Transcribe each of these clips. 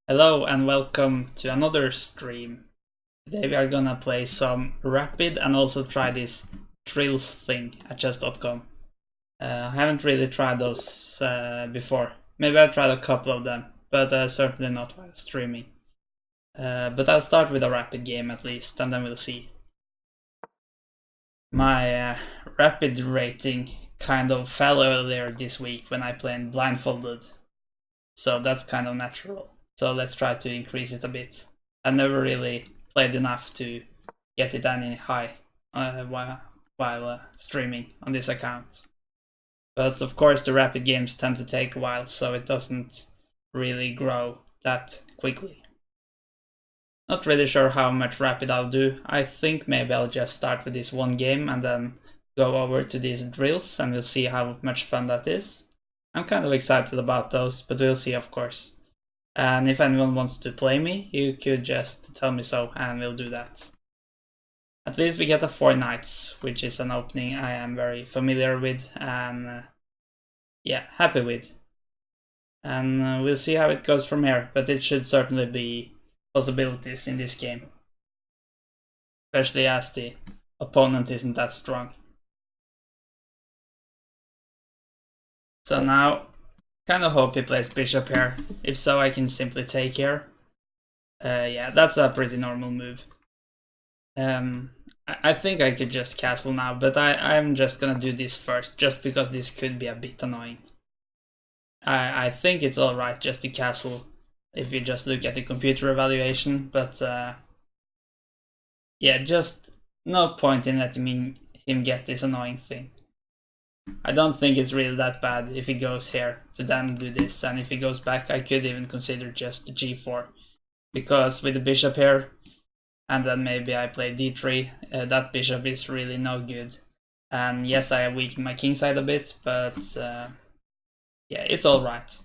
Hello and welcome to another stream. Today we are gonna play some Rapid and also try this drills thing at chess.com. I haven't really tried those before. Maybe I tried a couple of them, but certainly not while streaming. But I'll start with a Rapid game at least, and then we'll see. My Rapid rating kind of fell earlier this week when I played blindfolded, so that's kind of natural. So let's try to increase it a bit. I've never really played enough to get it any high while streaming on this account. But of course the rapid games tend to take a while, so it doesn't really grow that quickly. Not really sure how much rapid I'll do. I think maybe I'll just start with this one game and then go over to these drills and we'll see how much fun that is. I'm kind of excited about those, but we'll see of course. And if anyone wants to play me, you could just tell me so and we'll do that. At least we get a 4 knights, which is an opening I am very familiar with and yeah, happy with. And we'll see how it goes from here, but it should certainly be possibilities in this game. Especially as the opponent isn't that strong. So now, kind of hope he plays bishop here. If so, I can simply take here. Yeah, that's a pretty normal move. I think I could just castle now, but I'm just gonna do this first, just because this could be a bit annoying. I think it's alright just to castle if you just look at the computer evaluation, but yeah, just no point in letting him get this annoying thing. I don't think it's really that bad if he goes here to then do this, and if he goes back I could even consider just g4, because with the bishop here and then maybe I play d3, that bishop is really no good. And yes, I have weakened my king side a bit, but yeah, it's alright.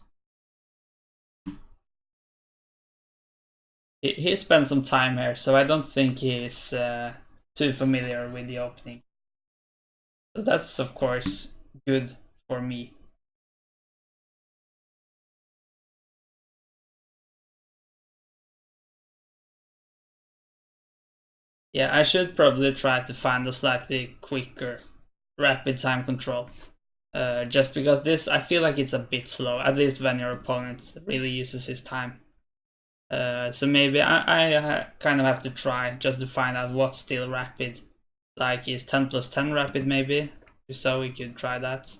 He spent some time here, so I don't think he's too familiar with the opening. So that's of course good for me. Yeah, I should probably try to find a slightly quicker rapid time control. Just because this, I feel like it's a bit slow, at least when your opponent really uses his time. So maybe I kind of have to try just to find out what's still rapid. Like, is 10 plus 10 rapid maybe? If so, we could try that.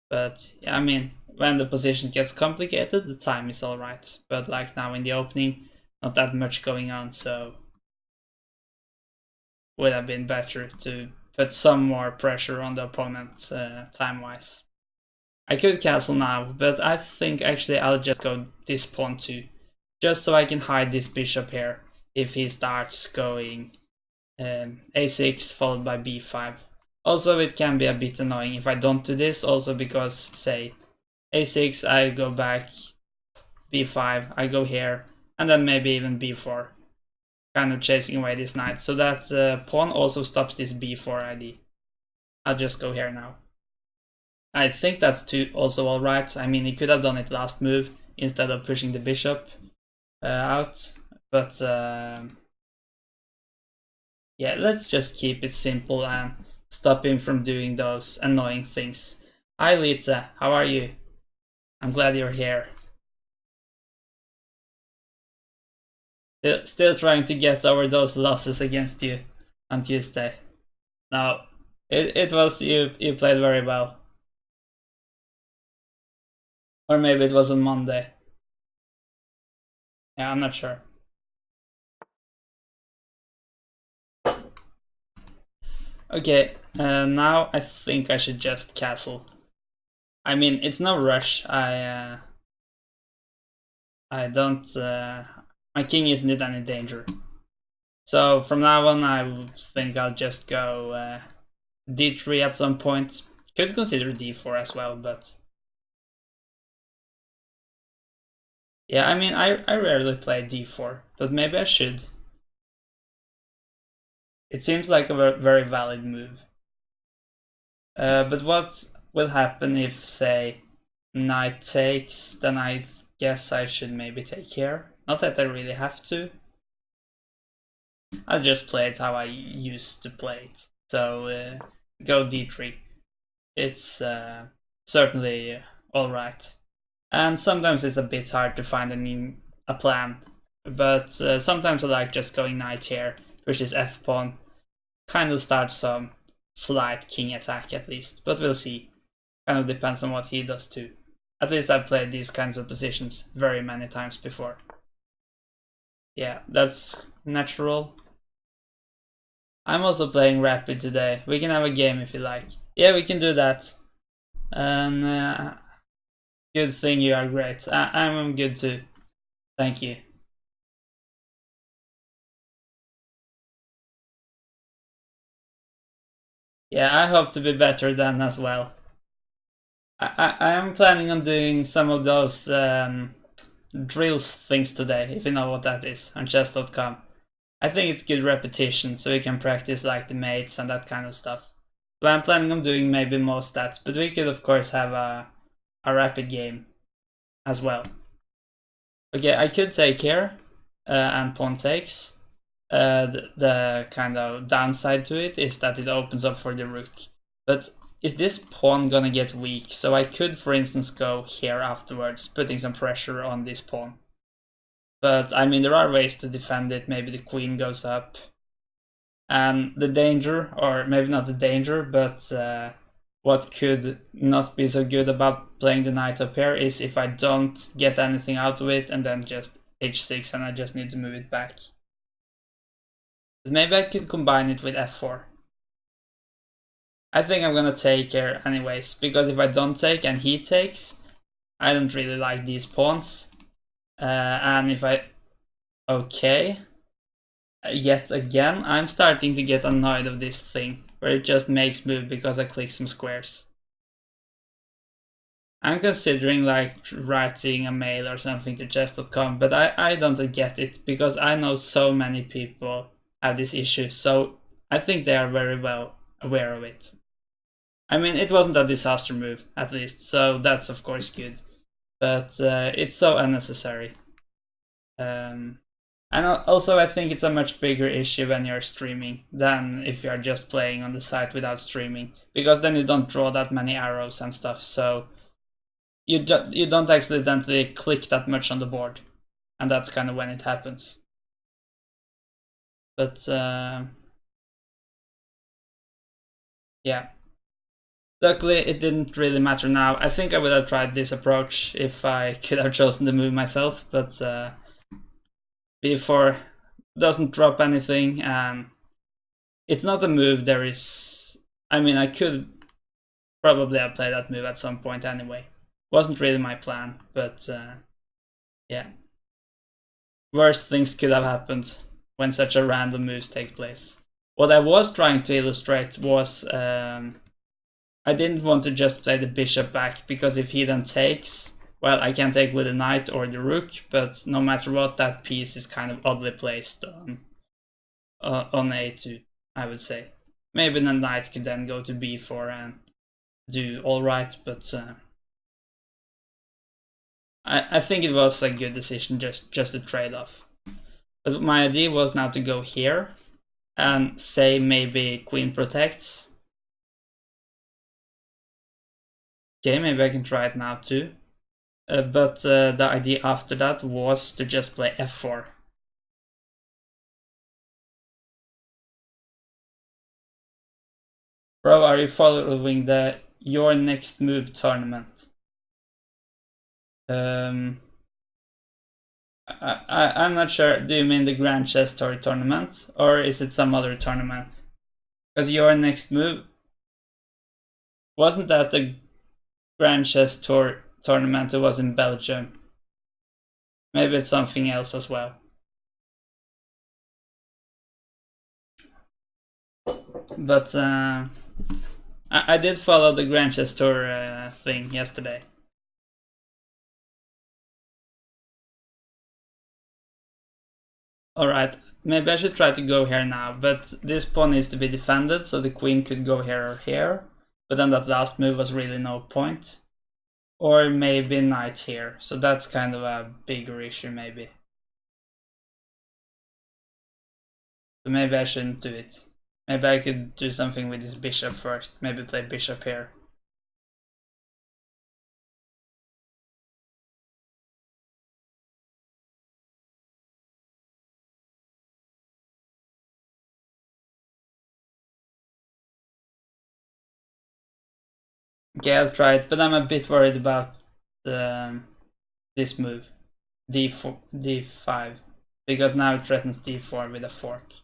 But yeah, I mean, when the position gets complicated, the time is alright. But like now in the opening, not that much going on, so would have been better to put some more pressure on the opponent time-wise. I could castle now, but I think actually I'll just go this pawn too, just so I can hide this bishop here if he starts going a6 followed by b5. Also, it can be a bit annoying if I don't do this, also because, say, a6, I go back, b5, I go here, and then maybe even b4. Kind of chasing away this knight. So that pawn also stops this b4 ID. I'll just go here now. I think that's also alright. I mean, he could have done it last move instead of pushing the bishop out. But yeah, let's just keep it simple and stop him from doing those annoying things. Hi Lita, how are you? I'm glad you're here. Still trying to get over those losses against you on Tuesday. No, it was you played very well. Or maybe it was on Monday. Yeah, I'm not sure. Okay, now I think I should just castle. I mean, it's no rush. I don't. My king isn't in any danger. So from now on, I think I'll just go d3 at some point. Could consider d4 as well, but yeah, I mean, I rarely play d4, but maybe I should. It seems like a very valid move. But what will happen if, say, knight takes? Then I guess I should maybe take here. Not that I really have to. I just play it how I used to play it. So go d3. It's certainly alright. And sometimes it's a bit hard to find a plan. But sometimes I like just going knight here, push this f-pawn, kind of start some slight king attack at least. But we'll see. Kind of depends on what he does too. At least I've played these kinds of positions very many times before. Yeah, that's natural. I'm also playing Rapid today. We can have a game if you like. Yeah, we can do that. And good thing you are great. I'm good too. Thank you. Yeah, I hope to be better then as well. I am planning on doing some of those drills things today, if you know what that is, on chess.com. I think it's good repetition, so you can practice like the mates and that kind of stuff. So I'm planning on doing maybe more stats, but we could of course have a rapid game as well. Okay, I could take here and pawn takes. The kind of downside to it is that it opens up for the rook. But is this pawn gonna get weak? So I could, for instance, go here afterwards, putting some pressure on this pawn. But I mean, there are ways to defend it. Maybe the queen goes up. And the danger, or maybe not the danger, but what could not be so good about playing the knight up here is if I don't get anything out of it and then just h6 and I just need to move it back. But maybe I could combine it with f4. I think I'm gonna take here anyways, because if I don't take and he takes, I don't really like these pawns. And if I... Okay. Yet again, I'm starting to get annoyed of this thing, where it just makes move because I click some squares. I'm considering like writing a mail or something to chess.com, but I don't get it, because I know so many people have this issue, so I think they are very well aware of it. I mean, it wasn't a disaster move, at least, so that's of course good. But it's so unnecessary. And also I think it's a much bigger issue when you're streaming than if you're just playing on the site without streaming, because then you don't draw that many arrows and stuff, so you don't accidentally click that much on the board, and that's kind of when it happens. But yeah, luckily it didn't really matter now. I think I would have tried this approach if I could have chosen the move myself, but b4 doesn't drop anything, and it's not a move there is... I mean, I could probably have played that move at some point anyway. Wasn't really my plan, but yeah. Worst things could have happened when such a random moves take place. What I was trying to illustrate was I didn't want to just play the bishop back, because if he then takes, well, I can take with the knight or the rook, but no matter what, that piece is kind of oddly placed on a2, I would say. Maybe the knight could then go to b4 and do alright, but I think it was a good decision, just a trade-off. But my idea was now to go here and say maybe queen protects. Okay, maybe I can try it now too. But the idea after that was to just play f4. Bro, are you following the Your Next Move tournament? I'm not sure. Do you mean the Grand Chess Tour tournament, or is it some other tournament? Because Your Next Move, wasn't that the Grand Chess Tour tournament? It was in Belgium. Maybe it's something else as well. But I did follow the Grand Chess Tour thing yesterday. Alright, maybe I should try to go here now, but this pawn needs to be defended, so the queen could go here or here, but then that last move was really no point. Or maybe knight here, so that's kind of a bigger issue maybe. So maybe I shouldn't do it. Maybe I could do something with this bishop first. Maybe play bishop here. Okay, I'll try it, but I'm a bit worried about this move, d4, d5, because now it threatens d4 with a fork.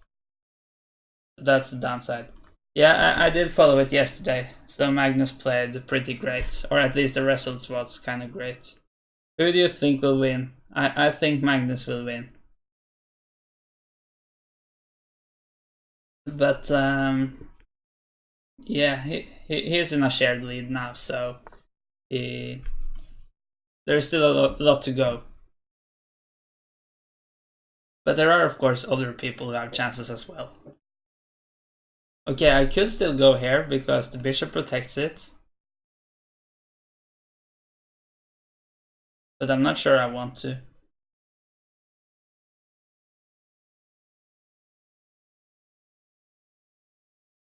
That's the downside. Yeah, I did follow it yesterday, so Magnus played pretty great, or at least the results was kind of great. Who do you think will win? I think Magnus will win. But yeah, he's in a shared lead now, so there's still a lot to go. But there are, of course, other people who have chances as well. Okay, I could still go here because the bishop protects it. But I'm not sure I want to.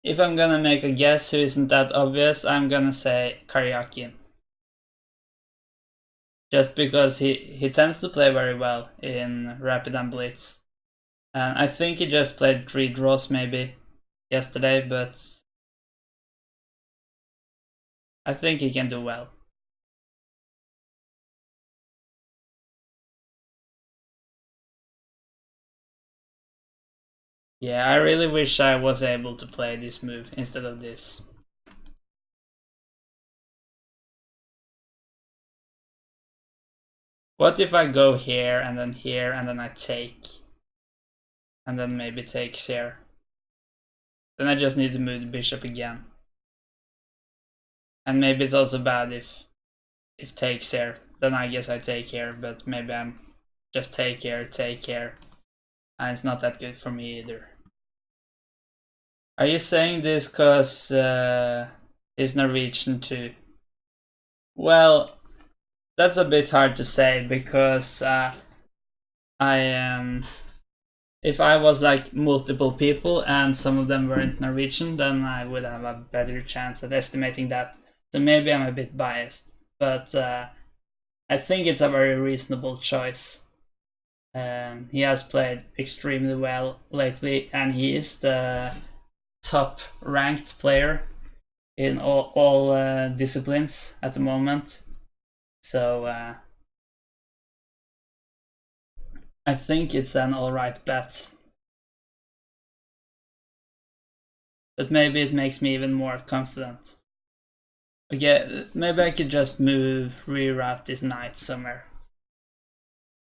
If I'm gonna make a guess who isn't that obvious, I'm gonna say Karyakin. Just because he tends to play very well in Rapid and Blitz. And I think he just played 3 draws maybe yesterday, but I think he can do well. Yeah, I really wish I was able to play this move instead of this. What if I go here and then I take? And then maybe takes here. Then I just need to move the bishop again. And maybe it's also bad if takes here. Then I guess I take here, but maybe I'm just take here, and it's not that good for me either. Are you saying this because he's Norwegian too? Well, that's a bit hard to say because I am. If I was like multiple people and some of them weren't Norwegian, then I would have a better chance at estimating that. So maybe I'm a bit biased, but I think it's a very reasonable choice. He has played extremely well lately, and he is the top ranked player in all disciplines at the moment. So I think it's an alright bet. But maybe it makes me even more confident. Okay, maybe I could just reroute this knight somewhere.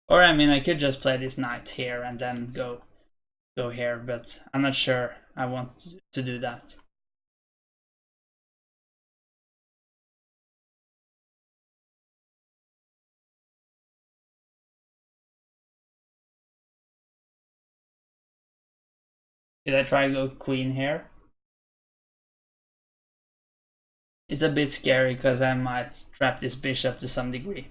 Or I mean, I could just play this knight here and then go here, but I'm not sure I want to do that. Did I try to go queen here? It's a bit scary because I might trap this bishop to some degree.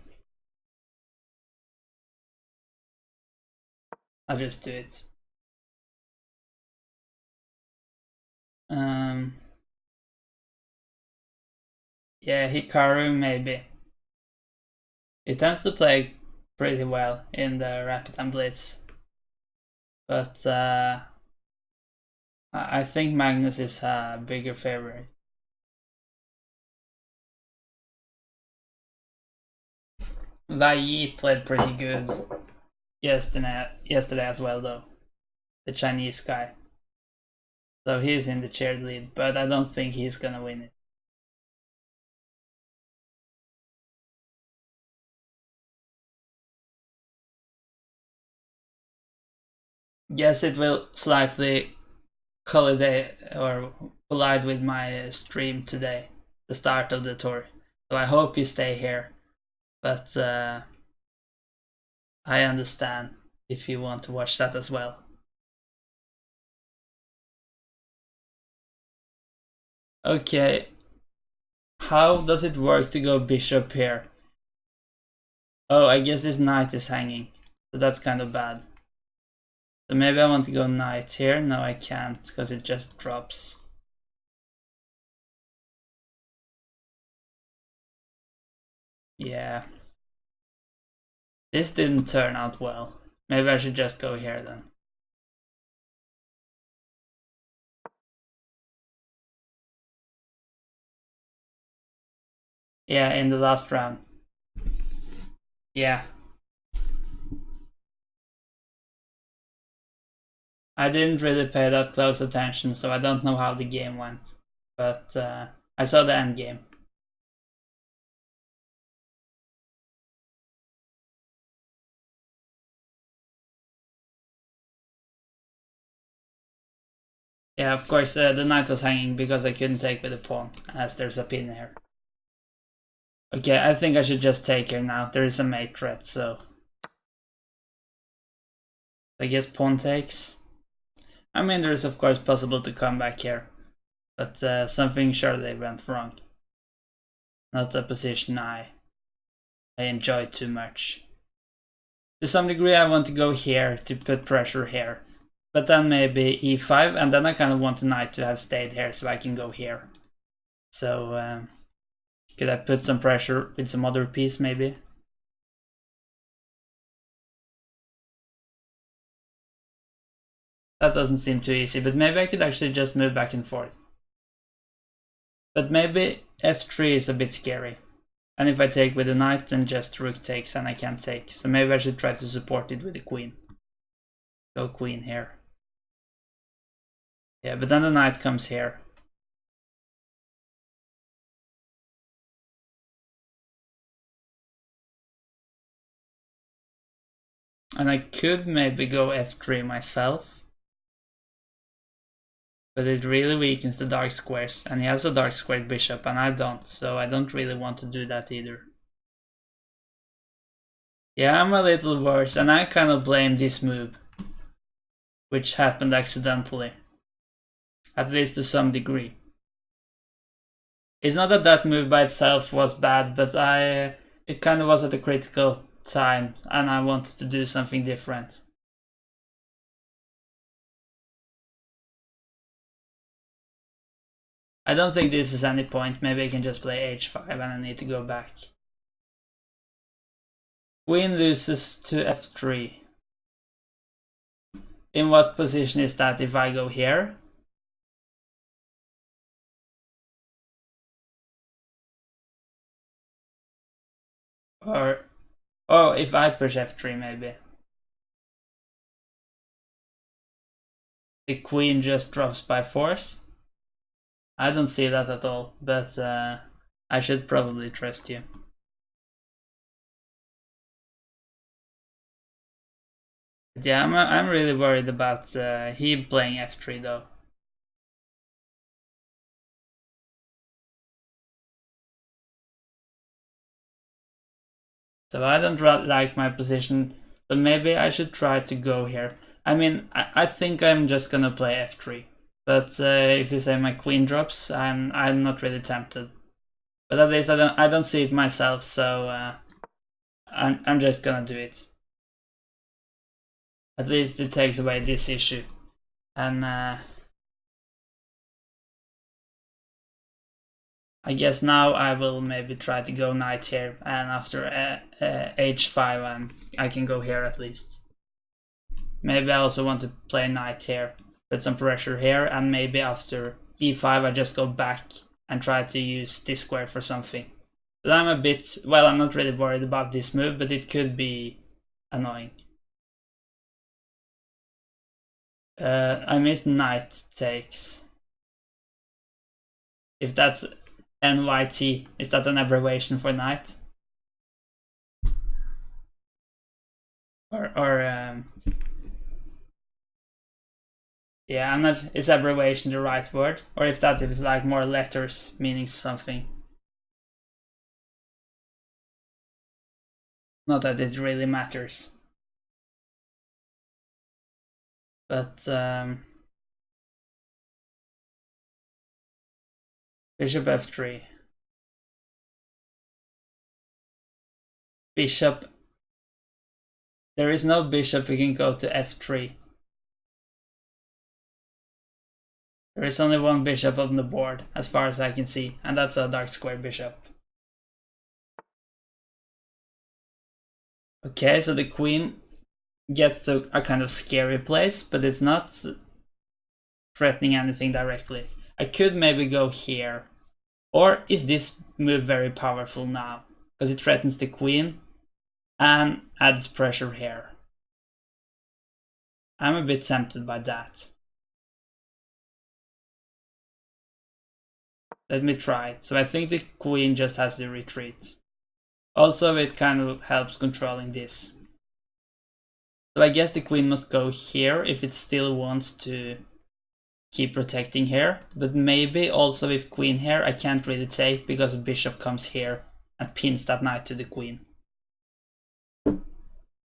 I'll just do it. Yeah, Hikaru maybe. He tends to play pretty well in the Rapid and Blitz. But I think Magnus is a bigger favorite. Wei played pretty good yesterday as well though. The Chinese guy. So he's in the shared lead, but I don't think he's gonna win it. Guess it will slightly collide with my stream today, the start of the tour. So I hope you stay here, but I understand if you want to watch that as well. Okay, how does it work to go bishop here? Oh, I guess this knight is hanging, so that's kind of bad. So maybe I want to go knight here. No, I can't, because it just drops. Yeah. This didn't turn out well. Maybe I should just go here then. Yeah, in the last round. Yeah. I didn't really pay that close attention, so I don't know how the game went. But I saw the end game. Yeah, of course, the knight was hanging because I couldn't take with the pawn, as there's a pin here. Okay, I think I should just take here now. There is a mate threat, so... I guess pawn takes. I mean, there is of course possible to come back here, but something surely went wrong. Not a position I enjoy too much. To some degree I want to go here to put pressure here, but then maybe e5, and then I kind of want the knight to have stayed here so I can go here. So could I put some pressure with some other piece maybe? That doesn't seem too easy, but maybe I could actually just move back and forth. But maybe f3 is a bit scary. And if I take with the knight, then just rook takes and I can't take. So maybe I should try to support it with the queen. Go queen here. Yeah, but then the knight comes here. And I could maybe go f3 myself. But it really weakens the dark squares. And he has a dark squared bishop and I don't. So I don't really want to do that either. Yeah, I'm a little worse. And I kind of blame this move. Which happened accidentally. At least to some degree. It's not that that move by itself was bad, but it kind of was at a critical time and I wanted to do something different. I don't think this is any point. Maybe I can just play h5 and I need to go back. Queen loses to f3. In what position is that if I go here? Or, oh, if I push f3 maybe. The queen just drops by force? I don't see that at all, but I should probably trust you. Yeah, I'm really worried about he playing f3 though. So I don't like my position, so maybe I should try to go here. I mean, I think I'm just gonna play f3, but if you say my queen drops, I'm not really tempted. But at least I don't see it myself, so I'm just gonna do it. At least it takes away this issue, and I guess now I will maybe try to go knight here, and after h5 I can go here at least. Maybe I also want to play knight here, put some pressure here, and maybe after e5 I just go back and try to use this square for something. But I'm a bit, well, I'm not really worried about this move, but it could be annoying. I missed knight takes. If that's NYT, is that an abbreviation for knight? Or yeah, I'm not, is abbreviation the right word? Or if that is like more letters meaning something. Not that it really matters. But bishop f3. Bishop. There is no bishop we can go to f3. There is only one bishop on the board, as far as I can see, and that's a dark square bishop. Okay, so the queen gets to a kind of scary place, but it's not threatening anything directly. I could maybe go here. Or is this move very powerful now? Because it threatens the queen and adds pressure here. I'm a bit tempted by that. Let me try it. So I think the queen just has to retreat. Also, it kind of helps controlling this. So I guess the queen must go here if it still wants to keep protecting here. But maybe also with queen here, I can't really take because bishop comes here and pins that knight to the queen.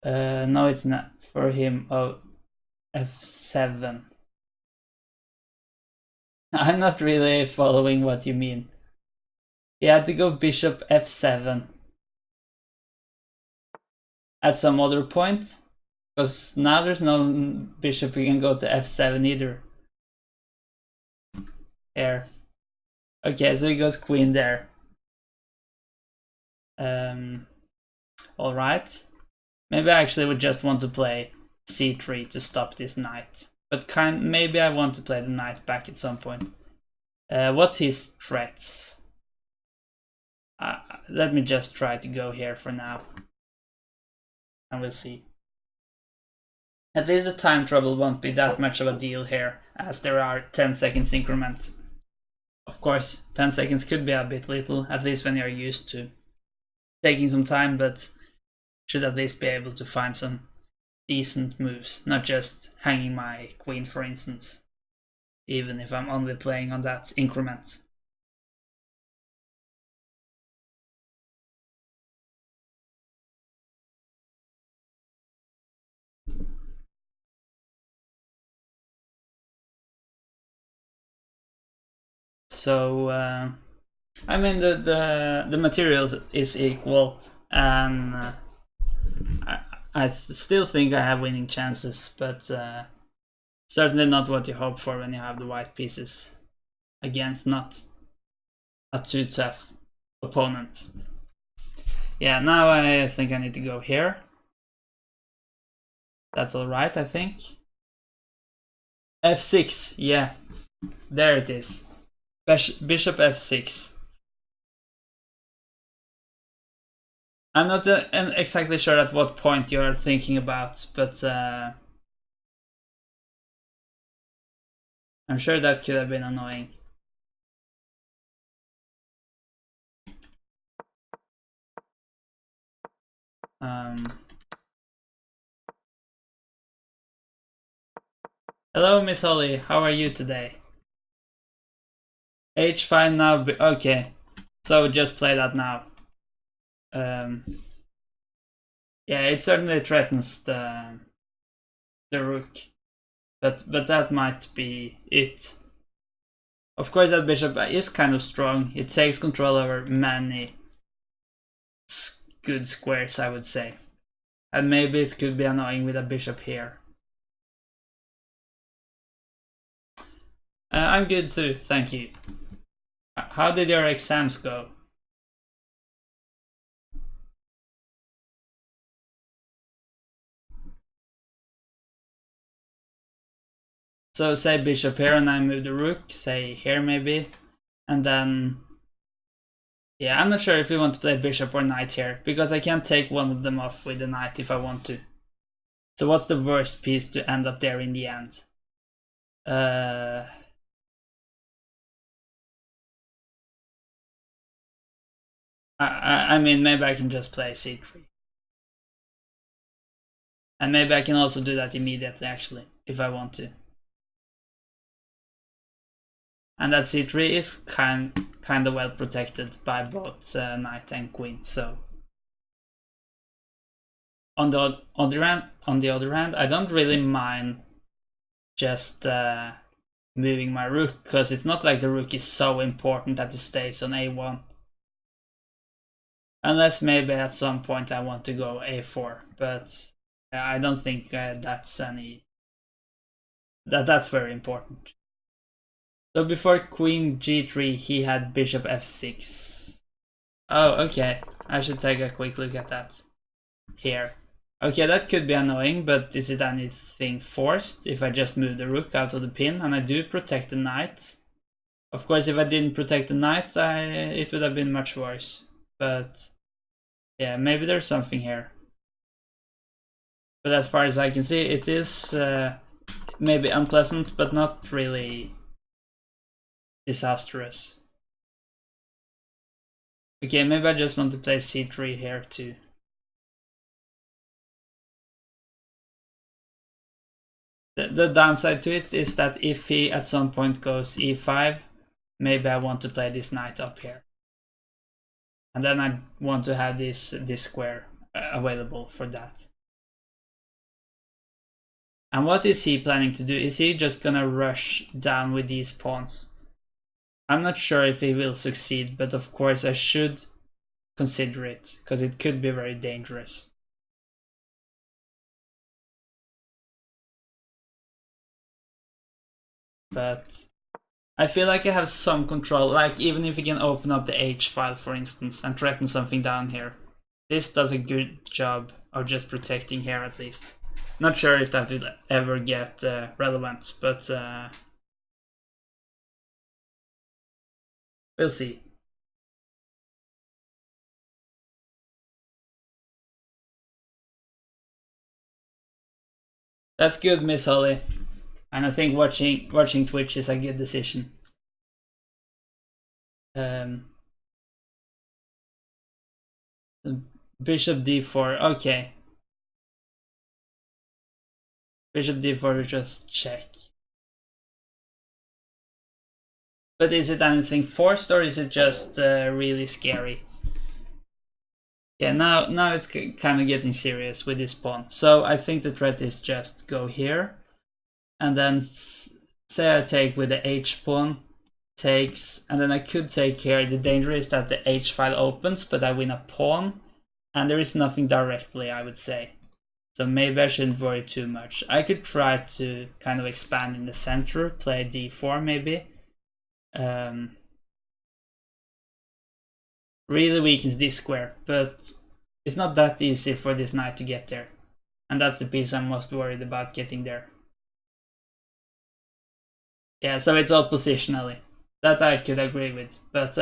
No, it's not for him. Oh, f7. I'm not really following what you mean. He had to go bishop f7 at some other point, because now there's no bishop we can go to f7 either. Here. Okay, so he goes queen there. Alright. Maybe I actually would just want to play c3 to stop this knight. But maybe I want to play the knight back at some point. What's his threats? Let me just try to go here for now. And we'll see. At least the time trouble won't be that much of a deal here, as there are 10 seconds increment. Of course, 10 seconds could be a bit little, at least when you're used to taking some time, but should at least be able to find some decent moves, not just hanging my queen, for instance, even if I'm only playing on that increment. So I mean the material is equal, and I still think I have winning chances, but certainly not what you hope for when you have the white pieces against not a too tough opponent. Yeah, now I think I need to go here. That's alright, I think. f6, yeah, there it is. Bishop f6. I'm not exactly sure at what point you are thinking about, but I'm sure that could have been annoying. Hello, Miss Holly. How are you today? H5 now. Okay, so just play that now. Yeah, it certainly threatens the rook, but that might be it. Of course, that bishop is kind of strong. It takes control over many good squares, I would say, and maybe it could be annoying with a bishop here. I'm good too, thank you. How did your exams go? So say bishop here and I move the rook, say here maybe, and then yeah, I'm not sure if we want to play bishop or knight here, because I can't take one of them off with the knight if I want to. So what's the worst piece to end up there in the end? I mean, maybe I can just play c3. And maybe I can also do that immediately, actually, if I want to. And that c3 is kind of well protected by both knight and queen. So on the other hand, I don't really mind just moving my rook, because it's not like the rook is so important that it stays on a1. Unless maybe at some point I want to go a4, but I don't think that's very important. So before queen g3, he had bishop f6. Oh, okay. I should take a quick look at that. Here. Okay, that could be annoying, but is it anything forced if I just move the rook out of the pin and I do protect the knight? Of course, if I didn't protect the knight, it would have been much worse. But yeah, maybe there's something here. But as far as I can see, it is maybe unpleasant, but not really disastrous. Okay, maybe I just want to play c3 here too. The downside to it is that if he at some point goes e5, maybe I want to play this knight up here. And then I want to have this square available for that. And what is he planning to do? Is he just gonna rush down with these pawns? I'm not sure if he will succeed, but of course I should consider it, because it could be very dangerous. But I feel like I have some control, like even if we can open up the H file for instance and threaten something down here. This does a good job of just protecting here at least. Not sure if that will ever get relevant, but we'll see. That's good, Miss Holly. And I think watching Twitch is a good decision. Bishop d4, okay. Bishop d4, just check. But is it anything forced or is it just really scary? Yeah, now it's kind of getting serious with this pawn. So I think the threat is just go here. And then say I take with the h pawn, takes, and then I could take here. The danger is that the h file opens, but I win a pawn. And there is nothing directly, I would say. So maybe I shouldn't worry too much. I could try to kind of expand in the center, play d4 maybe. Really weakens this square, but it's not that easy for this knight to get there. And that's the piece I'm most worried about getting there. Yeah, so it's all positionally. That I could agree with, but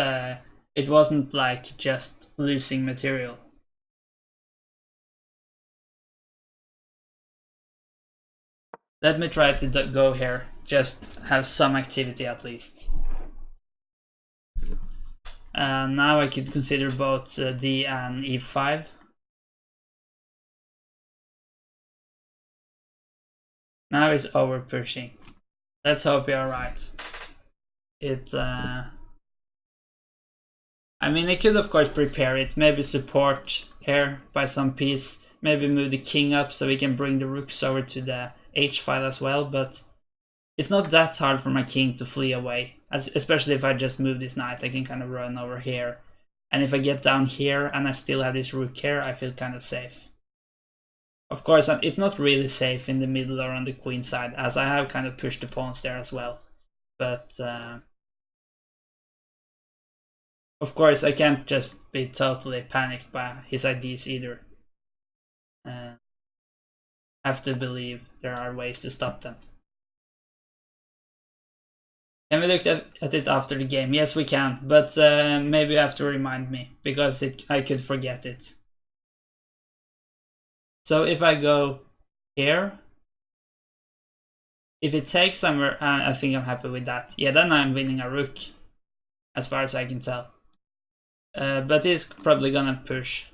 it wasn't like just losing material. Let me try to go here, just have some activity at least. Now I could consider both d and e5. Now it's over pushing. Let's hope you're right. I mean, I could of course prepare it, maybe support here by some piece, maybe move the king up so we can bring the rooks over to the h file as well, but it's not that hard for my king to flee away, especially if I just move this knight. I can kind of run over here, and if I get down here and I still have this rook here, I feel kind of safe. Of course, it's not really safe in the middle or on the queen side, as I have kind of pushed the pawns there as well. But of course, I can't just be totally panicked by his ideas either. I have to believe there are ways to stop them. Can we look at it after the game? Yes, we can, but maybe you have to remind me, because I could forget it. So if I go here, if it takes somewhere, I think I'm happy with that. Yeah, then I'm winning a rook, as far as I can tell. But he's probably gonna push.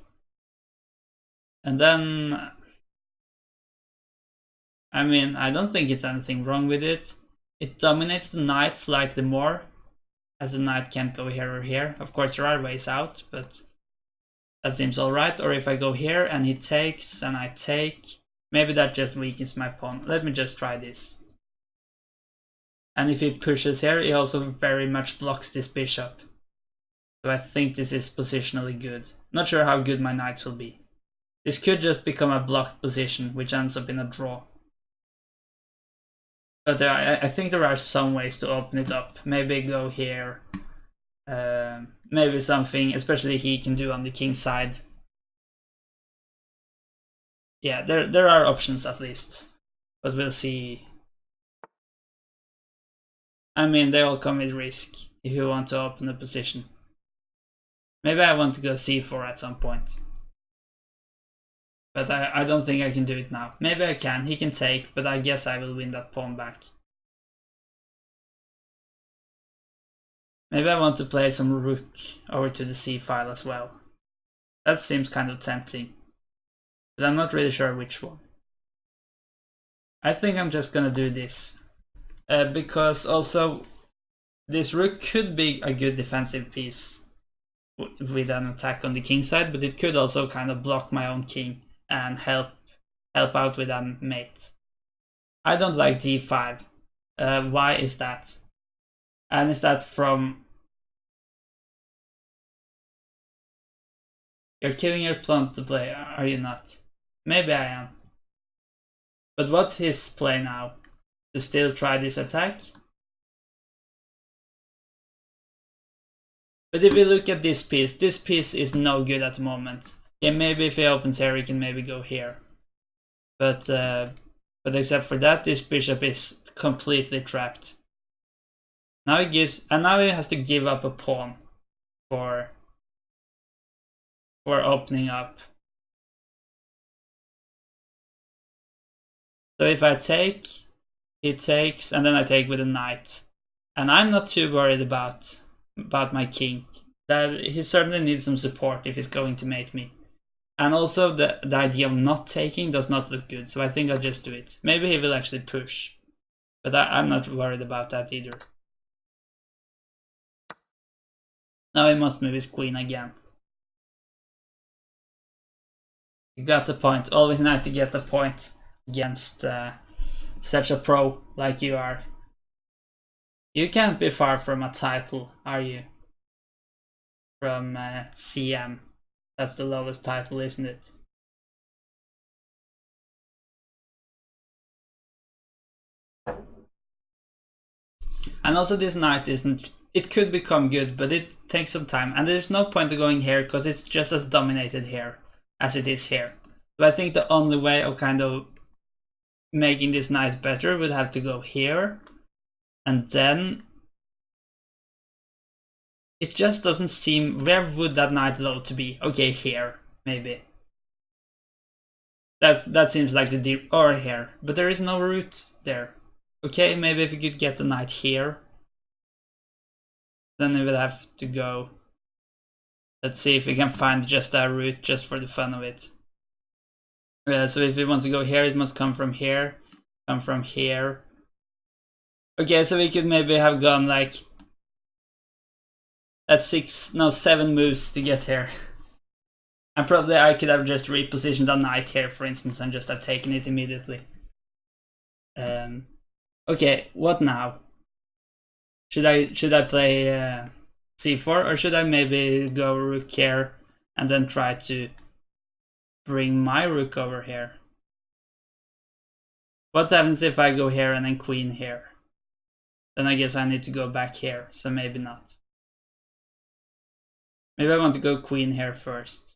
And then, I mean, I don't think it's anything wrong with it. It dominates the knight slightly more, as the knight can't go here or here. Of course, there are ways out, but that seems alright. Or if I go here and he takes and I take, maybe that just weakens my pawn. Let me just try this. And if he pushes here, he also very much blocks this bishop. So I think this is positionally good. Not sure how good my knights will be. This could just become a blocked position, which ends up in a draw. But I think there are some ways to open it up. Maybe go here. Maybe something, especially he can do on the king side. Yeah, there are options at least. But we'll see. I mean, they all come with risk if you want to open a position. Maybe I want to go c4 at some point. But I don't think I can do it now. Maybe I can. He can take, but I guess I will win that pawn back. Maybe I want to play some rook over to the c file as well. That seems kind of tempting. But I'm not really sure which one. I think I'm just gonna do this. Because also this rook could be a good defensive piece with an attack on the king side, but it could also kind of block my own king and help out with a mate. I don't like d5. Why is that? And is that from... You're killing your pawn to play, are you not? Maybe I am. But what's his play now? To still try this attack? But if we look at this piece is no good at the moment. Yeah, maybe if he opens here, he can maybe go here. But except for that, this bishop is completely trapped. Now he has to give up a pawn for opening up. So if I take, he takes, and then I take with a knight. And I'm not too worried about my king. That he certainly needs some support if he's going to mate me. And also the idea of not taking does not look good, so I think I'll just do it. Maybe he will actually push. But I'm not worried about that either. Now he must move his queen again. You got the point. Always nice to get the point against such a pro like you are. You can't be far from a title, are you? From CM. That's the lowest title, isn't it? And also this knight isn't... It could become good, but it takes some time. And there's no point of going here, because it's just as dominated here as it is here. So I think the only way of kind of making this knight better would have to go here. And then... It just doesn't seem... Where would that knight load to be? Okay, here, maybe. That seems like the deep... Or here. But there is no route there. Okay, maybe if we could get the knight here. Then we would have to go. Let's see if we can find just a route just for the fun of it. So if it wants to go here, it must come from here. Come from here. Okay, so we could maybe have gone like... That's 7 moves to get here. And probably I could have just repositioned a knight here, for instance, and just have taken it immediately. Okay, what now? Should I play c4, or should I maybe go rook here and then try to bring my rook over here? What happens if I go here and then queen here? Then I guess I need to go back here, so maybe not. Maybe I want to go queen here first.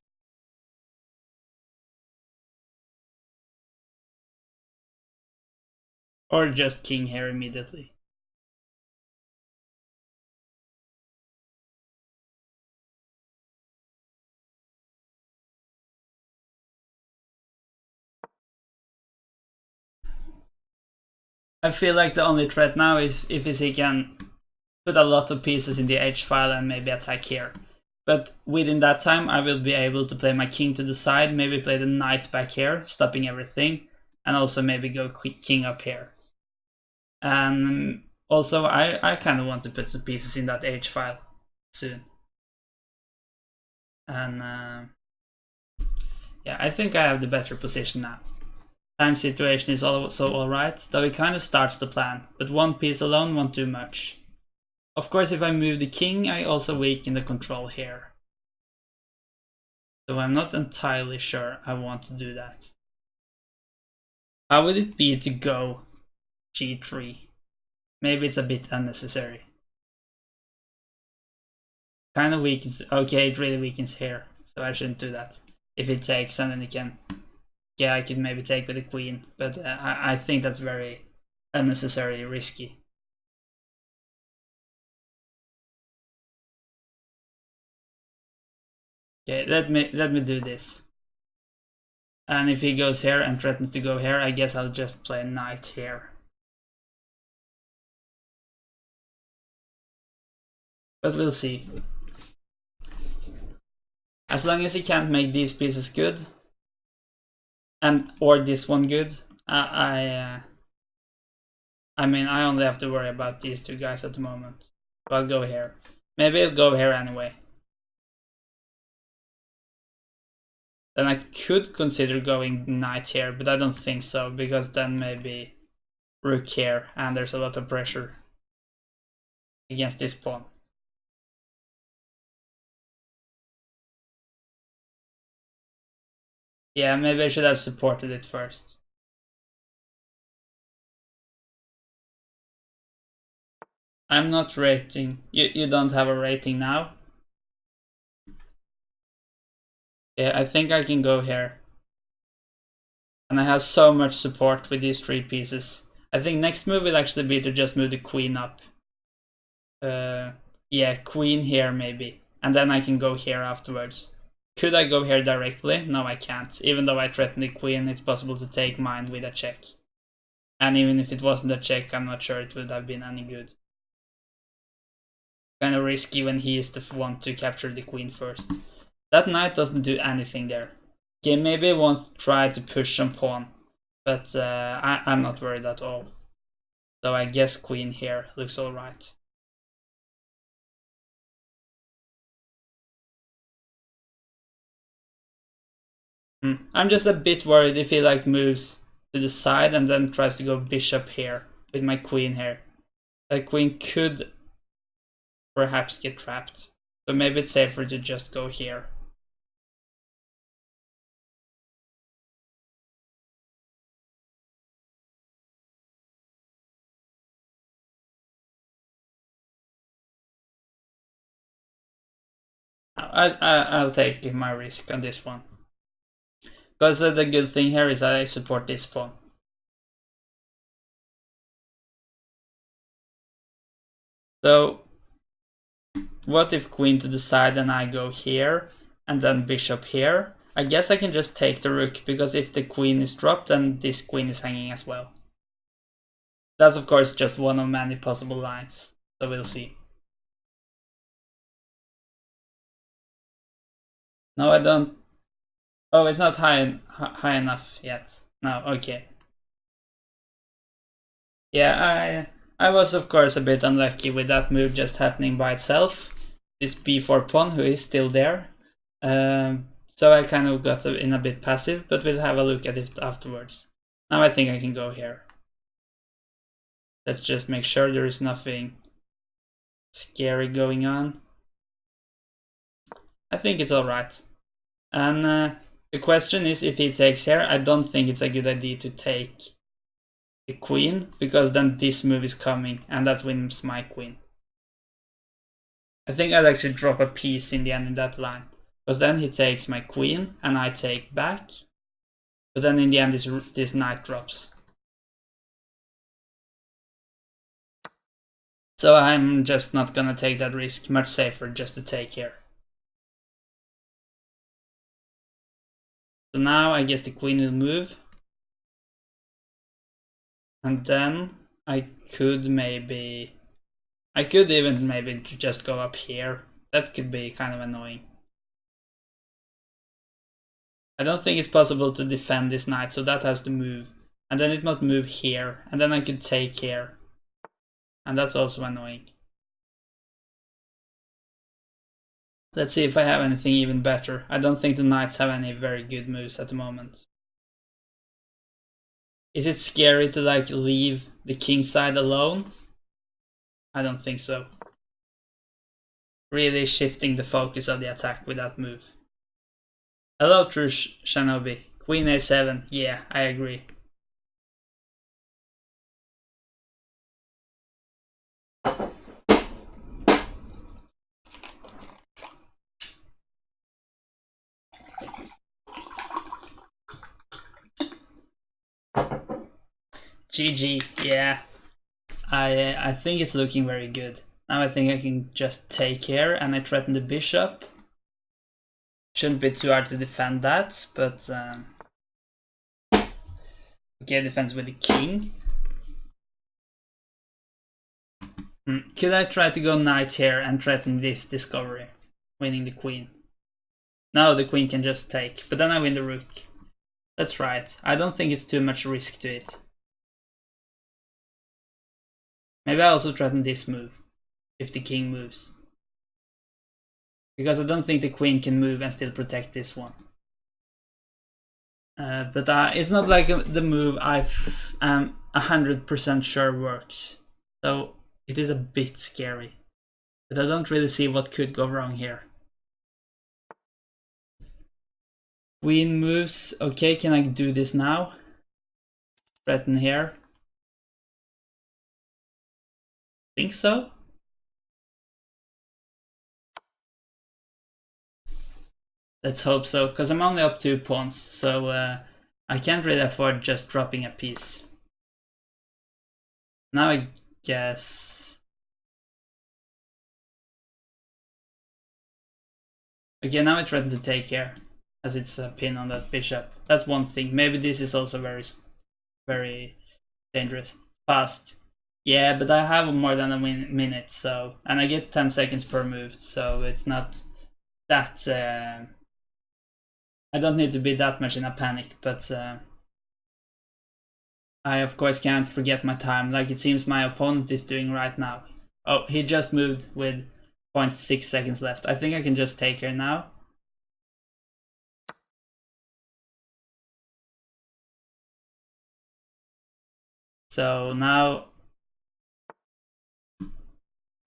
Or just king here immediately. I feel like the only threat now is if he can put a lot of pieces in the h file and maybe attack here. But within that time I will be able to play my king to the side, maybe play the knight back here, stopping everything, and also maybe go king up here. And also I kind of want to put some pieces in that h file soon. And yeah, I think I have the better position now. Time situation is also alright, though it kind of starts the plan, but one piece alone won't do much. Of course, if I move the king, I also weaken the control here. So I'm not entirely sure I want to do that. How would it be to go g3. Maybe it's a bit unnecessary. Kind of weakens. Okay, it really weakens here, so I shouldn't do that. If it takes, and then it can. Yeah, I could maybe take with the queen, but I think that's very unnecessarily risky. Okay, let me do this. And if he goes here and threatens to go here, I guess I'll just play knight here. But we'll see. As long as he can't make these pieces good, or this one good, I mean, I only have to worry about these two guys at the moment. So I'll go here. Maybe I'll go here anyway. Then I could consider going knight here, but I don't think so, because then maybe rook here, and there's a lot of pressure against this pawn. Yeah, maybe I should have supported it first. I'm not rating. You don't have a rating now? Yeah, I think I can go here. And I have so much support with these 3 pieces. I think next move will actually be to just move the queen up. Yeah, queen here maybe. And then I can go here afterwards. Could I go here directly? No, I can't. Even though I threaten the queen, it's possible to take mine with a check. And even if it wasn't a check, I'm not sure it would have been any good. Kind of risky when he is the one to capture the queen first. That knight doesn't do anything there. Okay, maybe he wants to try to push some pawn, but I'm not worried at all. So I guess queen here looks alright. I'm just a bit worried if he like moves to the side and then tries to go bishop here with my queen here. That queen could perhaps get trapped. So maybe it's safer to just go here. I'll take my risk on this one. Because the good thing here is I support this pawn. So what if queen to the side and I go here and then bishop here? I guess I can just take the rook, because if the queen is dropped, then this queen is hanging as well. That's of course just one of many possible lines, so we'll see. No, I don't. Oh, it's not high enough yet. No, okay. Yeah, I was of course a bit unlucky with that move just happening by itself. This b4 pawn, who is still there. So I kind of got in a bit passive, but we'll have a look at it afterwards. Now I think I can go here. Let's just make sure there is nothing scary going on. I think it's alright. And the question is, if he takes here, I don't think it's a good idea to take the queen, because then this move is coming, and that wins my queen. I think I'd actually drop a piece in the end in that line, because then he takes my queen, and I take back. But then in the end, this knight drops. So I'm just not gonna take that risk. Much safer just to take here. So now I guess the queen will move. And then I could even maybe just go up here. That could be kind of annoying. I don't think it's possible to defend this knight, so that has to move. And then it must move here, and then I could take here. And that's also annoying. Let's see if I have anything even better. I don't think the knights have any very good moves at the moment. Is it scary to like leave the king side alone? I don't think so. Really shifting the focus of the attack with that move. Hello, true Shinobi. Queen a7. Yeah, I agree. GG, yeah. I think it's looking very good. Now I think I can just take here, and I threaten the bishop. Shouldn't be too hard to defend that, but okay, defense with the king. Could I try to go knight here and threaten this discovery, winning the queen? No, the queen can just take, but then I win the rook. That's right. I don't think it's too much risk to it. Maybe I also threaten this move, if the king moves. Because I don't think the queen can move and still protect this one. But it's not like the move I am 100% sure works. So it is a bit scary. But I don't really see what could go wrong here. Queen moves. Okay, can I do this now? Threaten here. Think so? Let's hope so, because I'm only up 2 pawns, so I can't really afford just dropping a piece. Now I guess... Okay, now I threaten to take here, as it's a pin on that bishop. That's one thing. Maybe this is also very dangerous. Fast. Yeah, but I have more than a minute, so... And I get 10 seconds per move, so it's not that... I don't need to be that much in a panic, but I of course can't forget my time, like it seems my opponent is doing right now. Oh, he just moved with 0.6 seconds left. I think I can just take her now. So now...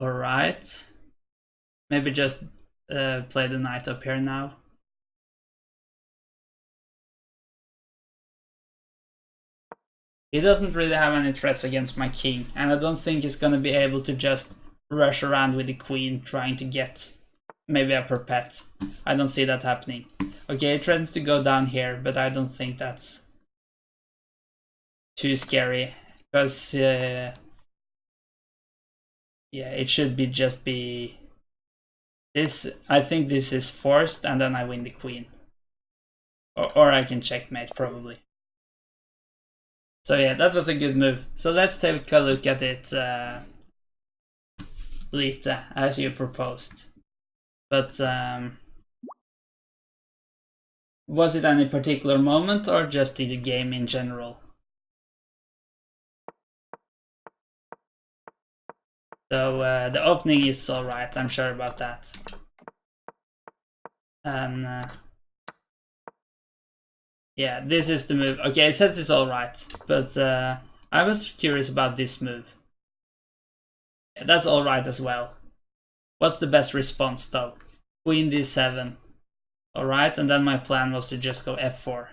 Alright. Maybe just play the knight up here now. He doesn't really have any threats against my king, and I don't think he's gonna be able to just rush around with the queen trying to get maybe a perpet. I don't see that happening. Okay, he threatens to go down here, but I don't think that's too scary, because yeah, it should be just be this. I think this is forced, and then I win the queen, or I can checkmate probably. So yeah, that was a good move. So let's take a look at it, Lita, as you proposed. But was it any particular moment or just the game in general? So the opening is alright, I'm sure about that. And yeah, this is the move. Okay, it says it's alright, but I was curious about this move. That's alright as well. What's the best response though? Queen d7. Alright, and then my plan was to just go f4.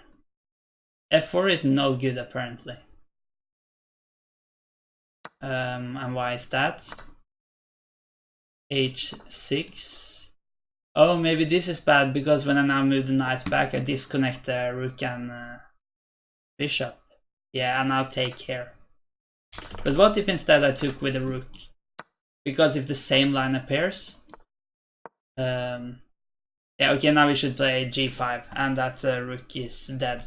f4 is no good apparently. And why is that? h6. Oh, maybe this is bad because when I now move the knight back, I disconnect the rook and bishop. Yeah, I now take here. But what if instead I took with the rook? Because if the same line appears... yeah, okay, now we should play g5, and that rook is dead.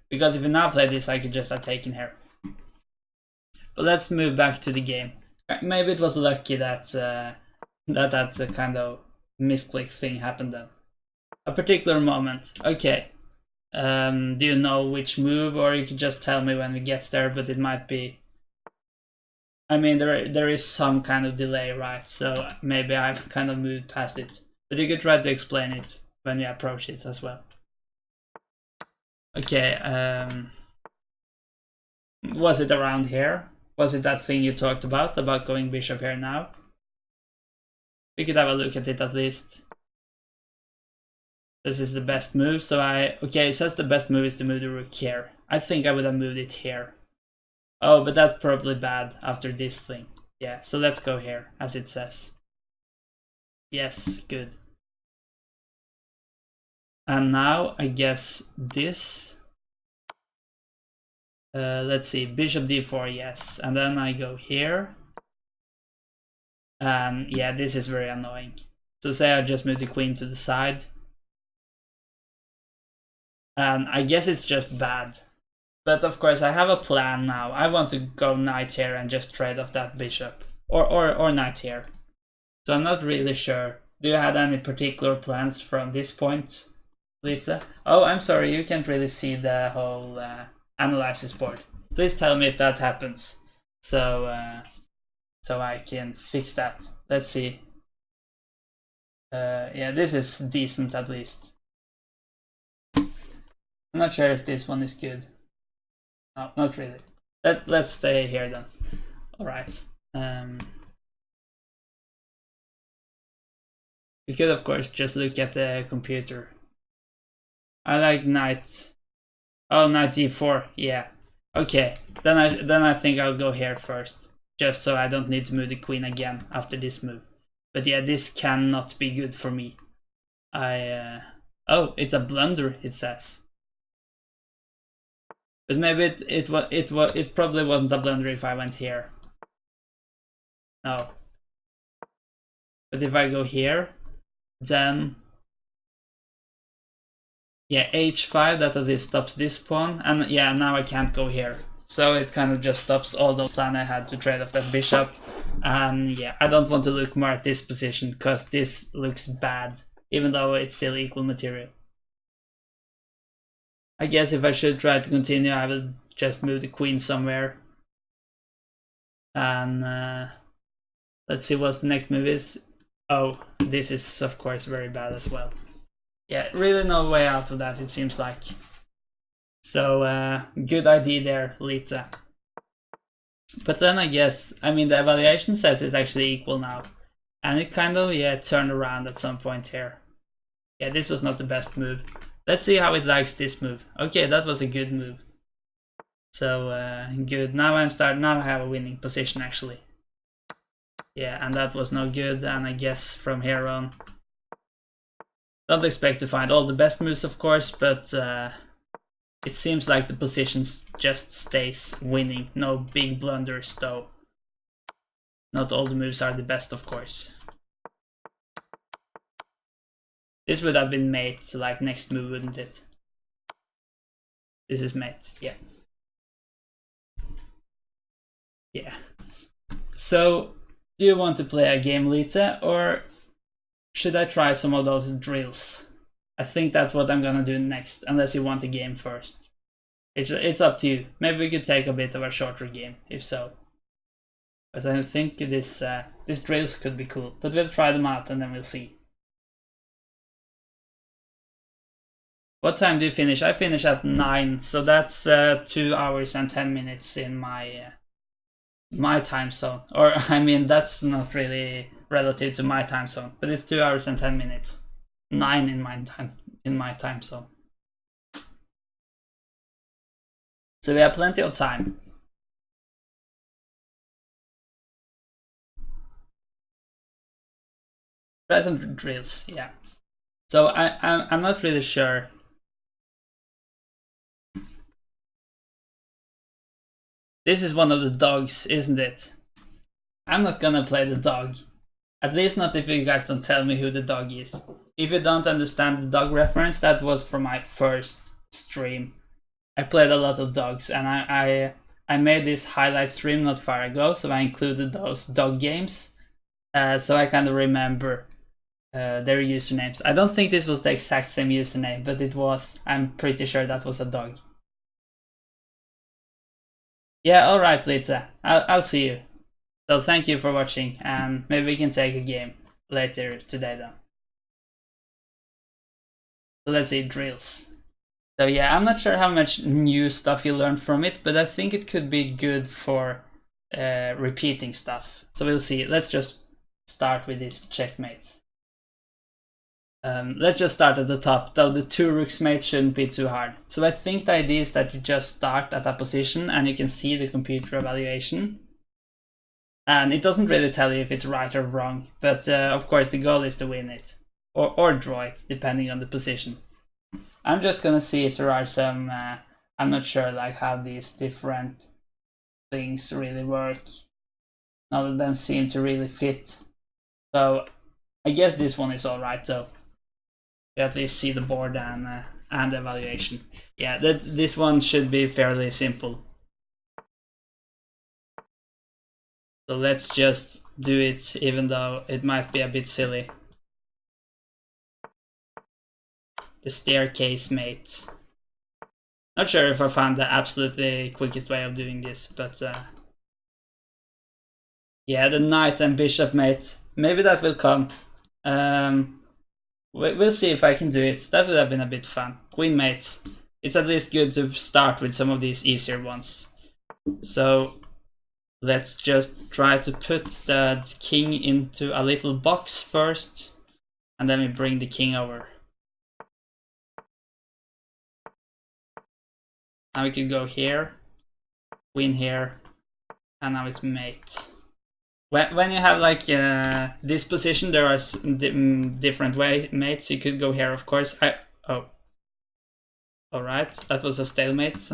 Because if we now play this, I could just have taken here. But let's move back to the game. Maybe it was lucky that that kind of misclick thing happened then. A particular moment. Okay. Do you know which move, or you could just tell me when we get there, but it might be... I mean, there is some kind of delay, right? So maybe I've kind of moved past it. But you could try to explain it when you approach it as well. Okay, was it around here? Was it that thing you talked about going bishop here now? We could have a look at it at least. This is the best move, so okay, it says the best move is to move the rook here. I think I would have moved it here. Oh, but that's probably bad after this thing. Yeah, so let's go here, as it says. Yes, good. And now, I guess this... Let's see, bishop d4, yes. And then I go here. And yeah, this is very annoying. So say I just move the queen to the side. And I guess it's just bad. But of course I have a plan now. I want to go knight here and just trade off that bishop. Or knight here. So I'm not really sure. Do you have any particular plans from this point, Lita? Oh, I'm sorry, you can't really see the whole analysis board. Please tell me if that happens. So I can fix that. Let's see. Yeah, this is decent at least. I'm not sure if this one is good. No, not really. Let's stay here then. Alright. We could of course just look at the computer. I like knight. Oh, knight d4. Yeah. Okay. Then I think I'll go here first, just so I don't need to move the queen again after this move. But yeah, this cannot be good for me. Oh, it's a blunder, it says. But maybe it probably wasn't a blunder if I went here. No. But if I go here, then yeah, h5, that at least stops this pawn, and yeah, now I can't go here. So it kind of just stops all the plan I had to trade off that bishop. And yeah, I don't want to look more at this position, because this looks bad, even though it's still equal material. I guess if I should try to continue, I will just move the queen somewhere. And let's see what the next move is. Oh, this is of course very bad as well. Yeah, really no way out of that, it seems like. So, good idea there, Lita. But then I guess, I mean, the evaluation says it's actually equal now. And it kind of, yeah, turned around at some point here. Yeah, this was not the best move. Let's see how it likes this move. Okay, that was a good move. So, good. Now I have a winning position, actually. Yeah, and that was no good, and I guess from here on, don't expect to find all the best moves, of course, but it seems like the position just stays winning. No big blunders, though. Not all the moves are the best, of course. This would have been mate, like next move, wouldn't it? This is mate, yeah. Yeah. So, do you want to play a game, Lita, or should I try some of those drills? I think that's what I'm gonna do next, unless you want a game first. It's up to you. Maybe we could take a bit of a shorter game, if so. But I think this drills could be cool. But we'll try them out and then we'll see. What time do you finish? I finish at 9, so that's 2 hours and 10 minutes in my my time zone. Or I mean, that's not really relative to my time zone, but it's 2 hours and 10 minutes. 9 in my time zone. So we have plenty of time. Try some drills, yeah. So I'm not really sure. This is one of the dogs, isn't it? I'm not gonna play the dog. At least not if you guys don't tell me who the dog is. If you don't understand the dog reference, that was from my first stream. I played a lot of dogs, and I made this highlight stream not far ago, so I included those dog games. So I kind of remember their usernames. I don't think this was the exact same username, but it was. I'm pretty sure that was a dog. Yeah, alright, Lita. I'll see you. So thank you for watching, and maybe we can take a game later today then. So let's see, drills. So yeah, I'm not sure how much new stuff you learned from it, but I think it could be good for repeating stuff. So we'll see. Let's just start with these checkmates. Let's just start at the top, though the 2 rooks mate shouldn't be too hard. So I think the idea is that you just start at a position and you can see the computer evaluation. And it doesn't really tell you if it's right or wrong, but of course the goal is to win it. Or draw it, depending on the position. I'm just gonna see if there are some I'm not sure like how these different things really work. None of them seem to really fit. So I guess this one is alright though. You at least see the board and the evaluation. Yeah, this one should be fairly simple. So let's just do it, even though it might be a bit silly. The staircase mate. Not sure if I found the absolutely quickest way of doing this, but yeah, the knight and bishop mate. Maybe that will come. We'll see if I can do it. That would have been a bit fun. Queen mate. It's at least good to start with some of these easier ones. So let's just try to put the king into a little box first, and then we bring the king over. Now we could go here, queen here, and now it's mate. When you have like this position, there are different mates. You could go here, of course. Alright, that was a stalemate.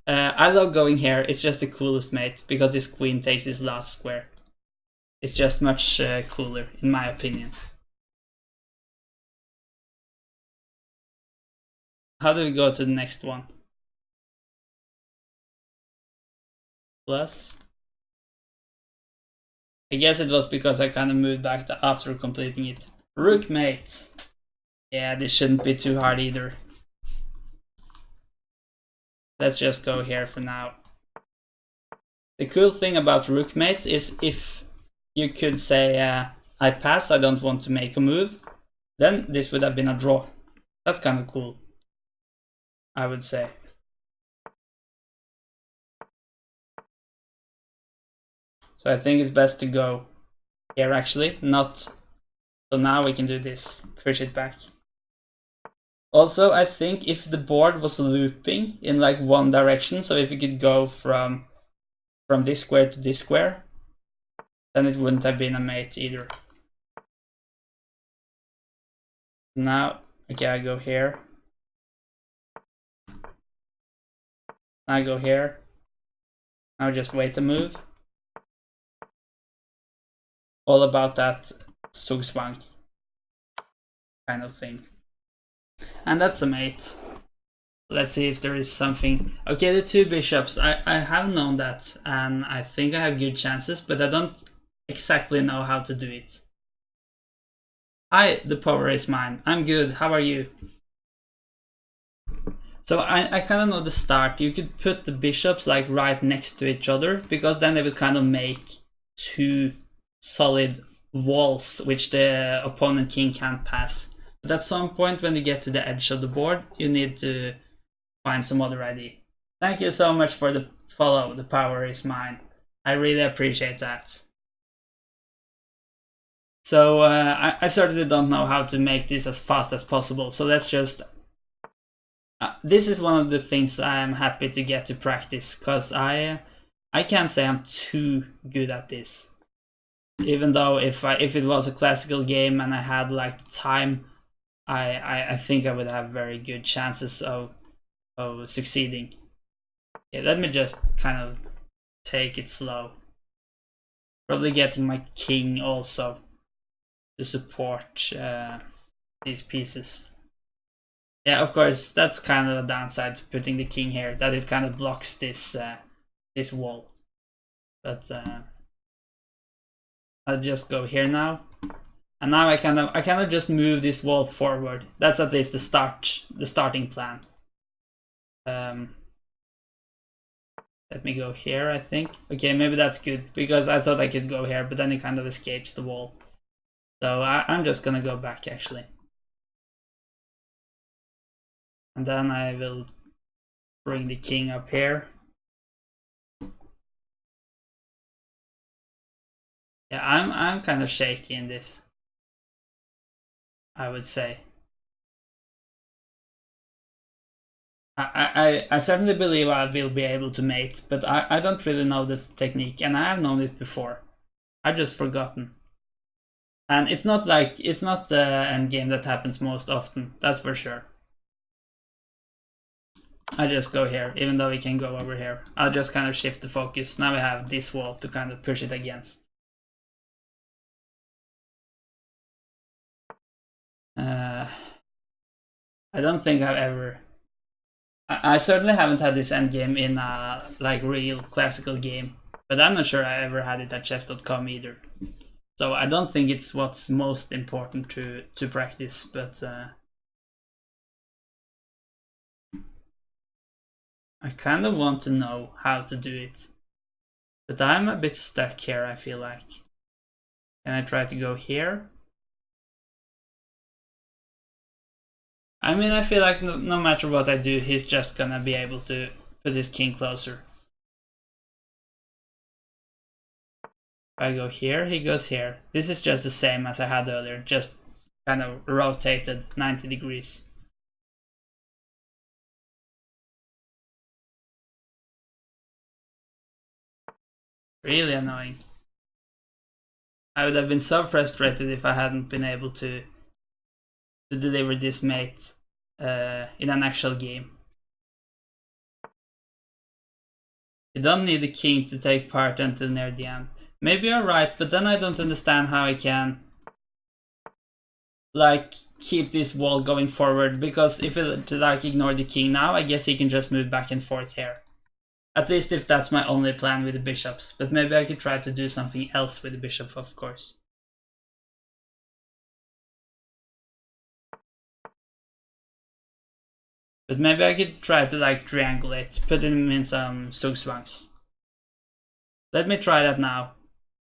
I love going here, it's just the coolest mate, because this queen takes this last square. It's just much cooler, in my opinion. How do we go to the next one? Plus. I guess it was because I kind of moved back after completing it. Rook mate. Yeah, this shouldn't be too hard either. Let's just go here for now. The cool thing about rook mates is if you could say, I pass, I don't want to make a move, then this would have been a draw. That's kind of cool, I would say. So I think it's best to go here actually, not... So now we can do this, push it back. Also, I think if the board was looping in like one direction, so if you could go from this square to this square, then it wouldn't have been a mate either. Now, okay, I go here. I go here. Now just wait a move. All about that Zugzwang kind of thing. And that's a mate. Let's see if there is something. Okay, the two bishops. I have known that, and I think I have good chances, but I don't exactly know how to do it. Hi, the power is mine. I'm good. How are you? So I kind of know the start. You could put the bishops like right next to each other, because then they would kind of make two solid walls which the opponent king can't pass. But at some point when you get to the edge of the board, you need to find some other ID. Thank you so much for the follow. The power is mine. I really appreciate that. So I certainly don't know how to make this as fast as possible. So let's just... this is one of the things I am happy to get to practice, because I can't say I'm too good at this. Even though if it was a classical game and I had like time, I think I would have very good chances of succeeding. Okay, let me just kind of take it slow. Probably getting my king also to support these pieces. Yeah, of course, that's kind of a downside to putting the king here, that it kind of blocks this this wall. But I'll just go here now, and now I kind of just move this wall forward. That's at least the starting plan. Let me go here, I think. Okay, maybe that's good, because I thought I could go here, but then it kind of escapes the wall. So I'm just gonna go back actually. And then I will bring the king up here. Yeah, I'm kind of shaky in this, I would say. I certainly believe I will be able to mate, but I don't really know the technique, and I have known it before. I've just forgotten. And it's not the endgame that happens most often, that's for sure. I just go here, even though we can go over here. I'll just kind of shift the focus. Now we have this wall to kind of push it against. I don't think I've ever... I certainly haven't had this endgame in a like real classical game, but I'm not sure I ever had it at chess.com either. So I don't think it's what's most important to practice, but I kind of want to know how to do it. But I'm a bit stuck here, I feel like. Can I try to go here? I mean, I feel like no matter what I do, he's just gonna be able to put his king closer. If I go here, he goes here. This is just the same as I had earlier, just kind of rotated 90 degrees. Really annoying. I would have been so frustrated if I hadn't been able to deliver this mate in an actual game. You don't need the king to take part until near the end. Maybe you're right, but then I don't understand how I can like keep this wall going forward, because if it like ignore the king now, I guess he can just move back and forth here. At least if that's my only plan with the bishops, but maybe I could try to do something else with the bishop, of course. But maybe I could try to like triangulate, put him in some zugzwangs. Let me try that now.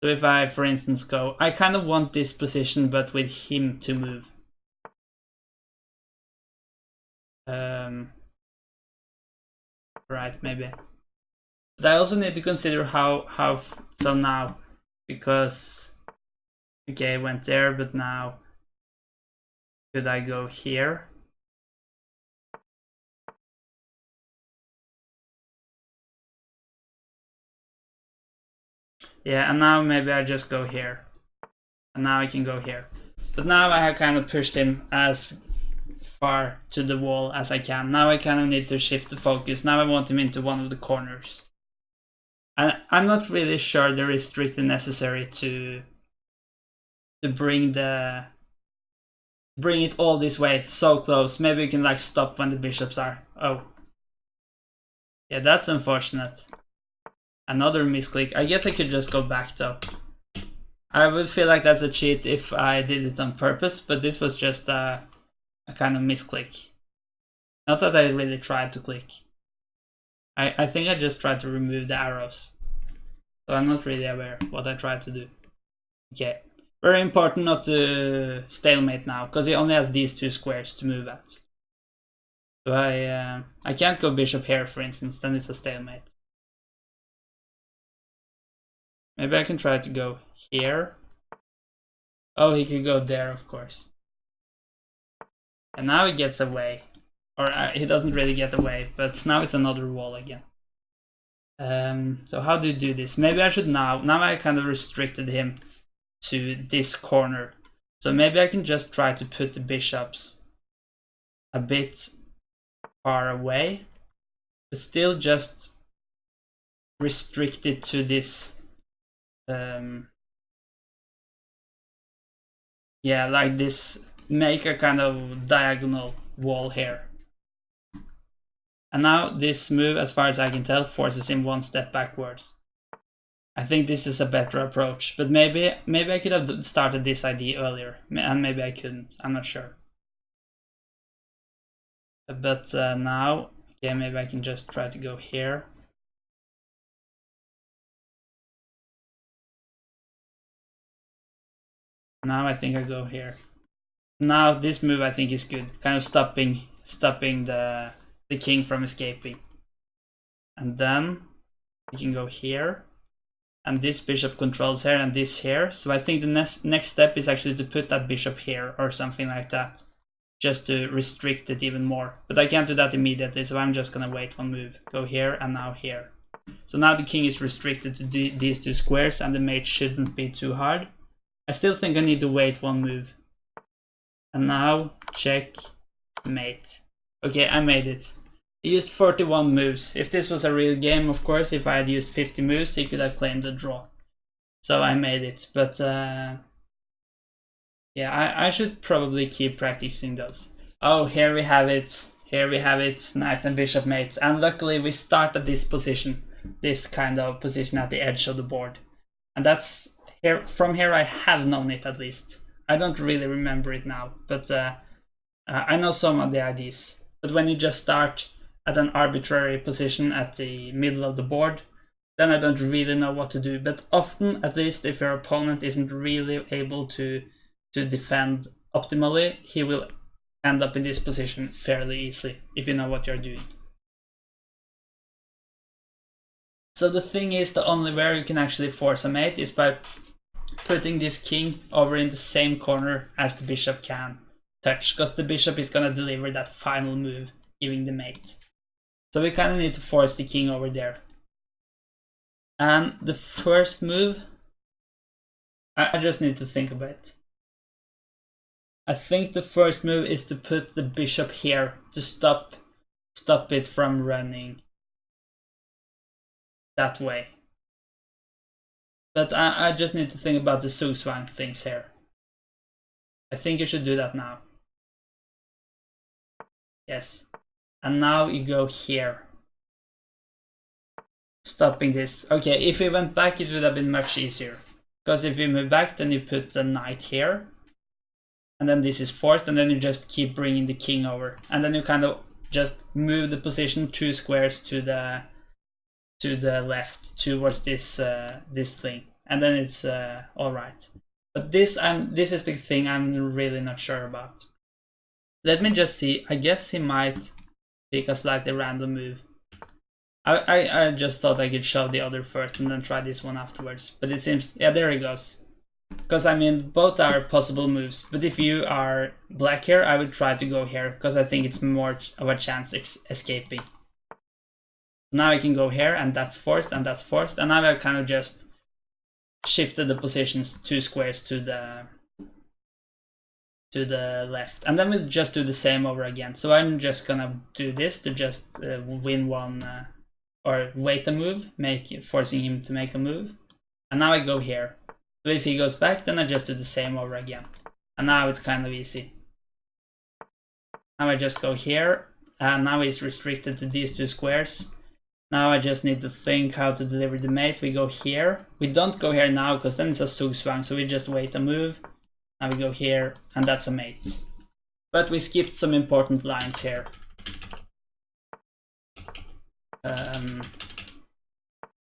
So if I, for instance, go... I kind of want this position, but with him to move. Right, maybe. But I also need to consider how so now, because... Okay, I went there, but now... Could I go here? Yeah, and now maybe I just go here. And now I can go here. But now I have kind of pushed him as far to the wall as I can. Now I kind of need to shift the focus. Now I want him into one of the corners. And I'm not really sure there is strictly necessary to bring it all this way, so close. Maybe you can like stop when the bishops are... Oh. Yeah, that's unfortunate. Another misclick. I guess I could just go back though. I would feel like that's a cheat if I did it on purpose, but this was just a kind of misclick. Not that I really tried to click. I think I just tried to remove the arrows. So I'm not really aware what I tried to do. Okay. Very important not to stalemate now, because he only has these two squares to move at. So I can't go bishop here, for instance, then it's a stalemate. Maybe I can try to go here. Oh, he could go there, of course. And now he gets away. Or he doesn't really get away, but now it's another wall again. So how do you do this? Maybe I should now I kind of restricted him to this corner. So maybe I can just try to put the bishops a bit far away, but still just restrict it to this yeah, like this, make a kind of diagonal wall here. And now this move, as far as I can tell, forces him one step backwards. I think this is a better approach, but maybe I could have started this idea earlier, and maybe I couldn't, I'm not sure. But now, okay, maybe I can just try to go here. Now I think I go here. Now this move I think is good, kind of stopping the king from escaping. And then we can go here, and this bishop controls here and this here. So I think the next step is actually to put that bishop here or something like that, just to restrict it even more. But I can't do that immediately, so I'm just gonna wait one move. Go here and now here. So now the king is restricted to these two squares, and the mate shouldn't be too hard. I still think I need to wait one move. And now, check, mate. Okay, I made it. He used 41 moves. If this was a real game, of course, if I had used 50 moves, he could have claimed a draw. So I made it, but yeah, I should probably keep practicing those. Oh, here we have it. Here we have it, knight and bishop mates. And luckily we start at this position, this kind of position at the edge of the board. And that's here. From here I have known it at least. I don't really remember it now, but I know some of the ideas. But when you just start at an arbitrary position at the middle of the board, then I don't really know what to do. But often, at least if your opponent isn't really able to defend optimally, he will end up in this position fairly easily, if you know what you're doing. So the thing is, the only way you can actually force a mate is by putting this king over in the same corner as the bishop can touch, because the bishop is going to deliver that final move, giving the mate. So we kind of need to force the king over there. And the first move, I just need to think about it. I think the first move is to put the bishop here to stop it from running that way. But I just need to think about the Zugzwang things here. I think you should do that now. Yes. And now you go here. Stopping this. Okay, if we went back it would have been much easier. Because if you move back then you put the knight here. And then this is forced, and then you just keep bringing the king over. And then you kind of just move the position 2 squares to the left towards this this thing. And then it's alright. But this is the thing I'm really not sure about. Let me just see. I guess he might pick a slightly random move. I just thought I could shove the other first and then try this one afterwards. But it seems, yeah, there he goes. Because I mean, both are possible moves. But if you are black here, I would try to go here, because I think it's more of a chance escaping. Now I can go here, and that's forced, and that's forced. And now I've kind of just shifted the positions 2 squares to the left. And then we'll just do the same over again. So I'm just gonna do this to just win one, or wait a move, forcing him to make a move. And now I go here. So if he goes back, then I just do the same over again. And now it's kind of easy. Now I just go here, and now he's restricted to these 2 squares. Now I just need to think how to deliver the mate. We go here. We don't go here now, because then it's a Zugzwang, so we just wait a move. Now we go here, and that's a mate. But we skipped some important lines here.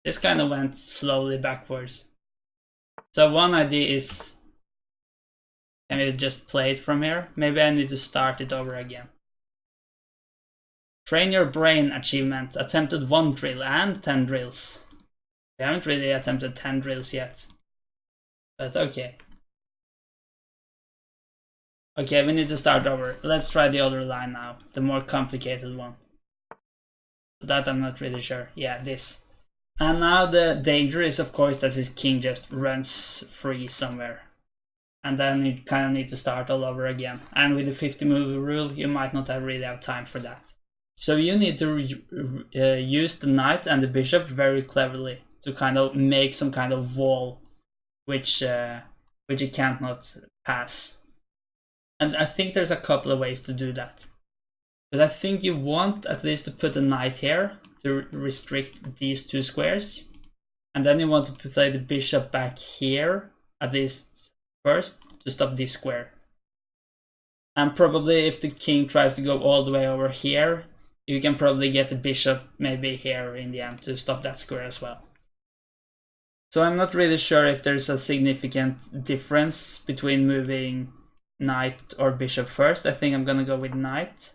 This kind of went slowly backwards. So one idea is, can we just play it from here? Maybe I need to start it over again. Train your brain achievement. Attempted 1 drill and 10 drills. We haven't really attempted 10 drills yet. But okay. Okay, we need to start over. Let's try the other line now. The more complicated one. That I'm not really sure. Yeah, this. And now the danger is, of course, that his king just runs free somewhere. And then you kind of need to start all over again. And with the 50 move rule, you might not really have time for that. So you need to use the knight and the bishop very cleverly to kind of make some kind of wall which it can't not pass. And I think there's a couple of ways to do that. But I think you want at least to put a knight here to restrict these 2 squares. And then you want to play the bishop back here, at least first, to stop this square. And probably if the king tries to go all the way over here, you can probably get the bishop maybe here in the end to stop that square as well. So I'm not really sure if there's a significant difference between moving knight or bishop first. I think I'm gonna go with knight.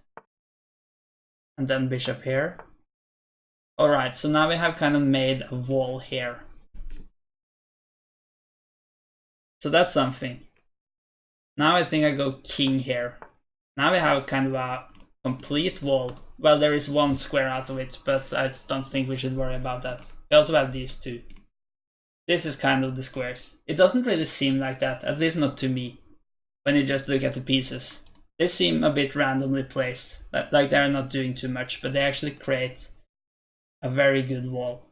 And then bishop here. Alright, so now we have kind of made a wall here. So that's something. Now I think I go king here. Now we have kind of a complete wall. Well, there is 1 square out of it, but I don't think we should worry about that. We also have these 2. This is kind of the squares. It doesn't really seem like that, at least not to me, when you just look at the pieces. They seem a bit randomly placed, like they're not doing too much, but they actually create a very good wall.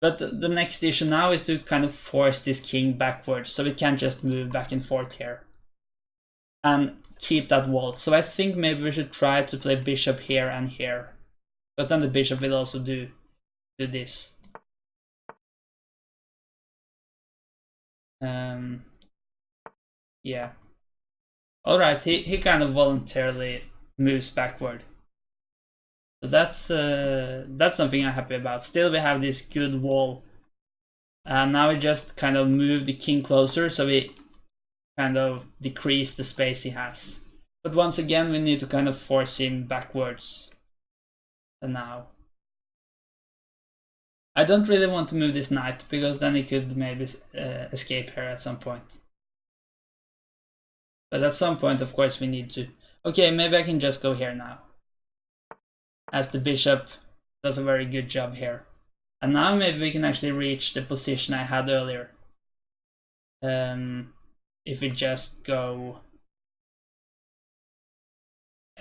But the next issue now is to kind of force this king backwards, so it can't just move back and forth here. And keep that wall. So I think maybe we should try to play bishop here and here. Because then the bishop will also do this. Yeah. Alright, he kind of voluntarily moves backward. So that's something I'm happy about. Still we have this good wall. And now we just kind of move the king closer, so we kind of decrease the space he has. But once again, we need to kind of force him backwards. And now. I don't really want to move this knight, because then he could maybe escape here at some point. But at some point, of course, we need to. Okay, maybe I can just go here now. As the bishop does a very good job here. And now maybe we can actually reach the position I had earlier. If we just go...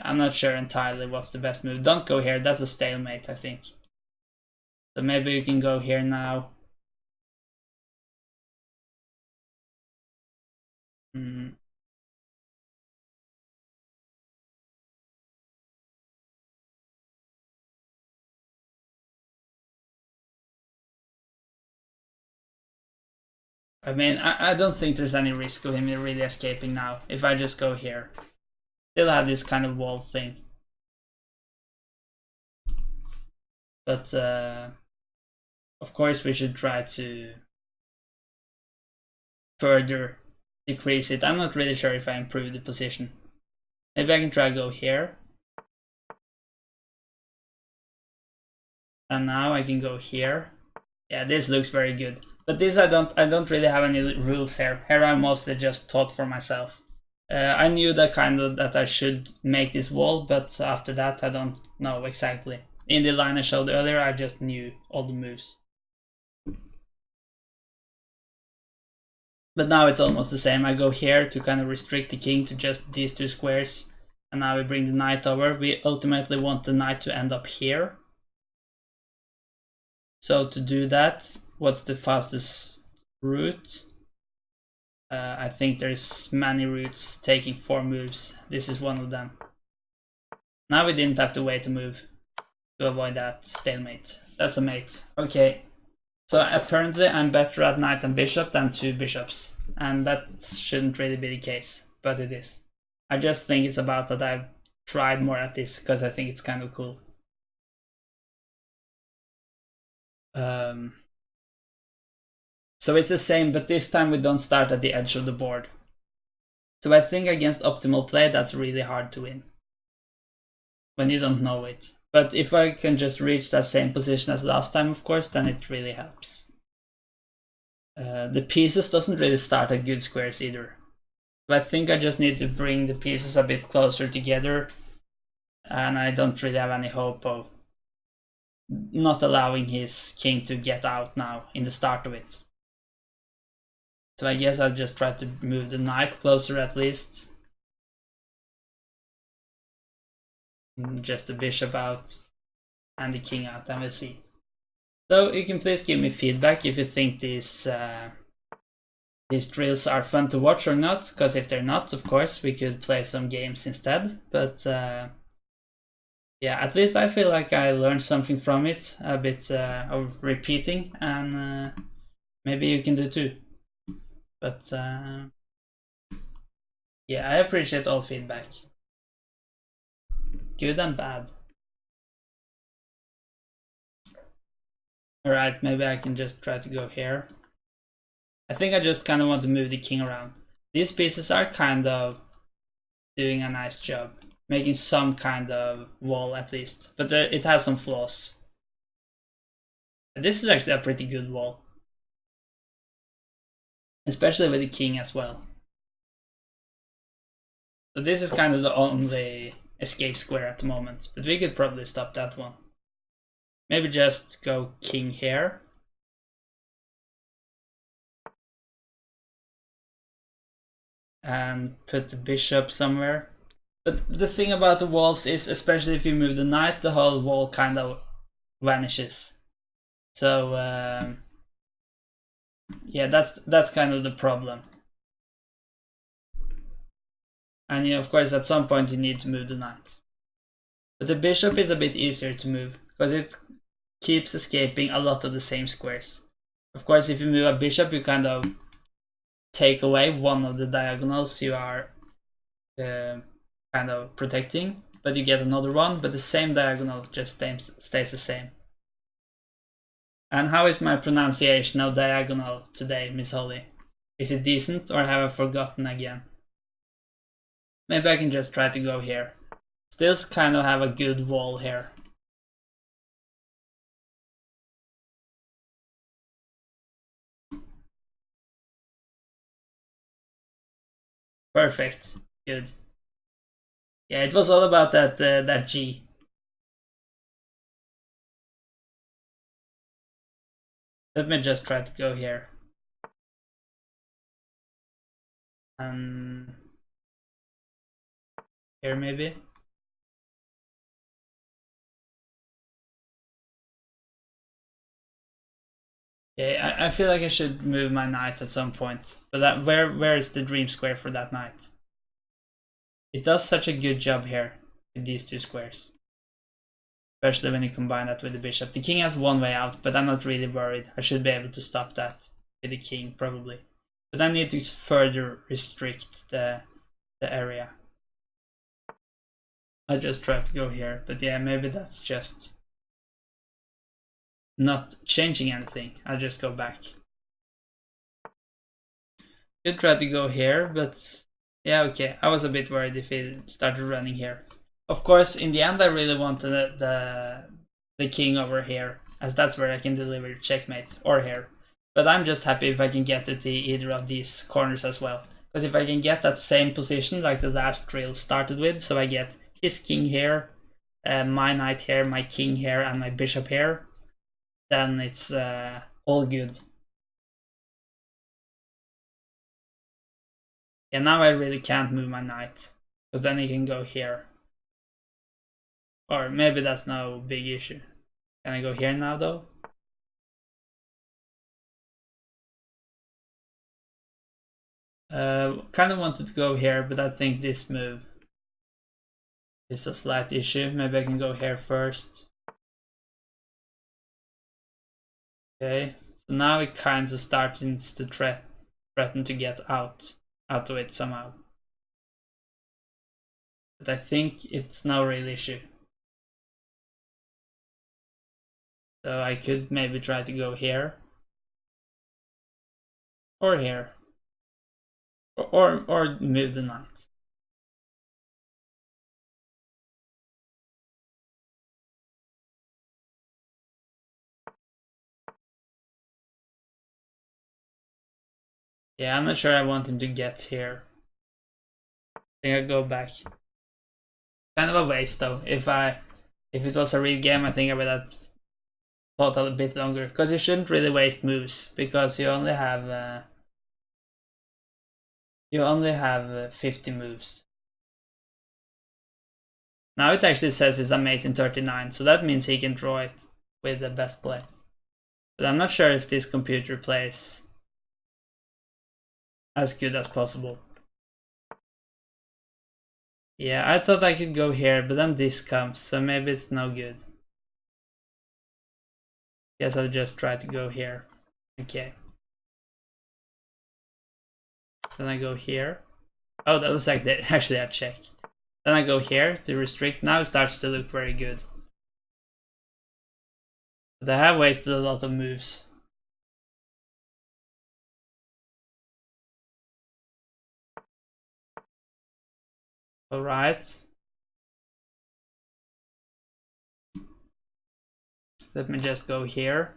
I'm not sure entirely what's the best move. Don't go here, that's a stalemate, I think. So maybe we can go here now. I mean, I don't think there's any risk of him really escaping now, if I just go here. Still have this kind of wall thing. But, of course we should try to further decrease it. I'm not really sure if I improve the position. Maybe I can try to go here. And now I can go here. Yeah, this looks very good. But this I don't really have any rules here. Here I'm mostly just taught for myself. I knew that I should make this wall, but after that I don't know exactly. In the line I showed earlier, I just knew all the moves. But now it's almost the same. I go here to kind of restrict the king to just these two squares. And now we bring the knight over. We ultimately want the knight to end up here. So to do that, what's the fastest route? I think there's many routes taking 4 moves. This is one of them. Now we didn't have to wait a move to avoid that stalemate. That's a mate. Okay. So apparently I'm better at knight and bishop than 2 bishops. And that shouldn't really be the case, but it is. I just think it's about that I've tried more at this because I think it's kind of cool. So it's the same, but this time we don't start at the edge of the board. So I think against optimal play, that's really hard to win. When you don't know it. But if I can just reach that same position as last time, of course, then it really helps. The pieces doesn't really start at good squares either. So I think I just need to bring the pieces a bit closer together. And I don't really have any hope of not allowing his king to get out now in the start of it. So I guess I'll just try to move the knight closer at least. Just the bishop out and the king out, and we'll see. So you can please give me feedback if you think these drills are fun to watch or not, because if they're not, of course, we could play some games instead. But yeah, at least I feel like I learned something from it, a bit of repeating, and maybe you can do too. But yeah, I appreciate all feedback. Good and bad. Alright, maybe I can just try to go here. I think I just kind of want to move the king around. These pieces are kind of doing a nice job. Making some kind of wall at least. But it has some flaws. This is actually a pretty good wall. Especially with the king as well. So this is kind of the only escape square at the moment. But we could probably stop that one. Maybe just go king here. And put the bishop somewhere. But the thing about the walls is, especially if you move the knight, the whole wall kind of vanishes. So yeah, that's kind of the problem. And of course, at some point you need to move the knight. But the bishop is a bit easier to move because it keeps escaping a lot of the same squares. Of course, if you move a bishop, you kind of take away one of the diagonals you are kind of protecting, but you get another one, but the same diagonal just stays the same. And how is my pronunciation of diagonal today, Miss Holly? Is it decent, or have I forgotten again? Maybe I can just try to go here. Still kind of have a good wall here. Perfect. Good. Yeah, it was all about that G. Let me just try to go here. Here maybe. Okay, I feel like I should move my knight at some point. But where is the dream square for that knight? It does such a good job here with these two squares. Especially when you combine that with the bishop. The king has one way out, but I'm not really worried. I should be able to stop that with the king, probably. But I need to further restrict the area. I just tried to go here, but yeah, maybe that's just not changing anything. I'll just go back. Could try to go here, but yeah, okay. I was a bit worried if he started running here. Of course, in the end, I really wanted the king over here, as that's where I can deliver checkmate, or here. But I'm just happy if I can get to either of these corners as well. Because if I can get that same position like the last drill started with, so I get his king here, my knight here, my king here, and my bishop here, then it's all good. Yeah, now I really can't move my knight, because then he can go here. Or maybe that's no big issue. Can I go here now though? Kind of wanted to go here, but I think this move is a slight issue. Maybe I can go here first. Okay, so now it kind of starting to threaten to get out of it somehow. But I think it's no real issue. So I could maybe try to go here. Or here. Or move the knight. Yeah, I'm not sure I want him to get here. I think I'll go back. Kind of a waste though. If it was a real game, I think I would have thought a bit longer. Because you shouldn't really waste moves, because you only have 50 moves. Now it actually says it's a mate in 39, so that means he can draw it with the best play. But I'm not sure if this computer plays as good as possible. Yeah, I thought I could go here, but then this comes, so maybe it's no good. Guess I'll just try to go here. Okay. Then I go here. Oh, that was like actually a check. Then I go here to restrict. Now it starts to look very good. But I have wasted a lot of moves. Alright. Let me just go here.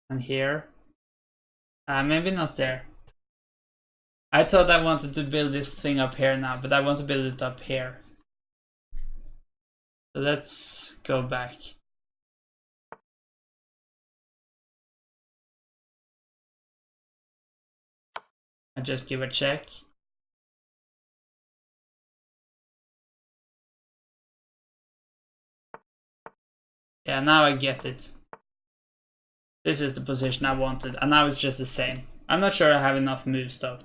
And here. Maybe not there. I thought I wanted to build this thing up here now, but I want to build it up here. So let's go back. I just give a check. Yeah, now I get it. This is the position I wanted, and now it's just the same. I'm not sure I have enough moves though.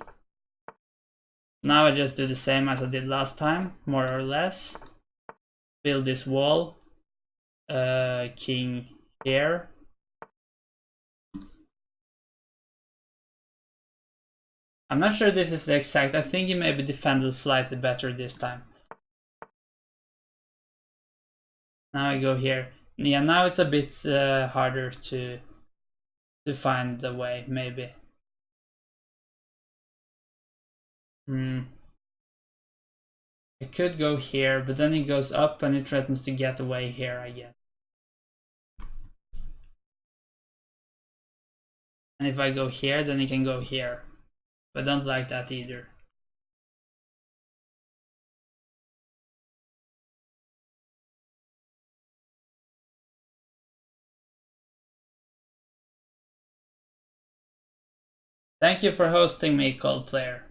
Now I just do the same as I did last time, more or less. Build this wall. King here. I'm not sure this is the exact. I think he maybe defended slightly better this time. Now I go here. Yeah, now it's a bit harder to find the way, maybe. I could go here, but then he goes up and he threatens to get away here, I guess. And if I go here, then he can go here. But I don't like that either. Thank you for hosting me, Cold Player.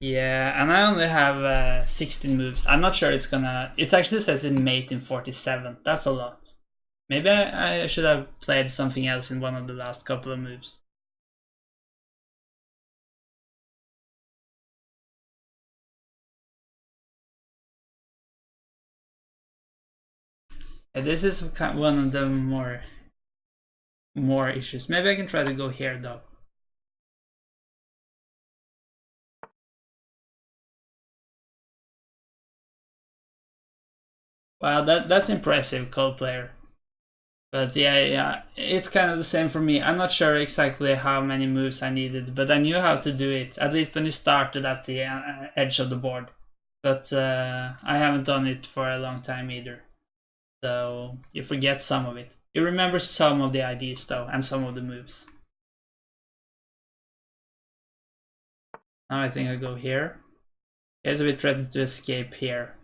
Yeah, and I only have 16 moves. I'm not sure it's gonna... It actually says in mate in 47. That's a lot. Maybe I should have played something else in one of the last couple of moves. This is one of the more issues. Maybe I can try to go here though. Wow, that's impressive, Cold Player. But yeah, it's kind of the same for me. I'm not sure exactly how many moves I needed, but I knew how to do it, at least when you started at the edge of the board. But I haven't done it for a long time either. So you forget some of it. You remember some of the ideas though, and some of the moves. Now I think I go here. Okay, so we threatens to escape here.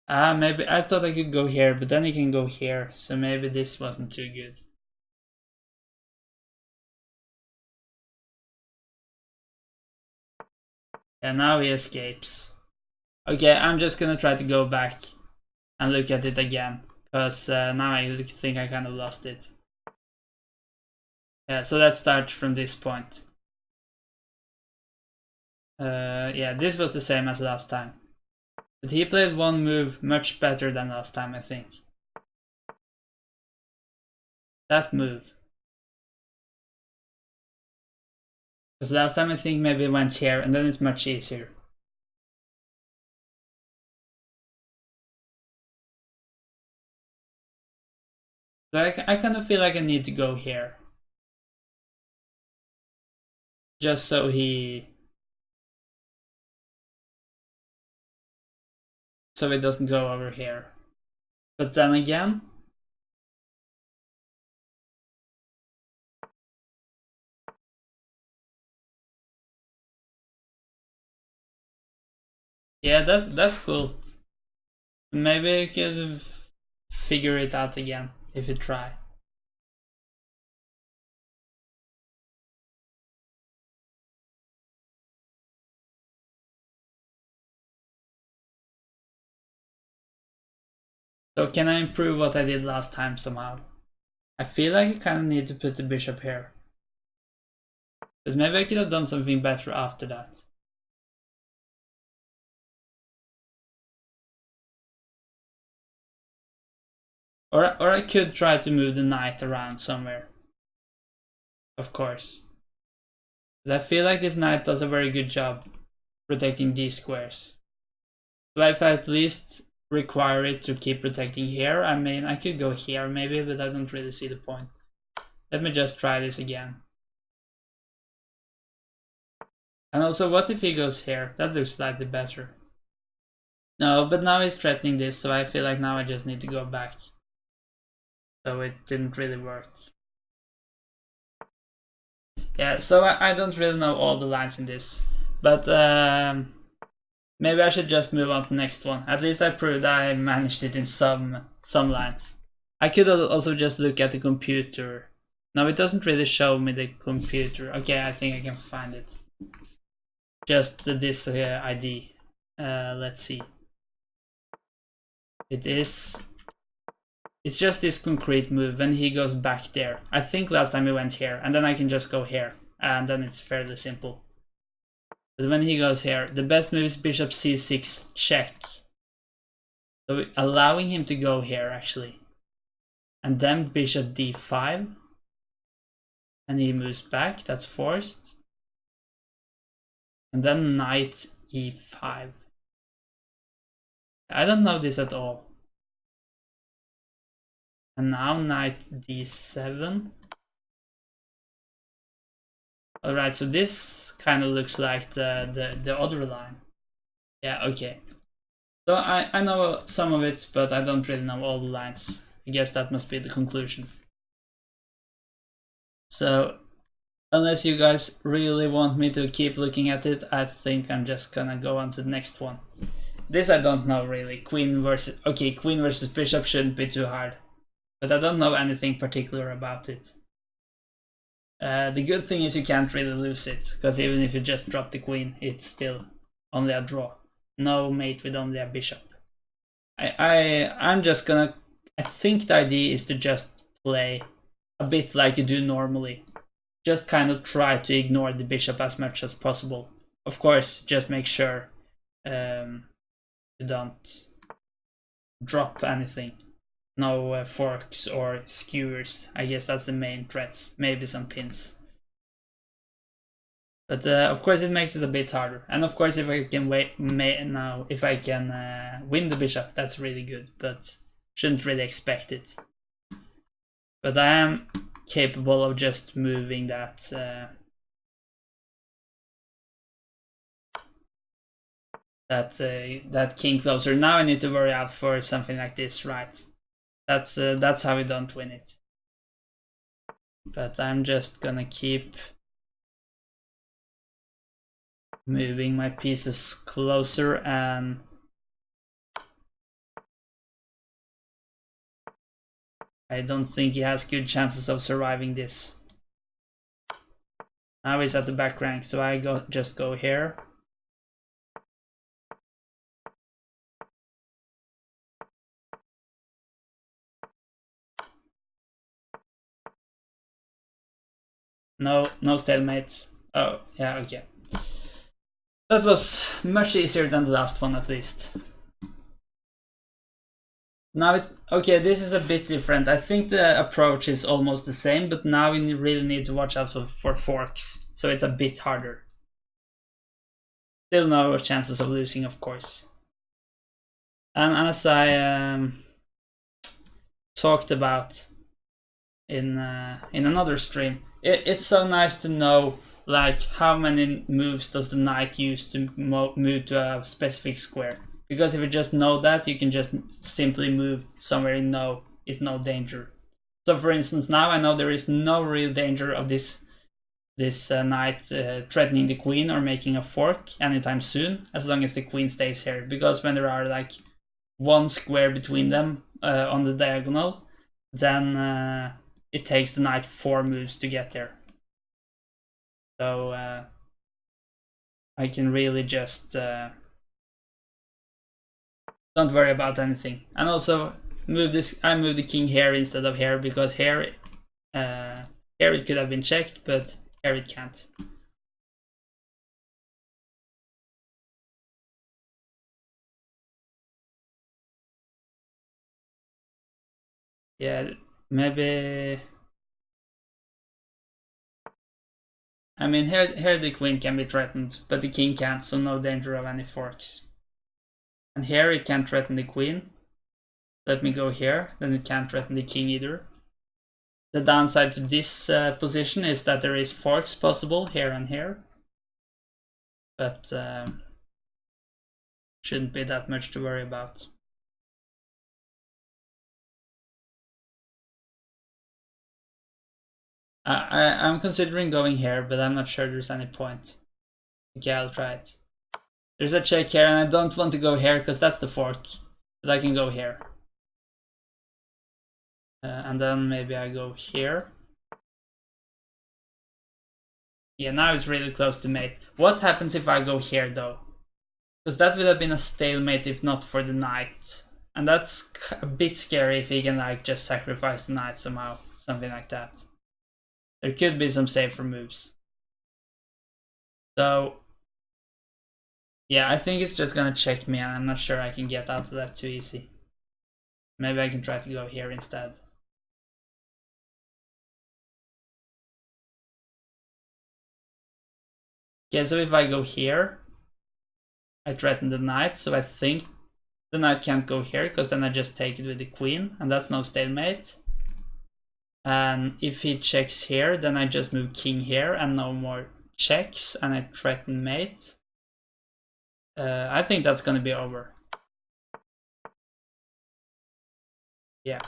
Maybe I thought I could go here, but then he can go here, so maybe this wasn't too good. And now he escapes. Okay, I'm just gonna try to go back and look at it again, because now I think I kind of lost it. Yeah, so let's start from this point. Yeah, this was the same as last time. But he played one move much better than last time, I think. That move. Because last time I think maybe it went here, and then it's much easier. So I kind of feel like I need to go here. Just so he... So it doesn't go over here. But then again... Yeah, that's cool. Maybe I could figure it out again, if you try. So can I improve what I did last time somehow? I feel like I kind of need to put the bishop here. But maybe I could have done something better after that. Or I could try to move the knight around somewhere. Of course. But I feel like this knight does a very good job protecting these squares. So if I at least require it to keep protecting here, I mean, I could go here maybe, but I don't really see the point. Let me just try this again. And also, what if he goes here? That looks slightly better. No, but now he's threatening this, so I feel like now I just need to go back. So it didn't really work. Yeah, so I don't really know all the lines in this. But Maybe I should just move on to the next one. At least I proved I managed it in some lines. I could also just look at the computer. No, it doesn't really show me the computer. Okay, I think I can find it. Just this ID. Let's see. It's just this concrete move when he goes back there. I think last time he went here, and then I can just go here, and then it's fairly simple. But when he goes here, the best move is bishop c6 check. So allowing him to go here actually. And then bishop d5. And he moves back, that's forced. And then knight e5. I don't know this at all. And now knight d7. Alright, so this kind of looks like the other line. Yeah, okay. So I know some of it, but I don't really know all the lines. I guess that must be the conclusion. So, unless you guys really want me to keep looking at it, I think I'm just gonna go on to the next one. This I don't know really. Queen versus bishop shouldn't be too hard. But I don't know anything particular about it. The good thing is you can't really lose it, because even if you just drop the queen, it's still only a draw. No mate with only a bishop. I'm just gonna... I think the idea is to just play a bit like you do normally. Just kind of try to ignore the bishop as much as possible. Of course, just make sure you don't drop anything. No forks or skewers. I guess that's the main threats. Maybe some pins. But of course it makes it a bit harder. And of course if I can if I can win the bishop, that's really good. But shouldn't really expect it. But I am capable of just moving that that king closer. Now I need to worry out for something like this, right? That's how we don't win it. But I'm just gonna keep moving my pieces closer, and I don't think he has good chances of surviving this. Now he's at the back rank, so I just go here. No stalemate. Oh, yeah, okay. That was much easier than the last one, at least. Now it's... okay, this is a bit different. I think the approach is almost the same, but now we really need to watch out for forks. So it's a bit harder. Still no chances of losing, of course. And as I talked about in another stream, it's so nice to know like how many moves does the knight use to move to a specific square. Because if you just know that, you can just simply move somewhere it's no danger. So for instance, now I know there is no real danger of this knight threatening the queen or making a fork anytime soon, as long as the queen stays here. Because when there are like one square between them on the diagonal, then it takes the knight 4 moves to get there. So I can really just don't worry about anything. And also I move the king here instead of here, because here it could have been checked, but here it can't. Yeah, maybe... I mean, here the queen can be threatened, but the king can't, so no danger of any forks. And here it can't threaten the queen. Let me go here, then it can't threaten the king either. The downside to this position is that there is forks possible here and here. But shouldn't be that much to worry about. I'm considering going here, but I'm not sure there's any point. Okay, I'll try it. There's a check here, and I don't want to go here because that's the fork. But I can go here. And then maybe I go here. Yeah, now it's really close to mate. What happens if I go here though? Because that would have been a stalemate if not for the knight. And that's a bit scary if he can like just sacrifice the knight somehow. Something like that. There could be some safer moves. So yeah, I think it's just gonna check me, and I'm not sure I can get out of that too easy. Maybe I can try to go here instead. Okay, so if I go here, I threaten the knight, so I think the knight can't go here, because then I just take it with the queen, and that's no stalemate. And if he checks here, then I just move king here, and no more checks, and I threaten mate. I think that's gonna be over. Yeah.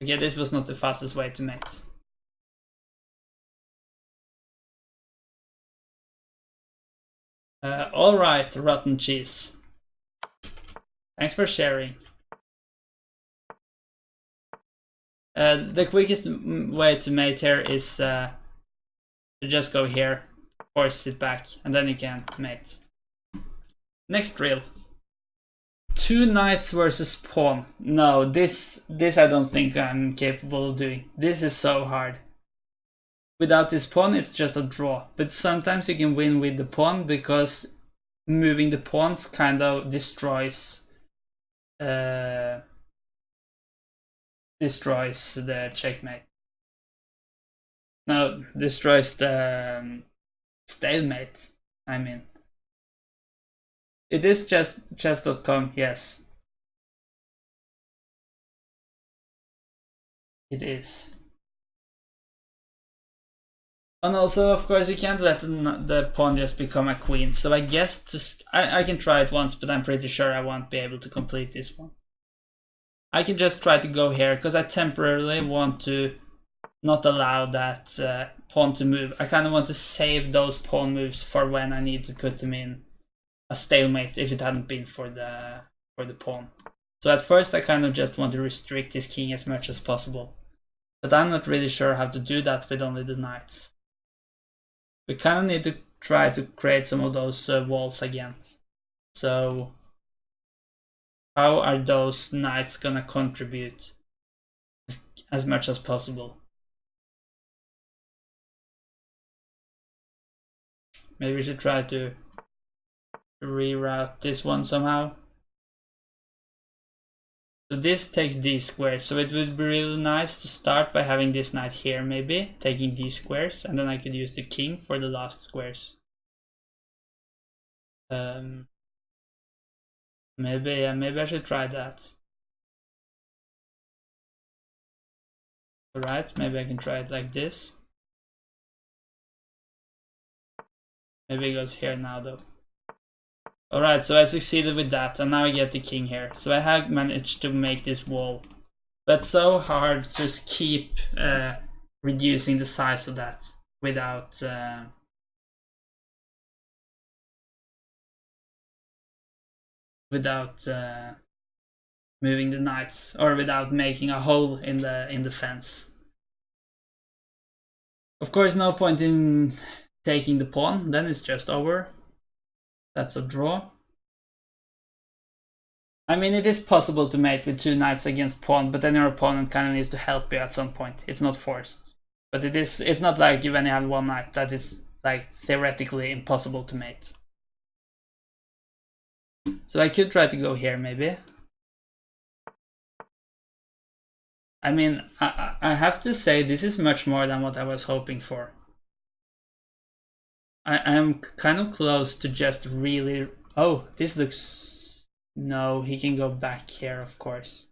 Okay, this was not the fastest way to mate. Alright, rotten cheese. Thanks for sharing. The quickest way to mate here is to just go here, force it back, and then you can mate. Next drill. 2 knights versus pawn. No, this I don't think I'm capable of doing. This is so hard. Without this pawn, it's just a draw. But sometimes you can win with the pawn, because moving the pawns kind of destroys the checkmate. No, destroys the stalemate, I mean. It is chess.com, yes. It is. And also, of course, you can't let the pawn just become a queen. So I guess I can try it once, but I'm pretty sure I won't be able to complete this one. I can just try to go here, because I temporarily want to not allow that pawn to move. I kind of want to save those pawn moves for when I need to put them in a stalemate, if it hadn't been for the pawn. So at first I kind of just want to restrict his king as much as possible. But I'm not really sure how to do that with only the knights. We kind of need to try to create some of those walls again. So how are those knights gonna contribute as much as possible? Maybe we should try to reroute this one somehow. So this takes these squares, so it would be really nice to start by having this knight here, maybe taking these squares, and then I could use the king for the last squares. Maybe I should try that. Alright, maybe I can try it like this. Maybe it goes here now though. Alright, so I succeeded with that, and now I get the king here. So I have managed to make this wall. But so hard to just keep reducing the size of that without moving the knights, or without making a hole in the fence. Of course, no point in taking the pawn, then it's just over. That's a draw. I mean, it is possible to mate with 2 knights against pawn, but then your opponent kind of needs to help you at some point. It's not forced. But it's not like you only have 1 knight that is like theoretically impossible to mate. So I could try to go here maybe. I mean, I have to say this is much more than what I was hoping for. I am kind of close to just really... Oh, this looks... No, he can go back here, of course.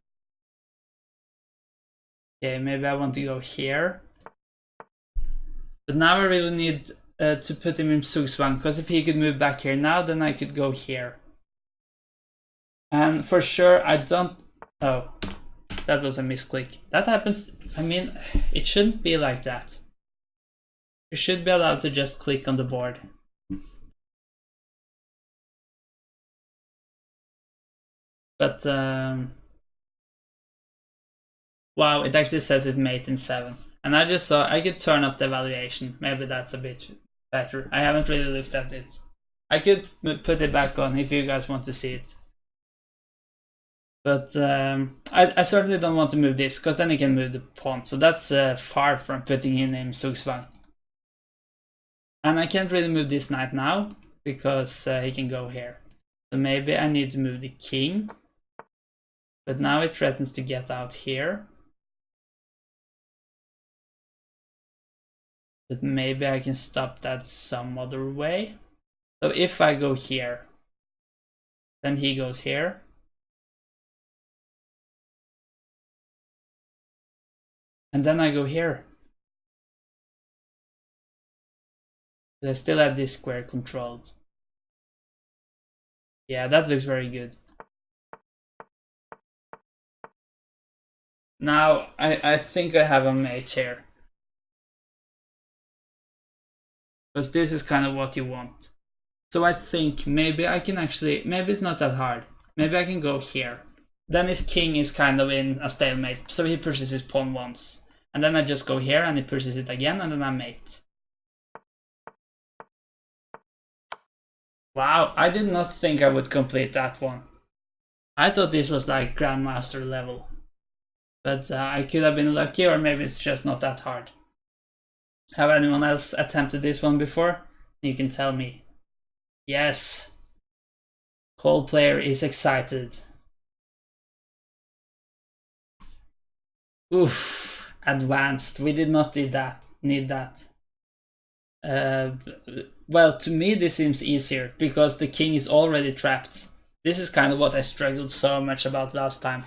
Okay, maybe I want to go here. But now I really need to put him in Zugzwang, because if he could move back here now, then I could go here. And for sure, I don't... Oh, that was a misclick. That happens... I mean, it shouldn't be like that. You should be allowed to just click on the board. But wow, it actually says it mate in 7. And I just saw I could turn off the evaluation. Maybe that's a bit better. I haven't really looked at it. I could put it back on if you guys want to see it. But I certainly don't want to move this, because then he can move the pawn. So that's far from putting in him Zugzwang. And I can't really move this knight now, because he can go here. So maybe I need to move the king. But now it threatens to get out here. But maybe I can stop that some other way. So if I go here, then he goes here. And then I go here. But I still have this square controlled. Yeah, that looks very good. Now, I think I have a mate here. Because this is kind of what you want. So I think maybe I can actually, maybe it's not that hard. Maybe I can go here. Then his king is kind of in a stalemate, so he pushes his pawn once. And then I just go here and he pushes it again, and then I mate. Wow, I did not think I would complete that one. I thought this was like Grandmaster level. But I could have been lucky, or maybe it's just not that hard. Have anyone else attempted this one before? You can tell me. Yes. Cold player is excited. Oof. Advanced. We did not need that. Well, to me this seems easier, because the king is already trapped. This is kind of what I struggled so much about last time.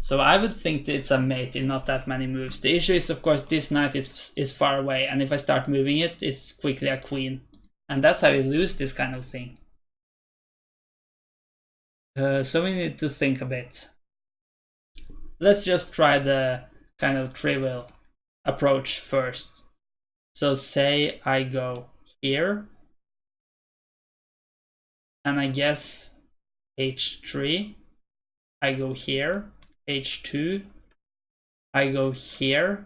So I would think that it's a mate in not that many moves. The issue is, of course, this knight is far away, and if I start moving it, it's quickly a queen. And that's how you lose this kind of thing. So we need to think a bit. Let's just try the kind of trivial approach first. So say I go here, and I guess h3, I go here, h2, I go here,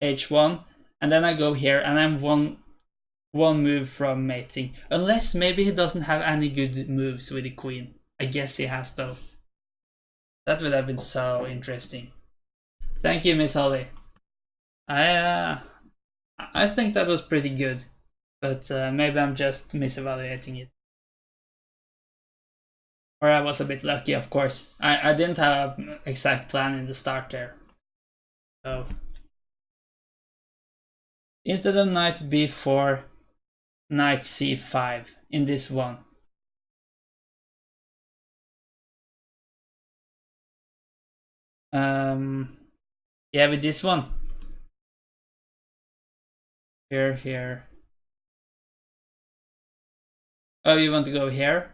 h1, and then I go here, and I'm one move from mating. Unless maybe he doesn't have any good moves with the queen. I guess he has though. That would have been so interesting. Thank you, Miss Holly. I think that was pretty good, but maybe I'm just misevaluating it. Or I was a bit lucky, of course. I didn't have an exact plan in the start there. So instead of knight b4, knight c5 in this one. Yeah, with this one. Here. Oh, you want to go here?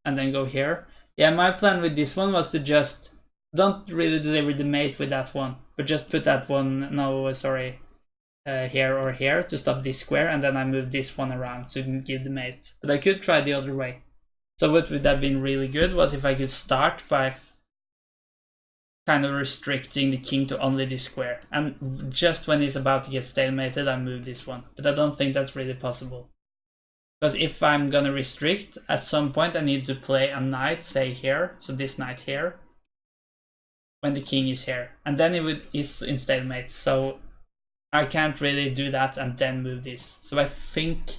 And then go here? Yeah, my plan with this one was to just don't really deliver the mate with that one, but just put that one, no, sorry, here or here to stop this square, and then I move this one around to give the mate. But I could try the other way. So what would have been really good was if I could start by kind of restricting the king to only this square, and just when he's about to get stalemated I move this one. But I don't think that's really possible, because if I'm gonna restrict, at some point I need to play a knight, say here, so this knight here, when the king is here, and then is in stalemate, so I can't really do that and then move this. So I think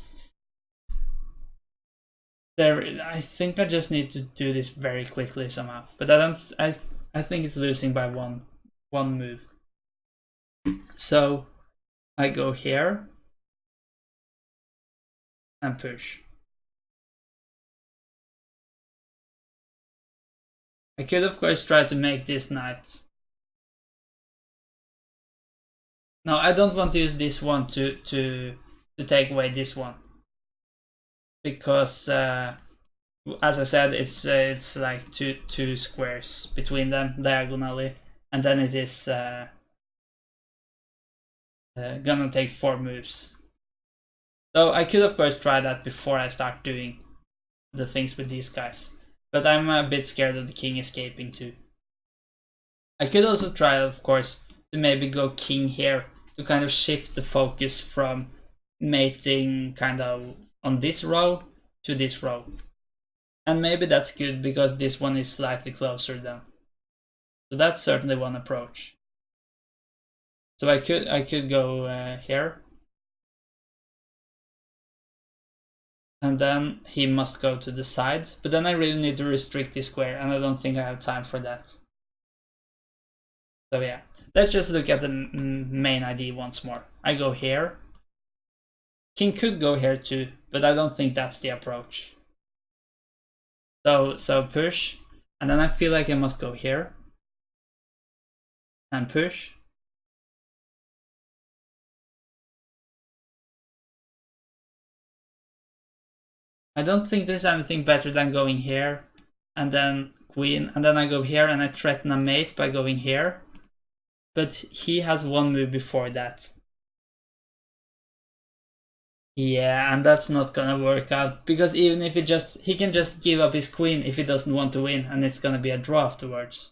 I just need to do this very quickly somehow, but I think it's losing by one move. So I go here and push. I could of course try to make this knight. No, I don't want to use this one to take away this one, because as I said, it's like two squares between them diagonally, and then it is gonna take 4 moves. So I could of course try that before I start doing the things with these guys. But I'm a bit scared of the king escaping too. I could also try, of course, to maybe go king here to kind of shift the focus from mating kind of on this row to this row. And maybe that's good because this one is slightly closer then. So that's certainly one approach. So I could go here. And then he must go to the side. But then I really need to restrict this square, and I don't think I have time for that. So yeah, let's just look at the main idea once more. I go here. King could go here too, but I don't think that's the approach. So push, and then I feel like I must go here. And push. I don't think there's anything better than going here, and then queen, and then I go here and I threaten a mate by going here. But he has one move before that. Yeah, and that's not gonna work out, because even if he can just give up his queen if he doesn't want to win, and it's gonna be a draw afterwards.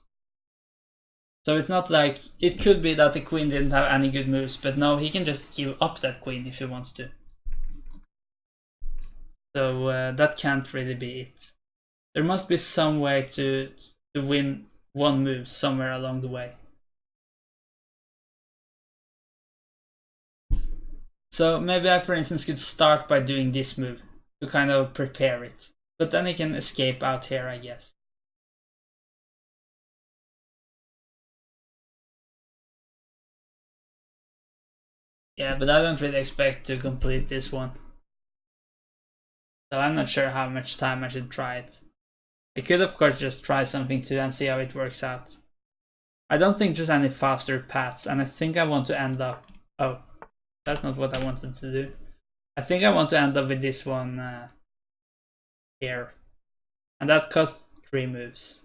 So it's not like, it could be that the queen didn't have any good moves, but no, he can just give up that queen if he wants to. So that can't really be it. There must be some way to win one move somewhere along the way. So maybe I, for instance, could start by doing this move to kind of prepare it. But then he can escape out here, I guess. Yeah, but I don't really expect to complete this one. So I'm not sure how much time I should try it. I could of course just try something too and see how it works out. I don't think there's any faster paths, and I think I want to end up... Oh, that's not what I wanted to do. I think I want to end up with this one here. And that costs 3 moves.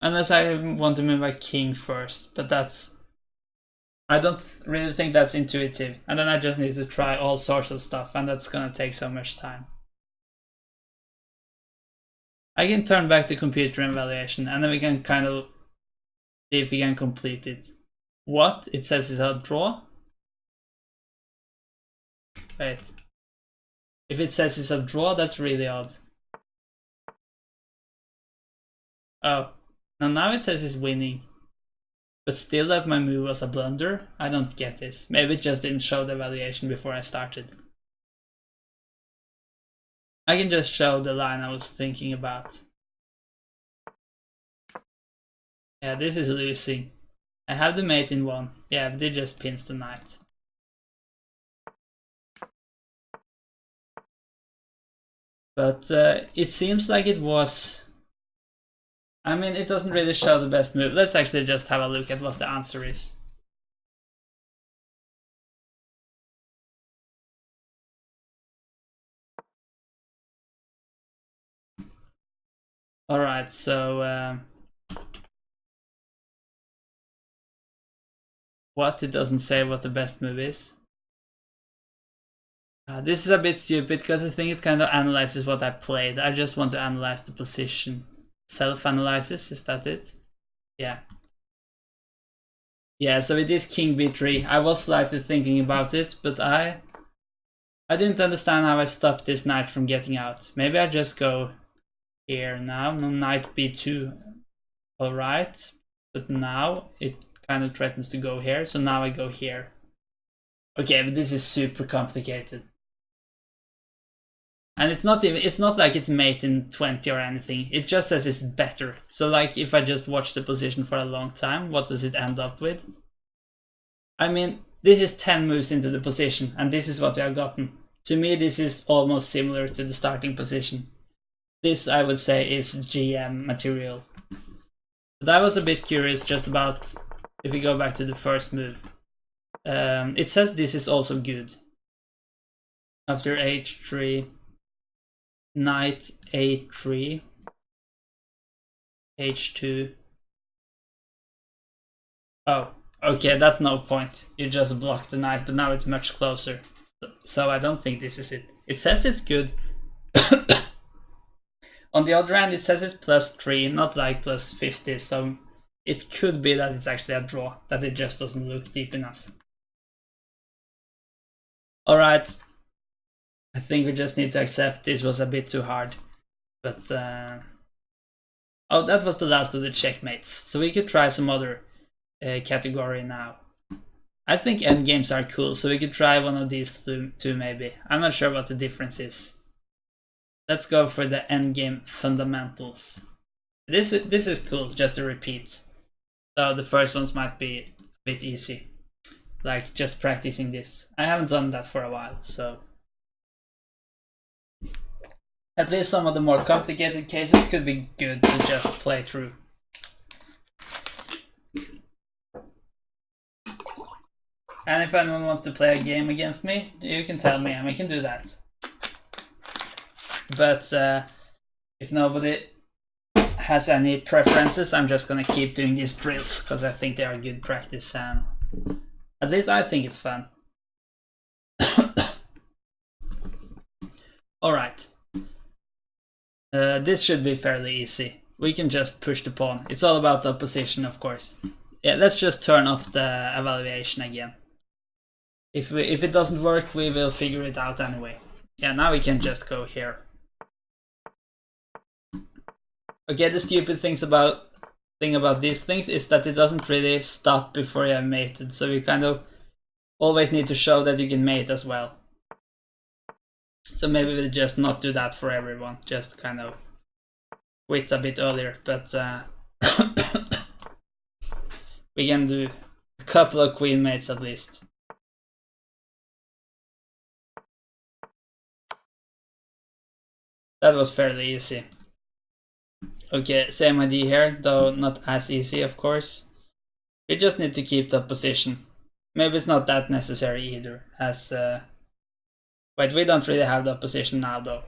Unless I want to move my king first, but that's... I don't really think that's intuitive. And then I just need to try all sorts of stuff, and that's gonna take so much time. I can turn back the computer evaluation, and then we can kind of see if we can complete it. What? It says it's a draw? Wait. If it says it's a draw, that's really odd. Oh. Now it says it's winning. But still that my move was a blunder? I don't get this. Maybe it just didn't show the evaluation before I started. I can just show the line I was thinking about. Yeah, this is losing. I have the mate in 1. Yeah, but it just pins the knight. But it seems like it was... I mean, it doesn't really show the best move. Let's actually just have a look at what the answer is. Alright, so... what? It doesn't say what the best move is? This is a bit stupid because I think it kind of analyzes what I played. I just want to analyze the position. Self-analysis, is that it? Yeah. Yeah, so it is king b3. I was slightly thinking about it, but I didn't understand how I stopped this knight from getting out. Maybe I just go here now. No, knight b2. Alright. But now it kind of threatens to go here, so now I go here. Okay, but this is super complicated. And it's not like it's mate in 20 or anything. It just says it's better. So like if I just watch the position for a long time, what does it end up with? I mean, this is 10 moves into the position, and this is what we have gotten. To me, this is almost similar to the starting position. This, I would say, is GM material. But I was a bit curious just about, if we go back to the first move. It says this is also good. After h3, knight a3, h2, Oh, okay, that's no point. You just blocked the knight, but now it's much closer. So I don't think this is it. It says it's good. On the other hand, it says it's +3, not like +50, so it could be that it's actually a draw, that it just doesn't look deep enough. Alright, I think we just need to accept this was a bit too hard, but oh, that was the last of the checkmates, so we could try some other category now. I think endgames are cool, so we could try one of these two maybe. I'm not sure what the difference is. Let's go for the endgame fundamentals. This is cool, just to repeat. So the first ones might be a bit easy, like just practicing this. I haven't done that for a while, so at least some of the more complicated cases could be good to just play through. And if anyone wants to play a game against me, you can tell me and we can do that. But if nobody has any preferences, I'm just gonna keep doing these drills because I think they are good practice and at least I think it's fun. Alright. This should be fairly easy. We can just push the pawn. It's all about the opposition, of course. Yeah, let's just turn off the evaluation again. If it doesn't work, we will figure it out anyway. Yeah, now we can just go here. Okay, the stupid thing about these things is that it doesn't really stop before you have mated, so you kind of always need to show that you can mate as well. So maybe we'll just not do that for everyone, just kind of quit a bit earlier, but we can do a couple of queen mates at least. That was fairly easy. Okay, same idea here, though not as easy, of course. We just need to keep the position. Maybe it's not that necessary either, as wait, we don't really have the position now though.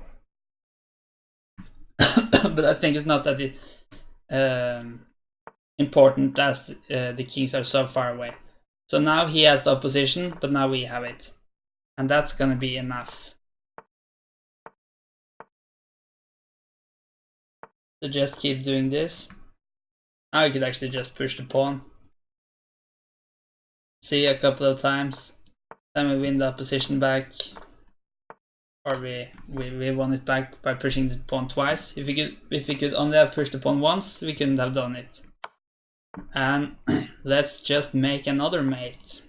But I think it's not that important as the kings are so far away. So now he has the opposition, but now we have it. And that's gonna be enough. So just keep doing this. Now we could actually just push the pawn. See a couple of times. Then we win the opposition back. Or we won it back by pushing the pawn twice. If we could only have pushed the pawn once, we couldn't have done it. And let's just make another mate.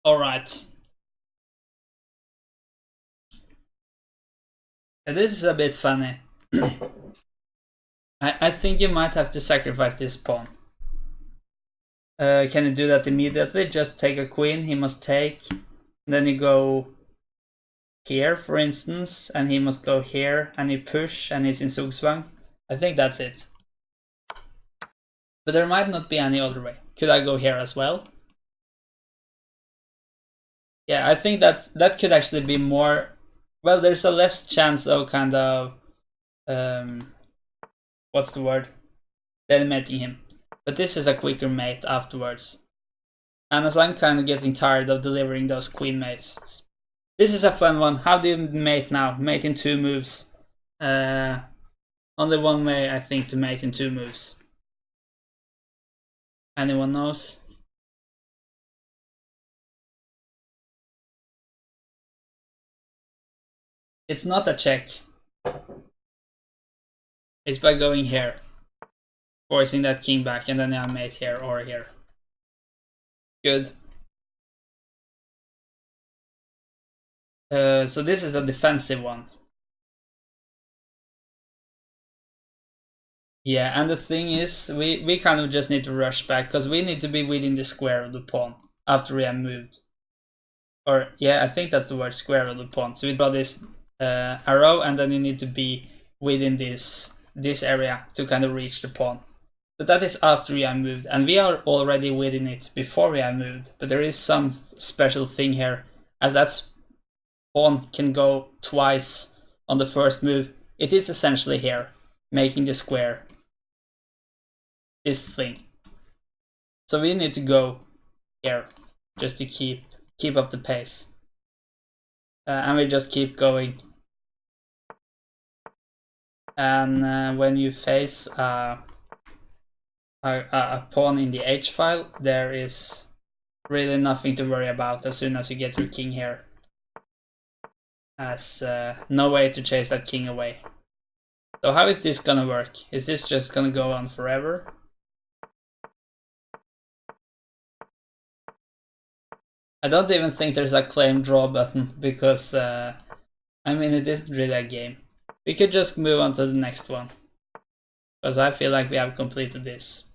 Alright. This is a bit funny. I think you might have to sacrifice this pawn. Can you do that immediately? Just take a queen, he must take. Then you go here, for instance, and he must go here, and you push, and he's in Zugzwang. I think that's it. But there might not be any other way. Could I go here as well? Yeah, I think that could actually be more. Well, there's a less chance of kind of what's the word? Eliminating him. But this is a quicker mate afterwards. And as I'm kind of getting tired of delivering those queen mates. This is a fun one. How do you mate now? Mate in 2 moves. Only one way, I think, to mate in 2 moves. Anyone knows? It's not a check. It's by going here. Forcing that king back, and then I mate here or here. Good. So this is a defensive one. Yeah, and the thing is, we kind of just need to rush back, because we need to be within the square of the pawn after we have moved. Or, yeah, I think that's the word, square of the pawn. So we draw this arrow, and then you need to be within this area to kind of reach the pawn. But that is after we have moved, and we are already within it before we have moved. But there is some special thing here, as that pawn can go twice on the first move. It is essentially here, making the square. This thing. So we need to go here, just to keep up the pace. And we just keep going. And when you face a pawn in the H file, there is really nothing to worry about as soon as you get your king here. As no way to chase that king away. So how is this gonna work? Is this just gonna go on forever? I don't even think there's a claim draw button, because I mean, it isn't really a game. We could just move on to the next one, because I feel like we have completed this.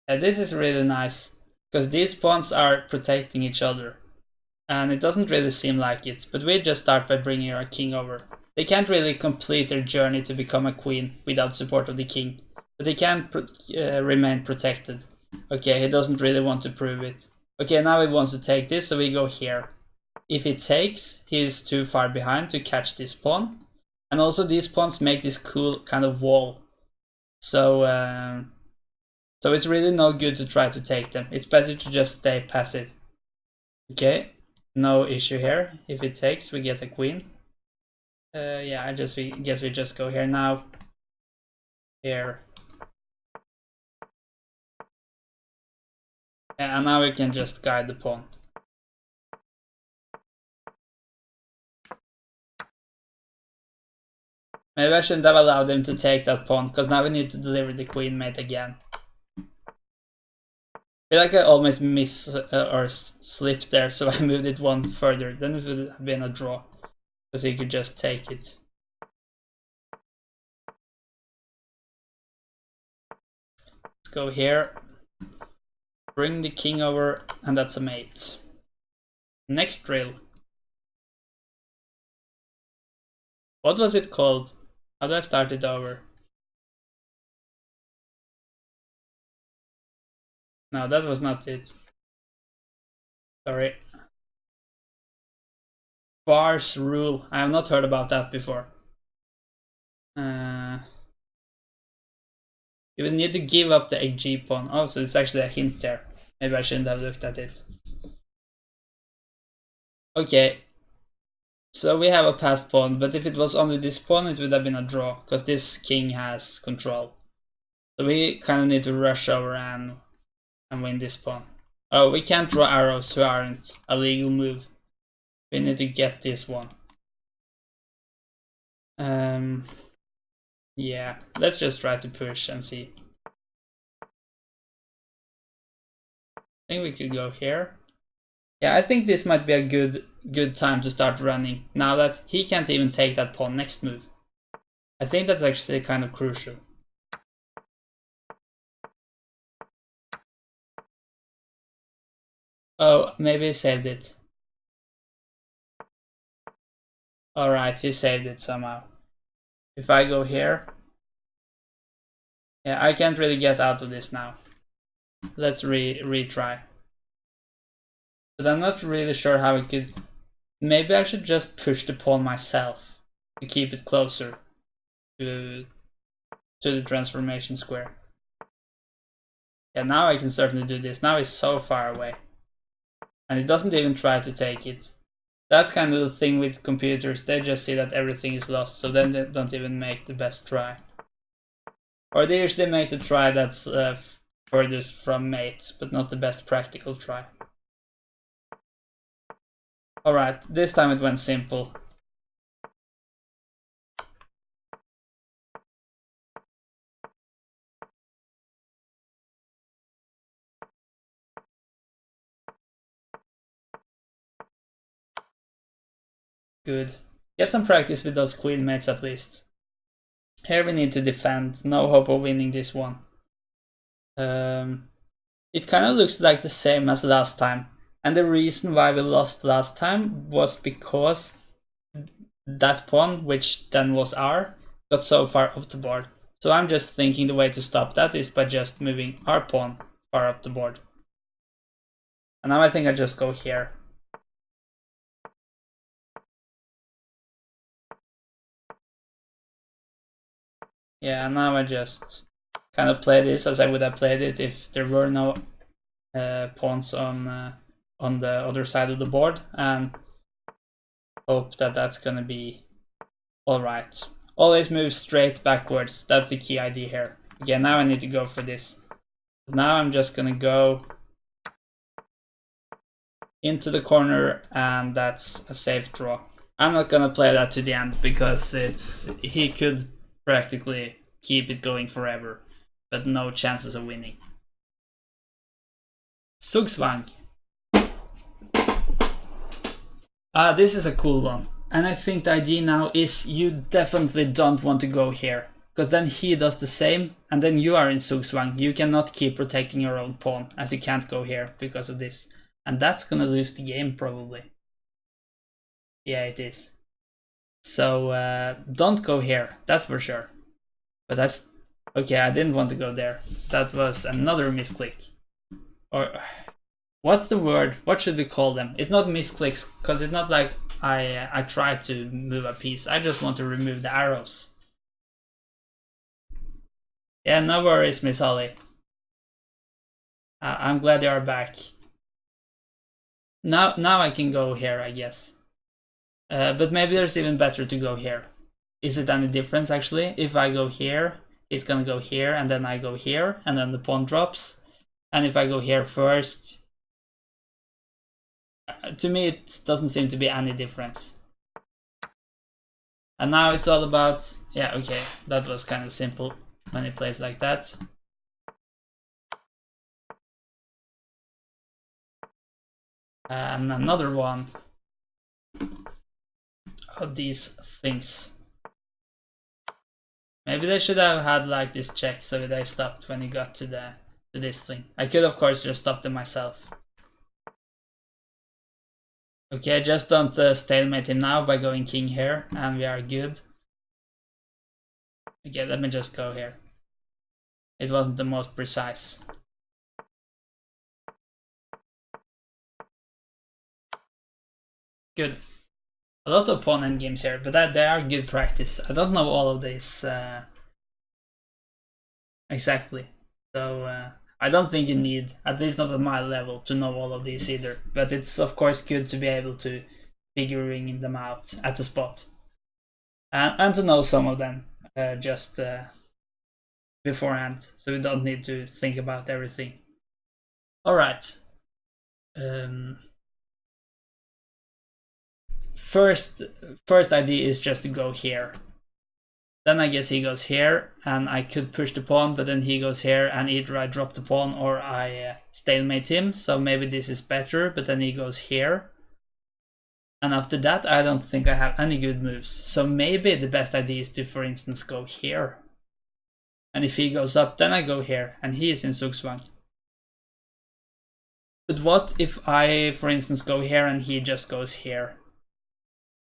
This is really nice, because these pawns are protecting each other. And it doesn't really seem like it, but we just start by bringing our king over. They can't really complete their journey to become a queen without support of the king, but they can remain protected. Okay, he doesn't really want to prove it. Okay, now he wants to take this, so we go here. If he takes, he is too far behind to catch this pawn. And also these pawns make this cool kind of wall. So it's really no good to try to take them. It's better to just stay passive. Okay, no issue here. If it takes, we get a queen. Yeah, I guess we just go here now. Here. Yeah, and now we can just guide the pawn. Maybe I shouldn't have allowed him to take that pawn, because now we need to deliver the queen mate again. I feel like I almost or slipped there, so I moved it one further. Then it would have been a draw, because he could just take it. Let's go here. Bring the king over, and that's a mate. Next drill. What was it called? How do I start it over? No, that was not it. Sorry. Bar's rule. I have not heard about that before. You will need to give up the G pawn. Oh, so it's actually a hint there. Maybe I shouldn't have looked at it. Okay. So we have a passed pawn, but if it was only this pawn, it would have been a draw, because this king has control. So we kind of need to rush over and win this pawn. Oh, we can't draw arrows who aren't a legal move. We need to get this one. Yeah, let's just try to push and see. I think we could go here. Yeah, I think this might be a good time to start running, now that he can't even take that pawn next move. I think that's actually kind of crucial. Oh, maybe he saved it. Alright, he saved it somehow. If I go here... Yeah, I can't really get out of this now. Let's retry. But I'm not really sure how I could... Maybe I should just push the pawn myself to keep it closer to the transformation square. Yeah, now I can certainly do this. Now he's so far away. And he doesn't even try to take it. That's kind of the thing with computers. They just see that everything is lost, so then they don't even make the best try. Or they usually make the try that's furthest from mate, but not the best practical try. Alright, this time it went simple. Good. Get some practice with those queen mates at least. Here we need to defend, no hope of winning this one. It kind of looks like the same as last time. And the reason why we lost last time was because that pawn, which then was R, got so far up the board. So I'm just thinking the way to stop that is by just moving our pawn far up the board. And now I think I just go here. Yeah, now I just kind of play this as I would have played it if there were no pawns on the other side of the board, and hope that that's gonna be alright. Always move straight backwards, that's the key idea here. Okay, now I need to go for this. Now I'm just gonna go into the corner, and that's a safe draw. I'm not gonna play that to the end because he could practically keep it going forever, but no chances of winning. Zugzwang. This is a cool one. And I think the idea now is you definitely don't want to go here, because then he does the same, and then you are in Zugzwang. You cannot keep protecting your own pawn, as you can't go here because of this. And that's gonna lose the game, probably. Yeah, it is. So, don't go here, that's for sure. But that's... okay, I didn't want to go there. That was another misclick. Or... what's the word? What should we call them? It's not misclicks, because it's not like I try to move a piece. I just want to remove the arrows. Yeah, no worries, Miss Holly. I'm glad you are back. Now I can go here, I guess. But maybe there's even better to go here. Is it any difference, actually? If I go here, it's gonna go here, and then I go here, and then the pawn drops. And if I go here first... to me, it doesn't seem to be any difference. And now it's all about... yeah, okay, that was kind of simple when he plays like that. And another one of these things. Maybe they should have had like this check so they stopped when he got to this thing. I could of course just stop them myself. Okay, just don't stalemate him now by going king here, and we are good. Okay, let me just go here. It wasn't the most precise. Good. A lot of pawn endgames here, but they are good practice. I don't know all of this exactly, so I don't think you need, at least not at my level, to know all of these either. But it's of course good to be able to figuring them out at the spot, and to know some of them just beforehand, so we don't need to think about everything. All right. First idea is just to go here. Then I guess he goes here, and I could push the pawn, but then he goes here, and either I drop the pawn or I stalemate him, so maybe this is better, but then he goes here. And after that, I don't think I have any good moves, so maybe the best idea is to, for instance, go here. And if he goes up, then I go here, and he is in Zugzwang. But what if I, for instance, go here and he just goes here?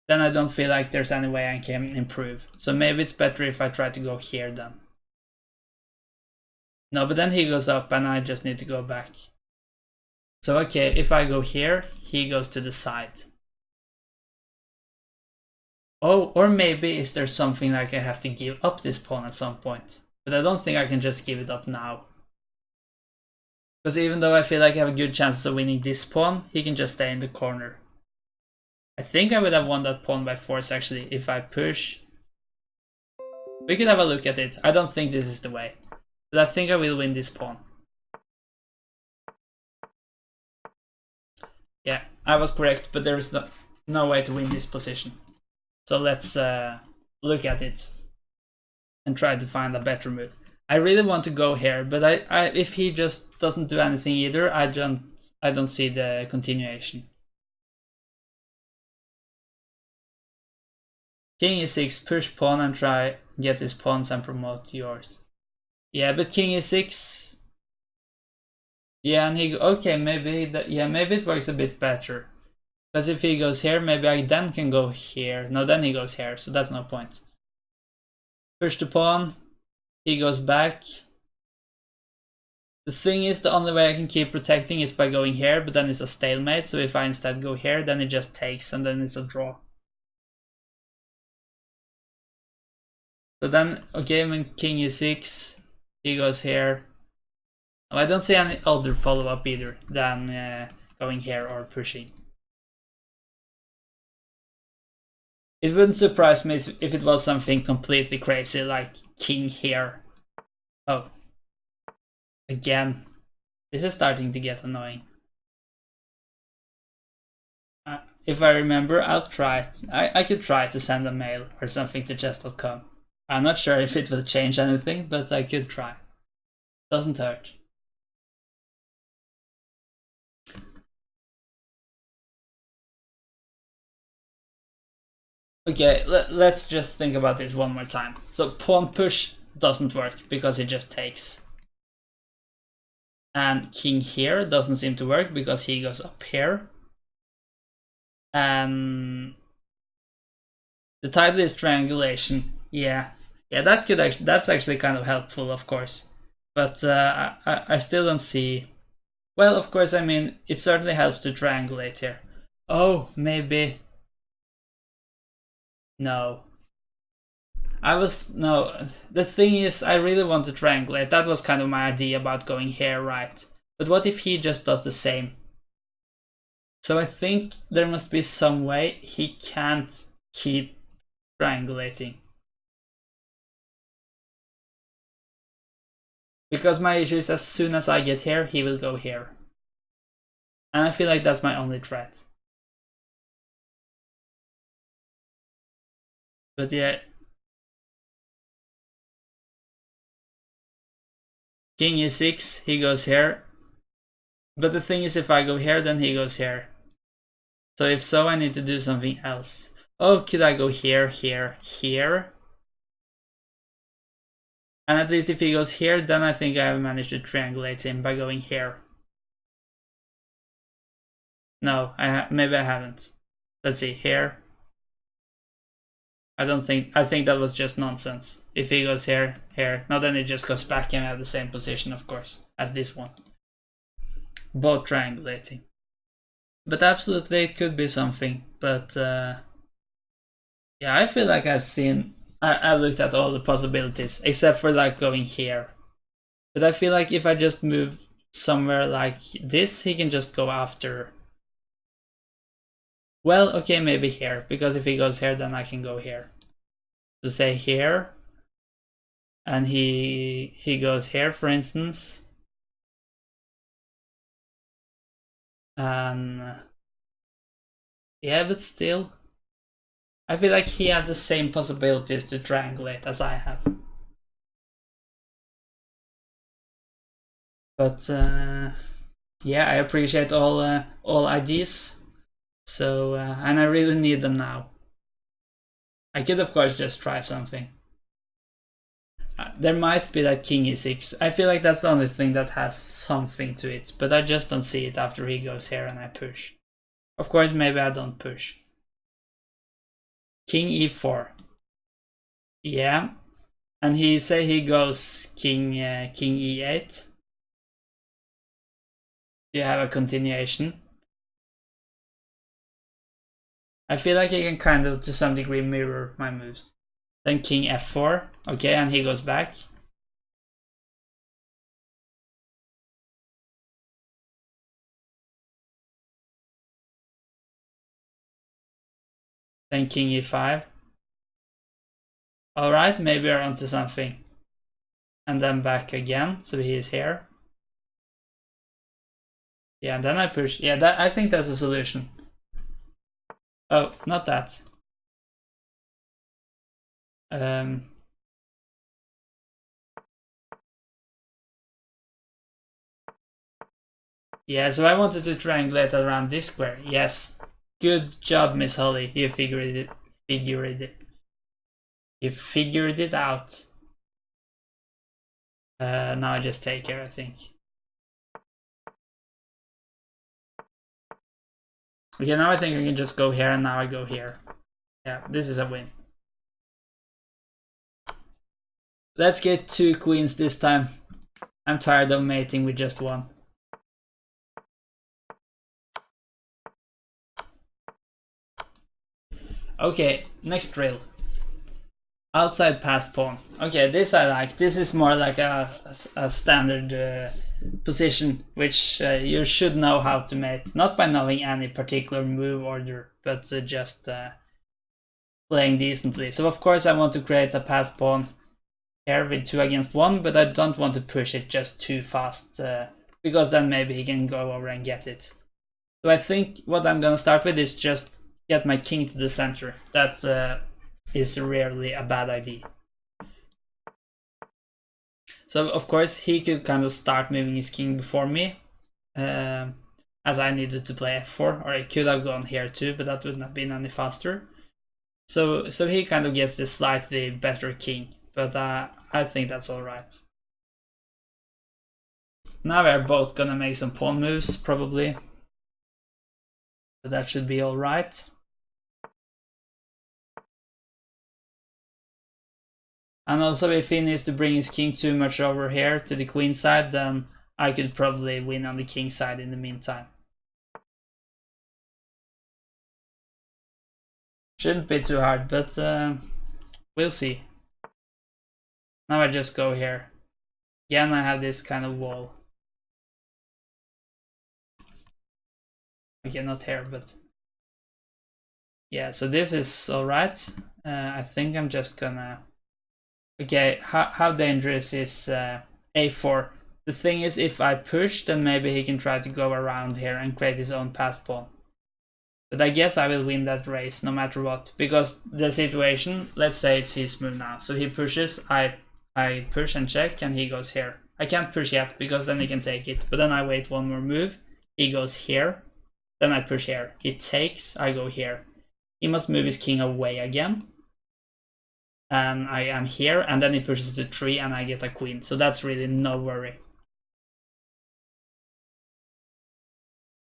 Then I don't feel like there's any way I can improve. So maybe it's better if I try to go here then. No, but then he goes up and I just need to go back. So okay, if I go here, he goes to the side. Oh, or maybe is there something like I have to give up this pawn at some point? But I don't think I can just give it up now. Because even though I feel like I have a good chance of winning this pawn, he can just stay in the corner. I think I would have won that pawn by force actually, if I push. We could have a look at it. I don't think this is the way, but I think I will win this pawn. Yeah, I was correct, but there is no way to win this position. So let's look at it and try to find a better move. I really want to go here, but if he just doesn't do anything either, I don't see the continuation. King e6, push pawn and try get his pawns and promote yours. Yeah, but king e6. Yeah, and he okay, maybe that, yeah, maybe it works a bit better. Because if he goes here, maybe I then can go here. No, then he goes here, so that's no point. Push the pawn. He goes back. The thing is, the only way I can keep protecting is by going here, but then it's a stalemate. So if I instead go here, then it just takes, and then it's a draw. So then, okay, when king e6, he goes here. Oh, I don't see any other follow-up either than going here or pushing. It wouldn't surprise me if it was something completely crazy like king here. Oh. Again. This is starting to get annoying. If I remember, I'll try. I could try to send a mail or something to chess.com. I'm not sure if it will change anything, but I could try. Doesn't hurt. Okay, let's just think about this one more time. So pawn push doesn't work because it just takes. And king here doesn't seem to work because he goes up here. And the title is triangulation. Yeah, that could actually, that's actually kind of helpful, of course. But I still don't see. Well, of course, I mean, it certainly helps to triangulate here. Oh, maybe. No. No, the thing is, I really want to triangulate. That was kind of my idea about going here, right? But what if he just does the same? So I think there must be some way he can't keep triangulating. Because my issue is as soon as I get here, he will go here. And I feel like that's my only threat. But yeah. King e6, he goes here. But the thing is, if I go here, then he goes here. So if so, I need to do something else. Oh, could I go here, here, here? And at least if he goes here, then I think I have managed to triangulate him by going here. No, maybe I haven't. Let's see, here. I think that was just nonsense. If he goes here, here. No, then it just goes back and I have the same position, of course, as this one. Both triangulating. But absolutely, it could be something. But yeah, I feel like I've looked at all the possibilities, except for like going here. But I feel like if I just move somewhere like this, he can just go after. Well, okay, maybe here, because if he goes here, then I can go here. So say here, and he goes here, for instance. Yeah, but still, I feel like he has the same possibilities to triangulate as I have. But yeah, I appreciate all ideas. So and I really need them now. I could of course just try something. There might be that king e6. I feel like that's the only thing that has something to it, but I just don't see it after he goes here and I push. Of course, maybe I don't push. King e4. Yeah, and he goes king e8. You have a continuation. I feel like he can kind of to some degree mirror my moves. Then king f4, okay, and he goes back. Then king e5. Alright, maybe we're onto something. And then back again, so he is here. Yeah, and then I push. Yeah, I think that's a solution. Oh, not that. Yeah, so I wanted to triangulate around this square. Yes. Good job, Miss Holly. You figured it. You figured it out. Now I just take here, I think. Okay, now I think I can just go here, and now I go here. Yeah, this is a win. Let's get 2 queens this time. I'm tired of mating with just one. Okay, next drill. Outside pass pawn. Okay, this I like. This is more like a standard position, which you should know how to mate. Not by knowing any particular move order, but just playing decently. So of course I want to create a pass pawn here with 2 against 1, but I don't want to push it just too fast, because then maybe he can go over and get it. So I think what I'm gonna start with is just get my king to the center. That is rarely a bad idea. So of course he could kind of start moving his king before me, as I needed to play f4, or I could have gone here too, but that wouldn't have been any faster. So he kind of gets the slightly better king, but I think that's alright. Now we're both gonna make some pawn moves, probably. But that should be alright. And also if he needs to bring his king too much over here to the queen side, then I could probably win on the king side in the meantime. Shouldn't be too hard, but we'll see. Now I just go here. Again, I have this kind of wall. Okay, not here, but yeah, so this is alright. I think I'm just gonna... Okay, how dangerous is a4? The thing is, if I push, then maybe he can try to go around here and create his own pass pawn. But I guess I will win that race no matter what, because the situation, let's say it's his move now. So he pushes, I push and check, and he goes here. I can't push yet, because then he can take it. But then I wait one more move, he goes here, then I push here. He takes, I go here. He must move his king away again. And I am here, and then he pushes to 3 and I get a queen. So that's really no worry.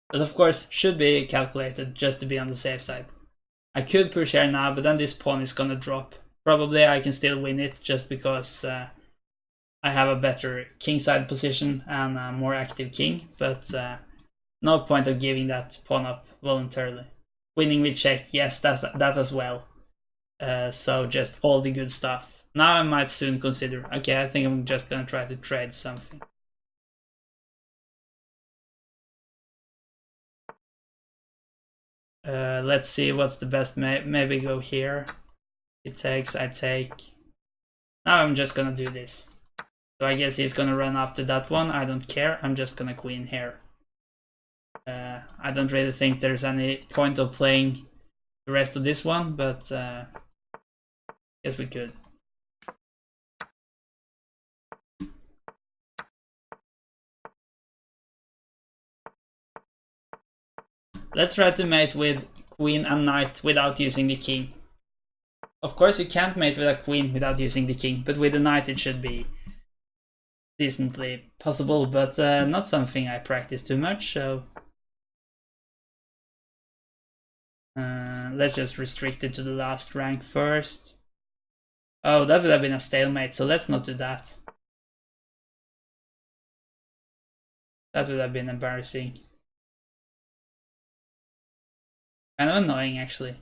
But of course, should be calculated just to be on the safe side. I could push here now, but then this pawn is gonna drop. Probably I can still win it just because I have a better kingside position and a more active king, but no point of giving that pawn up voluntarily. Winning with check, yes, that as well. So just all the good stuff. Now I might soon consider, okay, I think I'm just gonna try to trade something. Let's see what's the best, maybe go here. It takes, I take. Now I'm just gonna do this. So I guess he's gonna run after that one, I don't care, I'm just gonna queen here. I don't really think there's any point of playing the rest of this one, but guess we could. Let's try to mate with queen and knight without using the king. Of course you can't mate with a queen without using the king, but with a knight it should be decently possible, but not something I practice too much, so... let's just restrict it to the last rank first. Oh, that would have been a stalemate, so let's not do that. That would have been embarrassing. Kind of annoying, actually.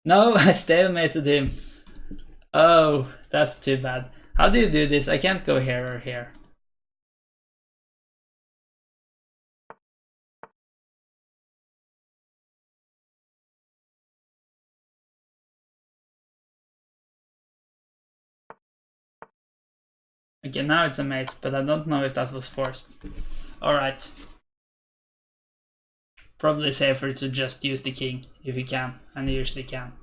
No, I stalemated him. Oh, that's too bad. How do you do this? I can't go here or here. Okay, now it's a mate, but I don't know if that was forced. Alright. Probably safer to just use the king, if you can, and you usually can.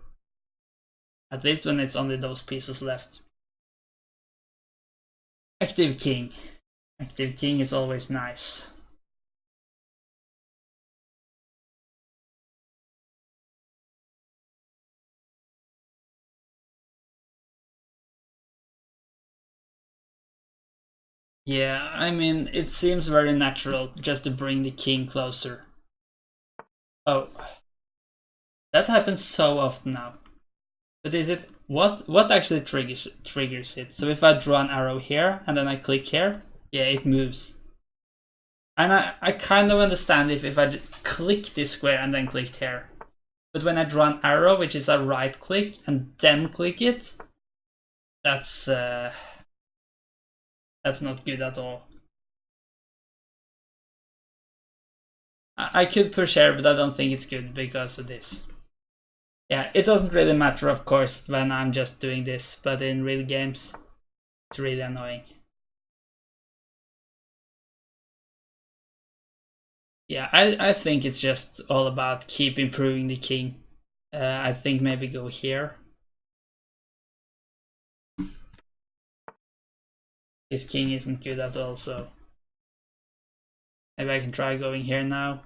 At least when it's only those pieces left. Active king. Active king is always nice. Yeah, I mean, it seems very natural just to bring the king closer. Oh, that happens so often now. But is it what actually triggers it? So if I draw an arrow here and then I click here, yeah, it moves. And I kind of understand if I click this square and then click here. But when I draw an arrow, which is a right click, and then click it, that's not good at all. I could push here, but I don't think it's good because of this. Yeah, it doesn't really matter, of course, when I'm just doing this, but in real games, it's really annoying. Yeah, I think it's just all about keep improving the king. I think maybe go here. His king isn't good at all, so maybe I can try going here now.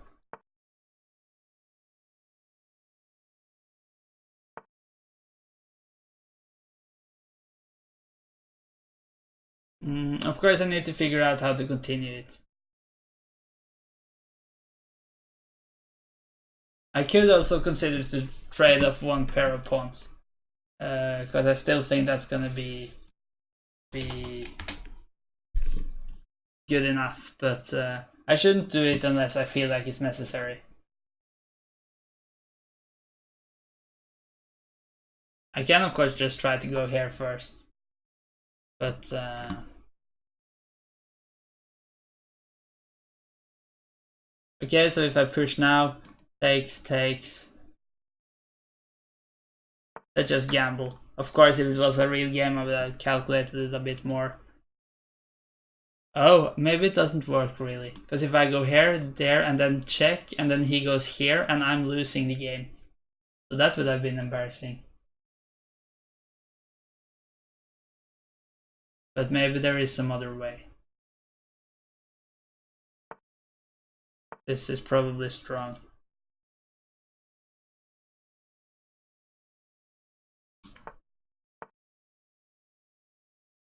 Of course, I need to figure out how to continue it. I could also consider to trade off one pair of pawns, because I still think that's gonna be good enough. But I shouldn't do it unless I feel like it's necessary. I can, of course, just try to go here first, but okay. So if I push now, takes. Let's just gamble. Of course, if it was a real game, I would have calculated it a bit more. Oh, maybe it doesn't work really. Because if I go here, there, and then check, and then he goes here, and I'm losing the game. So that would have been embarrassing. But maybe there is some other way. This is probably strong.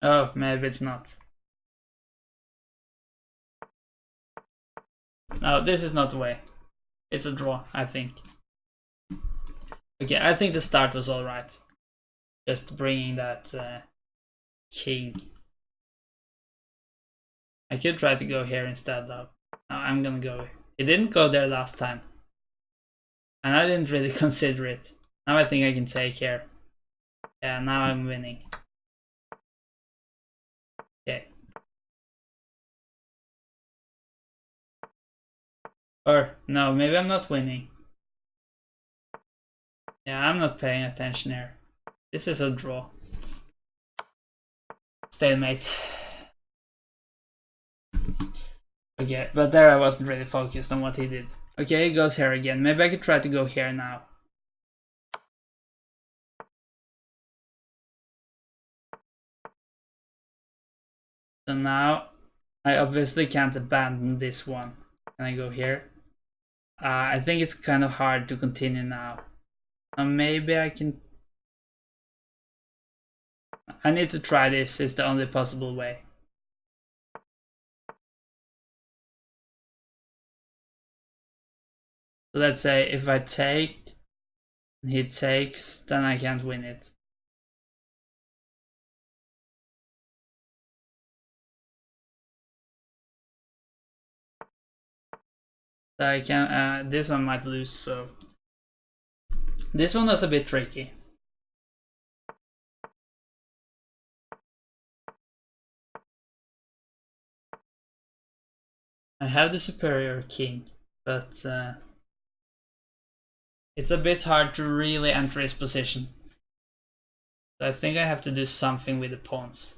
Oh, maybe it's not. No, this is not the way. It's a draw, I think. Okay, I think the start was alright. Just bringing that king. I could try to go here instead though. No, I'm gonna go. It didn't go there last time. And I didn't really consider it. Now I think I can take here. Yeah, now I'm winning. Okay. Or, no, maybe I'm not winning. Yeah, I'm not paying attention here. This is a draw. Stalemate. Okay, but there I wasn't really focused on what he did. Okay, he goes here again. Maybe I could try to go here now. So now, I obviously can't abandon this one. Can I go here? I think it's kind of hard to continue now. Maybe I can... I need to try this, it's the only possible way. So let's say if I take, and he takes, then I can't win it. So I can, this one might lose, so... This one was a bit tricky. I have the superior king, but it's a bit hard to really enter his position. So I think I have to do something with the pawns.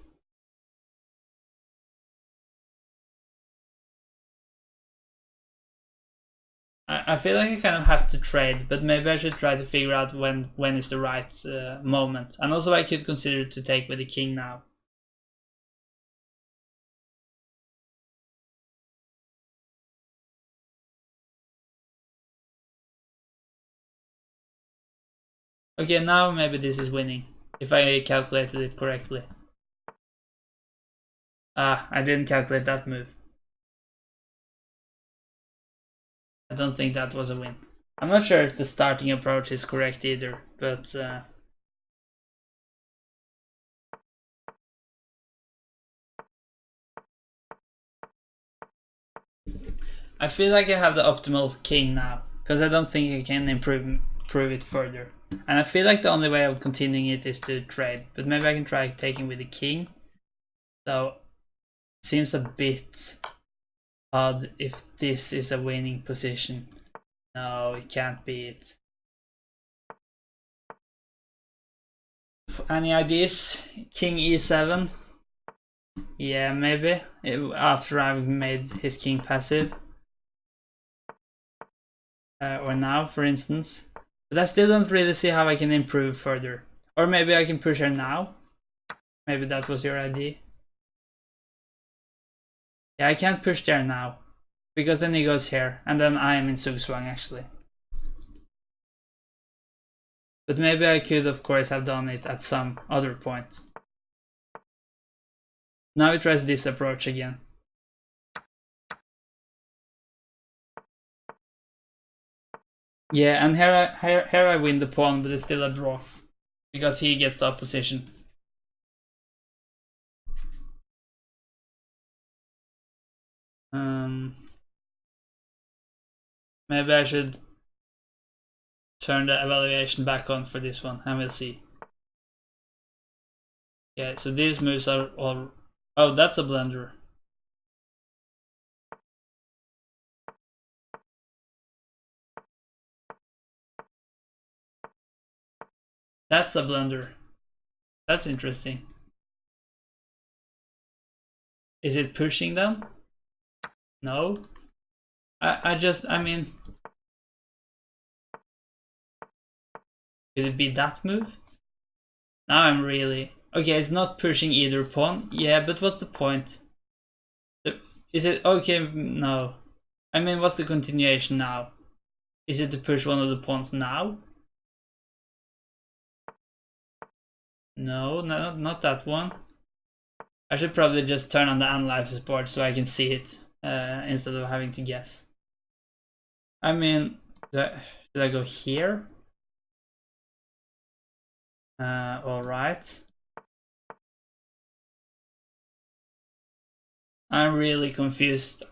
I feel like I kind of have to trade, but maybe I should try to figure out when is the right moment. And also I could consider to take with the king now. Okay, now maybe this is winning, if I calculated it correctly. Ah, I didn't calculate that move. I don't think that was a win. I'm not sure if the starting approach is correct either, but I feel like I have the optimal king now, because I don't think I can improve it further. And I feel like the only way of continuing it is to trade, but maybe I can try taking with the king. So it seems a bit odd if this is a winning position. No, it can't be it. Any ideas? King e7? Yeah, maybe. After I've made his king passive. Or now, for instance. But I still don't really see how I can improve further. Or maybe I can push her now. Maybe that was your idea. Yeah, I can't push there now. Because then he goes here. And then I am in Zugzwang actually. But maybe I could of course have done it at some other point. Now he tries this approach again. Yeah, and here I win the pawn, but it's still a draw. Because he gets the opposition. Maybe I should turn the evaluation back on for this one, and we'll see. Okay, so these moves are all... Oh, that's a blunder. That's a blunder. That's interesting. Is it pushing them? No. I mean... Could it be that move? Now I'm really... Okay, it's not pushing either pawn. Yeah, but what's the point? Is it... Okay, no. I mean, what's the continuation now? Is it to push one of the pawns now? No, not that one. I should probably just turn on the analysis board so I can see it instead of having to guess. I mean, should I go here? Alright. I'm really confused.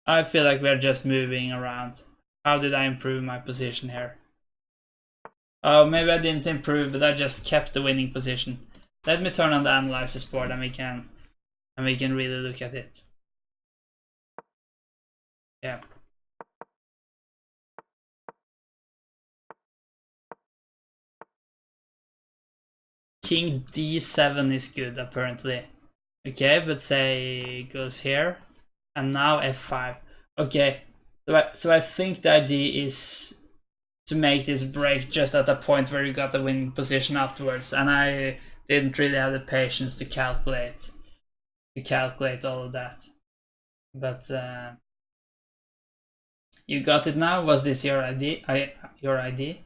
I feel like we're just moving around. How did I improve my position here? Oh, maybe I didn't improve, but I just kept the winning position. Let me turn on the analysis board and we can really look at it. Yeah. King d7 is good apparently. Okay, but say goes here, and now f5. Okay, so I think the idea is to make this break just at the point where you got the winning position afterwards, and I didn't really have the patience to calculate all of that. But you got it now. Was this your idea? Your idea?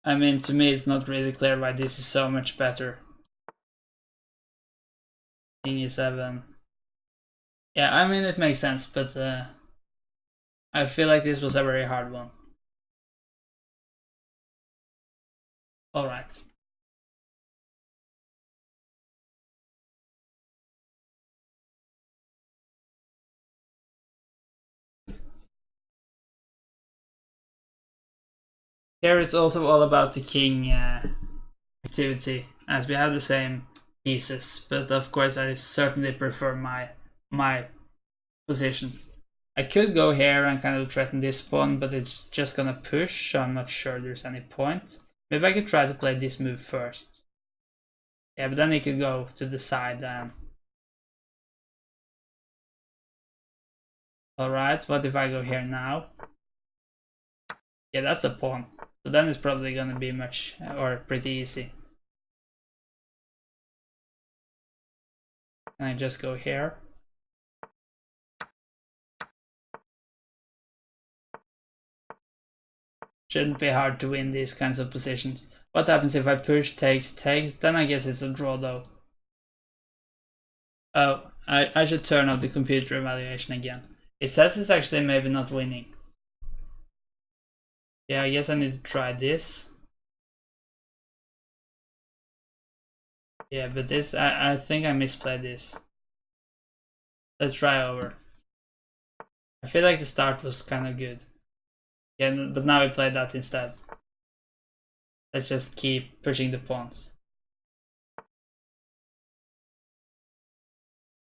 I mean, to me, it's not really clear why this is so much better. King e7. Yeah, I mean, it makes sense, but I feel like this was a very hard one. Alright. Here it's also all about the king activity, as we have the same pieces, but of course I certainly prefer my position. I could go here and kind of threaten this pawn, but it's just gonna push, so I'm not sure there's any point. Maybe I could try to play this move first. Yeah, but then he could go to the side and... Alright, what if I go here now? Yeah, that's a pawn. So then it's probably gonna be much, or pretty easy. And I just go here. Shouldn't be hard to win these kinds of positions. What happens if I push, takes, then I guess it's a draw though. Oh, I should turn off the computer evaluation again. It says it's actually maybe not winning. Yeah, I guess I need to try this. Yeah, but this, I think I misplayed this. Let's try over. I feel like the start was kind of good. Yeah, but now we play that instead. Let's just keep pushing the pawns.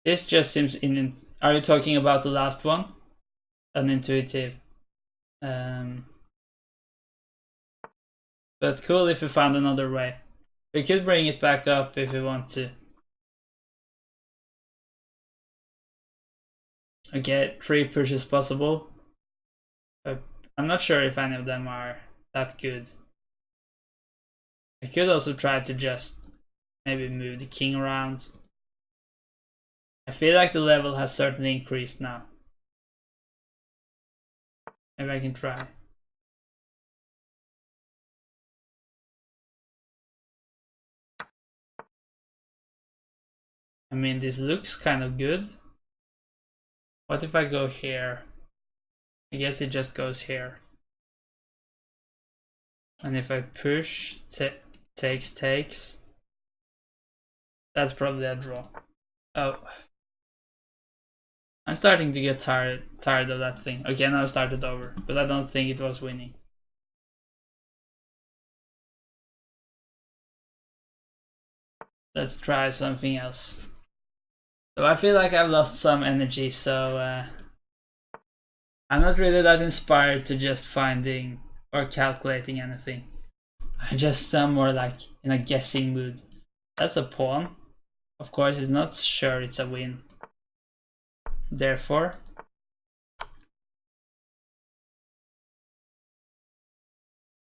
This just seems are you talking about the last one? Unintuitive. But cool if we found another way. We could bring it back up if we want to. Okay, 3 pushes possible. But I'm not sure if any of them are that good. I could also try to just maybe move the king around. I feel like the level has certainly increased now. Maybe I can try. I mean, this looks kind of good. What if I go here? I guess it just goes here. And if I push, takes. That's probably a draw. Oh. I'm starting to get tired of that thing. Okay, now I started over, but I don't think it was winning. Let's try something else. So I feel like I've lost some energy, so I'm not really that inspired to just finding or calculating anything. I just am more like in a guessing mood. That's a pawn. Of course, it's not sure it's a win. Therefore,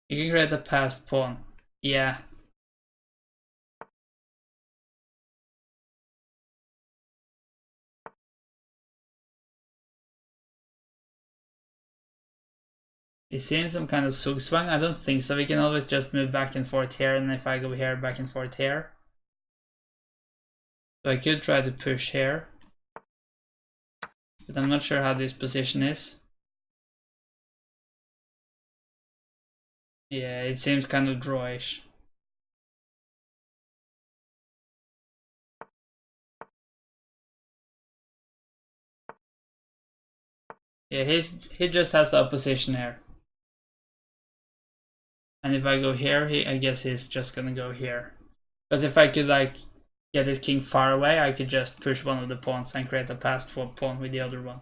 you can create a passed pawn. Yeah. Is he in some kind of Zugzwang? I don't think so. We can always just move back and forth here, and if I go here, back and forth here. So I could try to push here. But I'm not sure how this position is. Yeah, it seems kind of drawish. Yeah, he just has the opposition here. And if I go here, I guess he's just gonna go here. Because if I could like get his king far away, I could just push one of the pawns and create a passed pawn with the other one.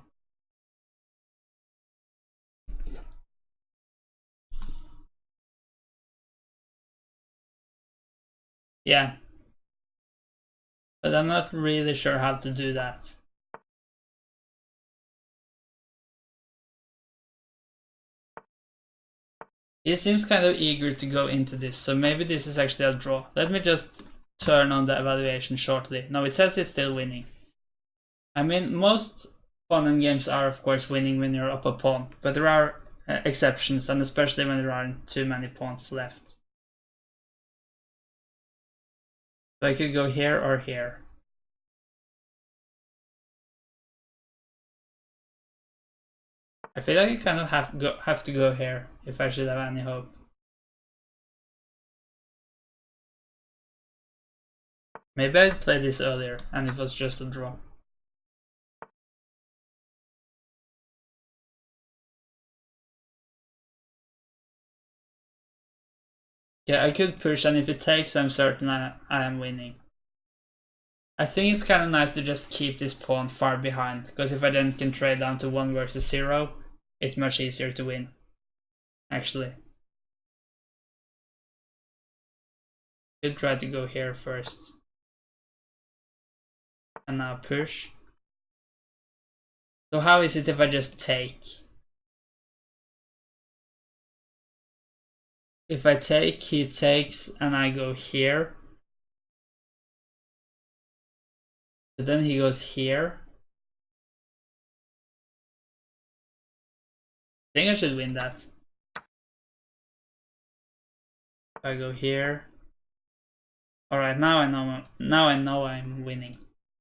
Yeah. But I'm not really sure how to do that. He seems kind of eager to go into this, so maybe this is actually a draw. Let me just turn on the evaluation shortly. No, it says it's still winning. I mean, most pawn games are of course winning when you're up a pawn, but there are exceptions, and especially when there aren't too many pawns left. So I could go here or here. I feel like I kind of have to go here if I should have any hope. Maybe I played this earlier and it was just a draw. Yeah, I could push, and if it takes, I'm certain I am winning. I think it's kind of nice to just keep this pawn far behind, because if I then can trade down to 1 versus 0, it's much easier to win, actually. Could try to go here first. And now push. So how is it if I just take? If I take, he takes, and I go here. But then he goes here. I think I should win that. If I go here. Alright, now I know I'm winning.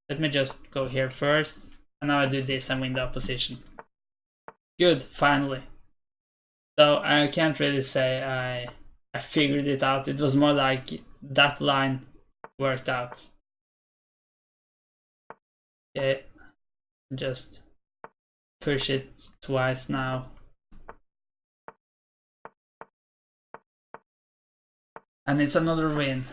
Let me just go here first. And now I do this and win the opposition. Good, finally. So I can't really say I figured it out. It was more like that line worked out. Okay, just push it twice now. And it's another win.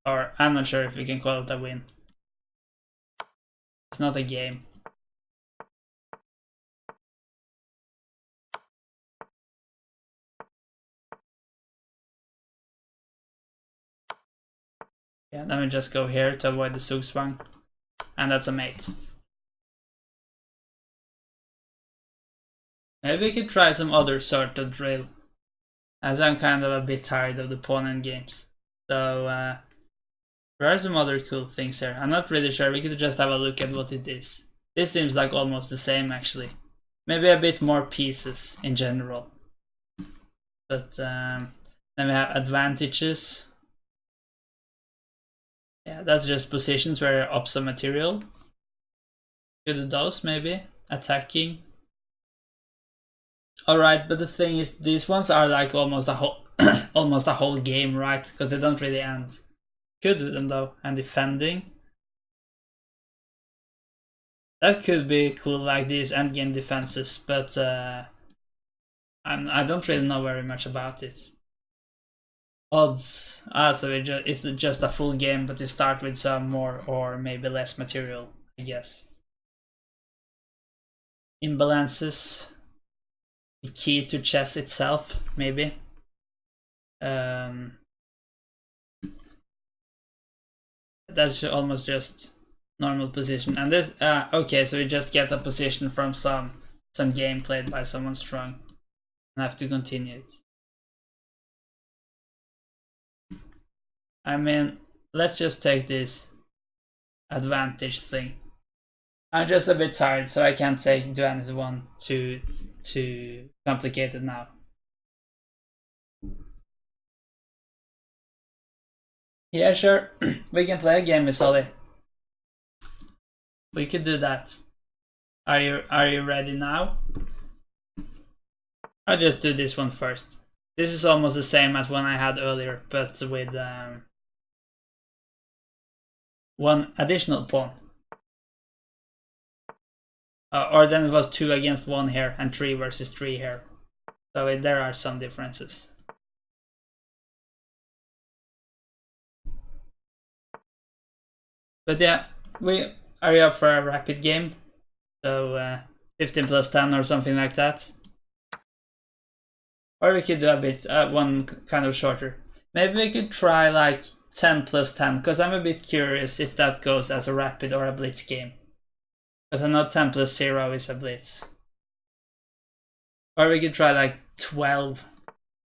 Or I'm not sure if we can call it a win. It's not a game. Yeah, let me just go here to avoid the Zugzwang. And that's a mate. Maybe we could try some other sort of drill, as I'm kind of a bit tired of the pawn end games. So there are some other cool things here. I'm not really sure. We could just have a look at what it is. This seems like almost the same actually. Maybe a bit more pieces in general. But then we have advantages. Yeah, that's just positions where you're up some material. Could do those maybe. Attacking. Alright, but the thing is, these ones are like almost a whole almost a whole game, right? Because they don't really end. Could do them though, and defending. That could be cool, like these endgame defenses, but I don't really know very much about it. Odds. So it's just a full game, but you start with some more or maybe less material, I guess. Imbalances. The key to chess itself, maybe. That's almost just normal position. And this, okay, so we just get a position from some game played by someone strong. And I have to continue it. I mean, let's just take this advantage thing. I'm just a bit tired, so I can't do anyone too complicated now. Yeah, sure. We can play a game with Solly. We could do that. Are you ready now? I'll just do this one first. This is almost the same as one I had earlier, but with one additional pawn. Or then it was 2 against 1 here and 3 versus 3 here. So there are some differences. But yeah, are you up for a rapid game? So 15 plus 10 or something like that. Or we could do a bit, one kind of shorter. Maybe we could try like 10 plus 10, because I'm a bit curious if that goes as a rapid or a blitz game. Because I know 10 plus 0 is a blitz. Or we could try like 12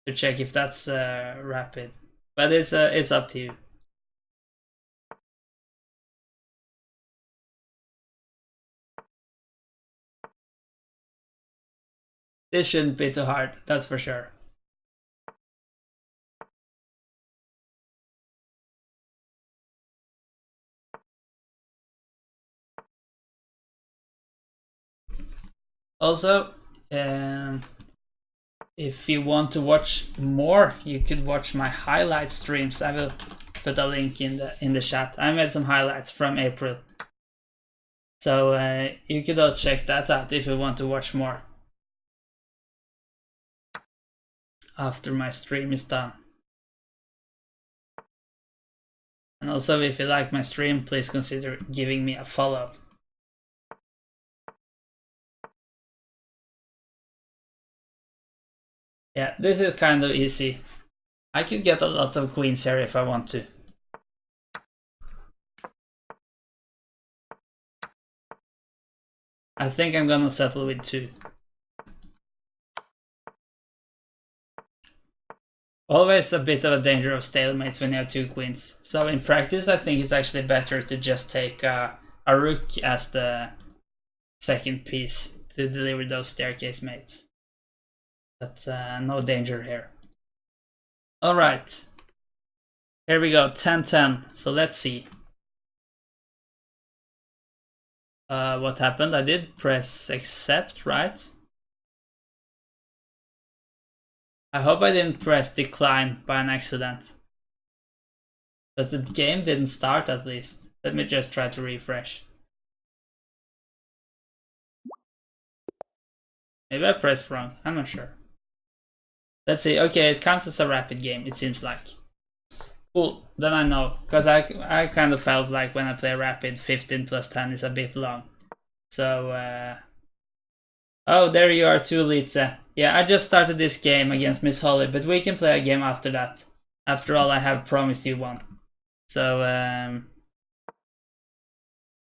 to check if that's rapid. But it's up to you. This shouldn't be too hard, that's for sure. Also, if you want to watch more, you could watch my highlight streams. I will put a link in the chat. I made some highlights from April, so you could all check that out if you want to watch more after my stream is done. And also, if you like my stream, please consider giving me a follow. Yeah, this is kind of easy. I could get a lot of queens here if I want to. I think I'm gonna settle with 2. Always a bit of a danger of stalemates when you have 2 queens. So in practice, I think it's actually better to just take a rook as the second piece to deliver those staircase mates. But no danger here. Alright. Here we go, 10-10. So let's see. What happened? I did press accept, right? I hope I didn't press decline by an accident. But the game didn't start at least. Let me just try to refresh. Maybe I pressed wrong, I'm not sure. Let's see, okay, it counts as a rapid game, it seems like. Cool, then I know, because I kind of felt like when I play rapid, 15 plus 10 is a bit long. So, oh, there you are too, Litze. Yeah, I just started this game against Miss Holly, but we can play a game after that. After all, I have promised you one. So,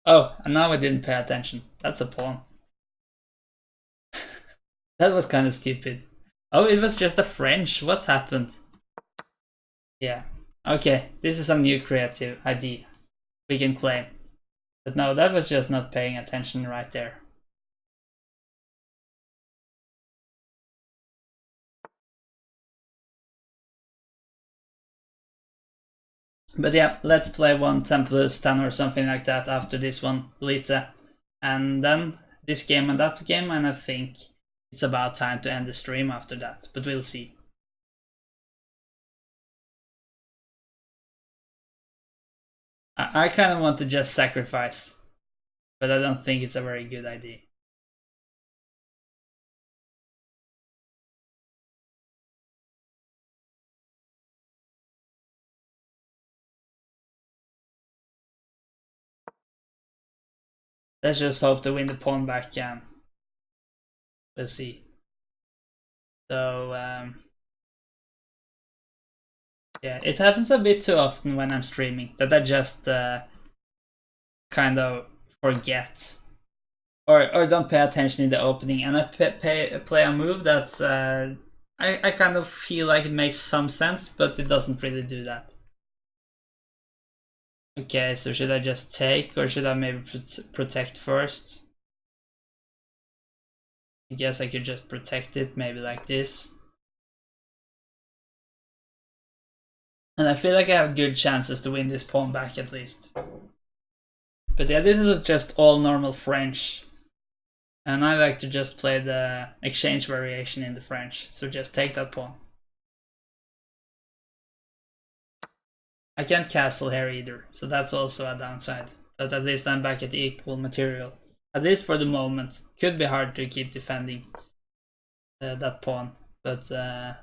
oh, and now I didn't pay attention. That's a pawn. That was kind of stupid. Oh, it was just a French. What happened? Yeah. Okay, this is some new creative idea we can claim. But no, that was just not paying attention right there. But yeah, let's play one 10 plus 10 or something like that after this one, Lita. And then this game and that game, and I think it's about time to end the stream after that, but we'll see. I kind of want to just sacrifice, but I don't think it's a very good idea. Let's just hope to win the pawn back and we'll see. So, yeah, it happens a bit too often when I'm streaming that I just kind of forget or don't pay attention in the opening, and I play a move that's I kind of feel like it makes some sense, but it doesn't really do that. Okay, so should I just take, or should I maybe protect first? I guess I could just protect it, maybe like this. And I feel like I have good chances to win this pawn back at least. But yeah, this was just all normal French. And I like to just play the exchange variation in the French, so just take that pawn. I can't castle here either, so that's also a downside. But at least I'm back at equal material. At least for the moment. Could be hard to keep defending that pawn. But I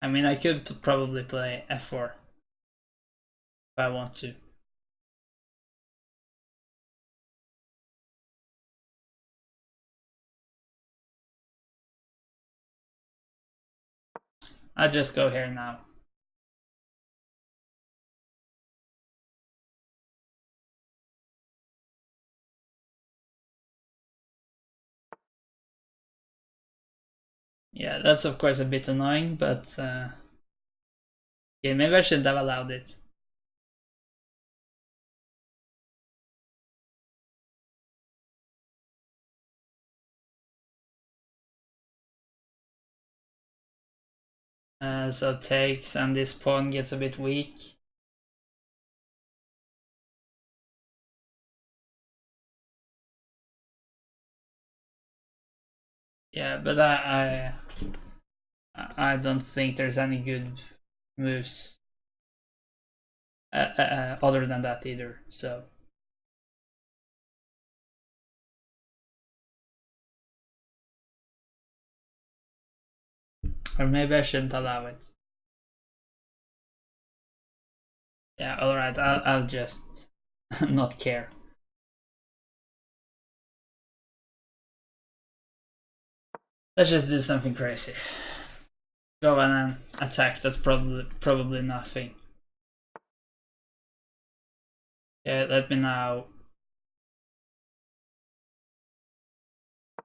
mean, I could probably play f4 if I want to. I'll just go here now. Yeah, that's of course a bit annoying, but yeah, maybe I shouldn't have allowed it. So takes, and this pawn gets a bit weak. Yeah, but I don't think there's any good moves other than that either. So or maybe I shouldn't allow it. Yeah, all right. I'll just not care. Let's just do something crazy. Go on and attack. That's probably nothing. Yeah, let me now.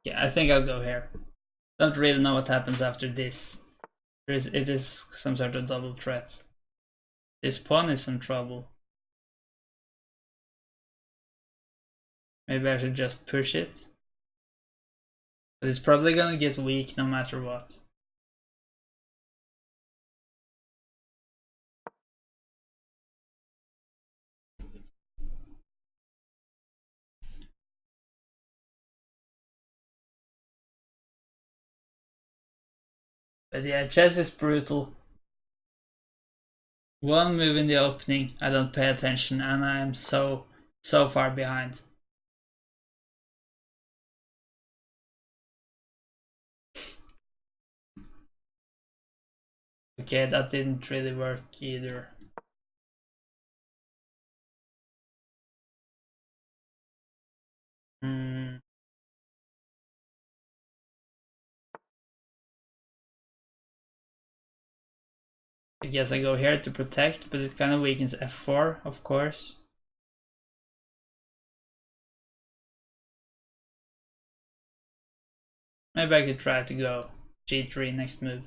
Yeah, I think I'll go here. Don't really know what happens after this. It is some sort of double threat. This pawn is in trouble. Maybe I should just push it. But it's probably gonna get weak no matter what. But yeah, chess is brutal. One move in the opening, I don't pay attention, and I am so far behind. Okay, that didn't really work either. I guess I go here to protect, but it kind of weakens f4, of course. Maybe I could try to go g3 next move.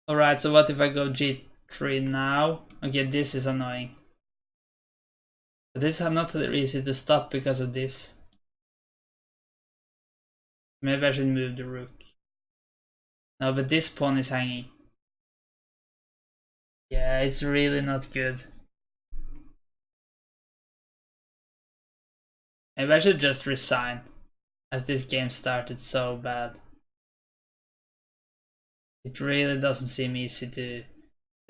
Alright, so what if I go g3 now? Okay, this is annoying. But this is not easy to stop because of this. Maybe I should move the rook. No, but this pawn is hanging. Yeah, it's really not good. Maybe I should just resign, as this game started so bad. It really doesn't seem easy to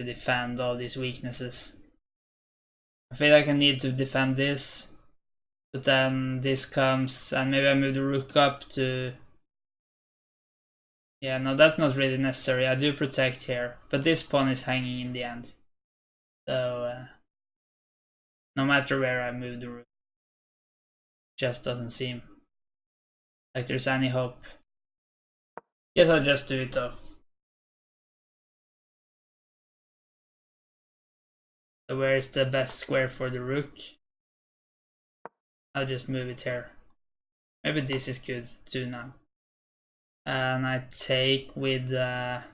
defend all these weaknesses. I feel like I need to defend this, but then this comes, and maybe I move the rook up to... Yeah, no, that's not really necessary. I do protect here, but this pawn is hanging in the end. So, no matter where I move the rook, just doesn't seem like there's any hope. Guess I'll just do it though. So where is the best square for the rook? I'll just move it here. Maybe this is good too now. And I take with... I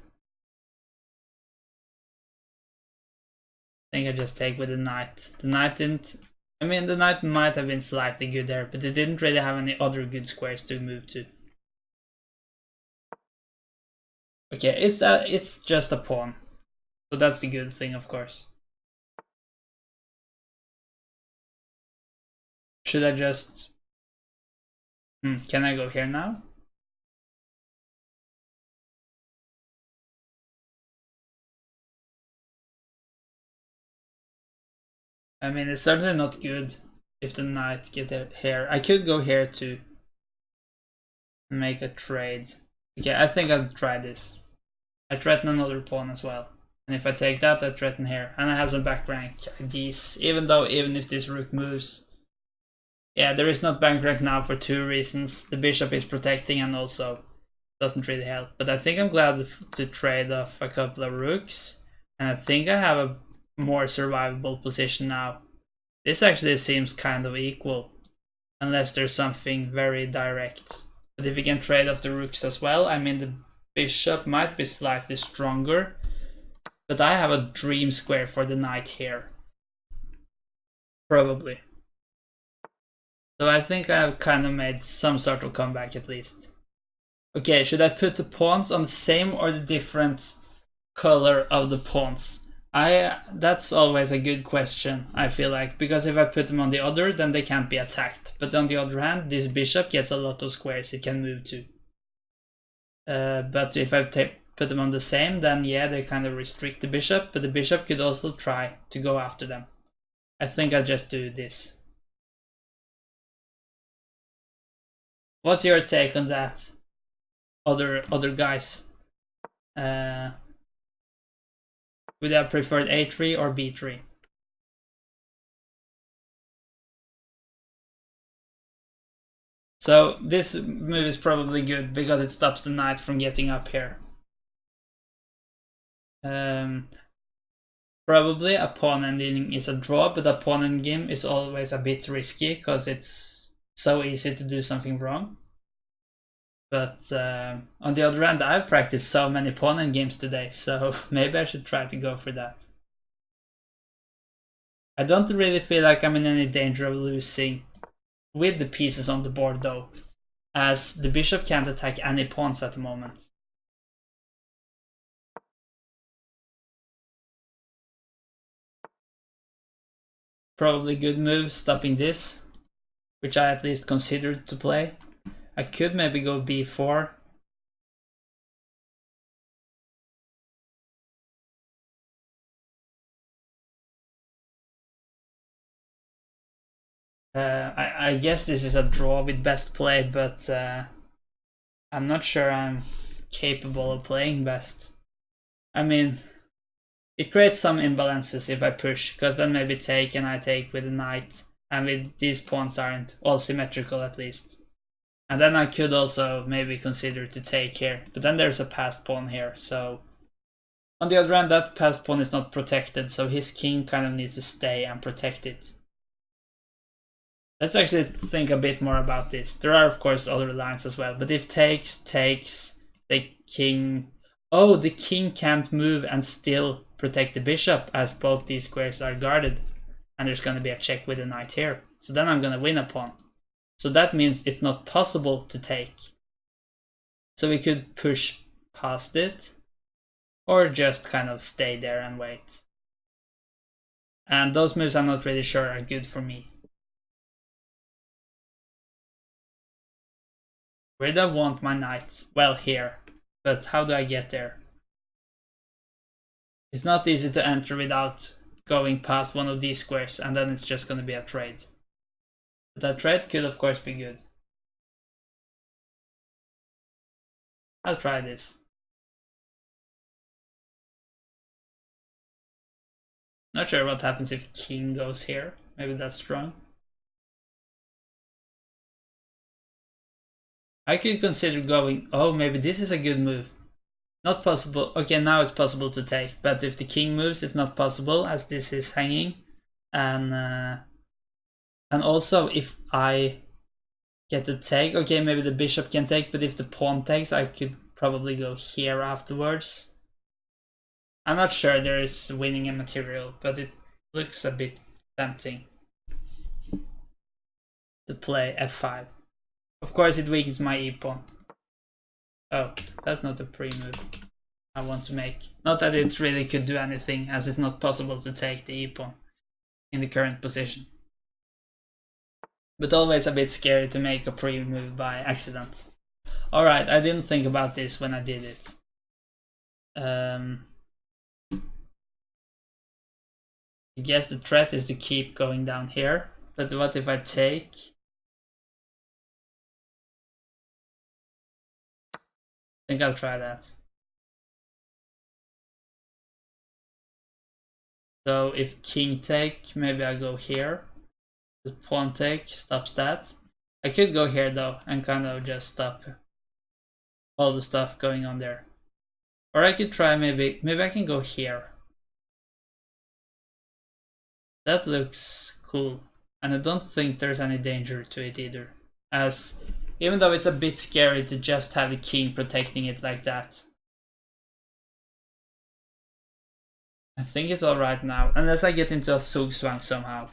think I just take with the knight. The knight didn't... I mean, the knight might have been slightly good there, but it didn't really have any other good squares to move to. Okay, it's just a pawn. So that's the good thing, of course. Should I just... can I go here now? I mean, it's certainly not good if the knight get here. I could go here to make a trade. Okay, I think I'll try this. I threaten another pawn as well. And if I take that, I threaten here. And I have some back rank IDs, even if this rook moves. Yeah, there is not bank rank now for two reasons. The bishop is protecting and also doesn't really help. But I think I'm glad to trade off a couple of rooks. And I think I have a more survivable position now. This actually seems kind of equal, unless there's something very direct. But if we can trade off the rooks as well, I mean the bishop might be slightly stronger, but I have a dream square for the knight here. Probably. So I think I've kind of made some sort of comeback at least. Okay, should I put the pawns on the same or the different color of the pawns? That's always a good question, I feel like, because if I put them on the other, then they can't be attacked. But on the other hand, this bishop gets a lot of squares it can move to. But if I put them on the same, then yeah, they kind of restrict the bishop, but the bishop could also try to go after them. I think I'll just do this. What's your take on that, other guys? Would I have preferred a3 or b3? So this move is probably good because it stops the knight from getting up here. Probably a pawn ending is a draw, but a pawn endgame is always a bit risky because it's so easy to do something wrong. But on the other hand, I've practiced so many pawn endgames today, so maybe I should try to go for that. I don't really feel like I'm in any danger of losing with the pieces on the board though, as the bishop can't attack any pawns at the moment. Probably good move, stopping this, which I at least considered to play. I could maybe go b4. I guess this is a draw with best play, but I'm not sure I'm capable of playing best. I mean, it creates some imbalances if I push, because then maybe take and I take with a knight, and with these pawns aren't all symmetrical at least. And then I could also maybe consider to take here, but then there's a passed pawn here, so... On the other hand, that passed pawn is not protected, so his king kind of needs to stay and protect it. Let's actually think a bit more about this. There are of course other lines as well, but if takes, the king... Oh, the king can't move and still protect the bishop, as both these squares are guarded. And there's going to be a check with the knight here. So then I'm going to win a pawn. So that means it's not possible to take. So we could push past it, or just kind of stay there and wait. And those moves I'm not really sure are good for me. Where do I want my knight? Well, here. But how do I get there? It's not easy to enter without going past one of these squares, and then it's just going to be a trade. But that trade could of course be good. I'll try this. Not sure what happens if king goes here. Maybe that's strong. I could consider going... Oh, maybe this is a good move. Not possible. Okay, now it's possible to take. But if the king moves, it's not possible, as this is hanging. And also, if I get to take... Okay, maybe the bishop can take, but if the pawn takes, I could probably go here afterwards. I'm not sure there is winning a material, but it looks a bit tempting to play f5. Of course, it weakens my e-pawn. Oh, that's not a pre-move I want to make. Not that it really could do anything, as it's not possible to take the e-pawn in the current position. But always a bit scary to make a pre-move by accident. Alright, I didn't think about this when I did it. I guess the threat is to keep going down here. But what if I take? I think I'll try that. So if king take, maybe I go here. The pawn take stops that. I could go here though and kind of just stop all the stuff going on there. Or I could try maybe I can go here. That looks cool. And I don't think there's any danger to it either. As even though it's a bit scary to just have the king protecting it like that. I think it's alright now, unless I get into a Zugzwang somehow.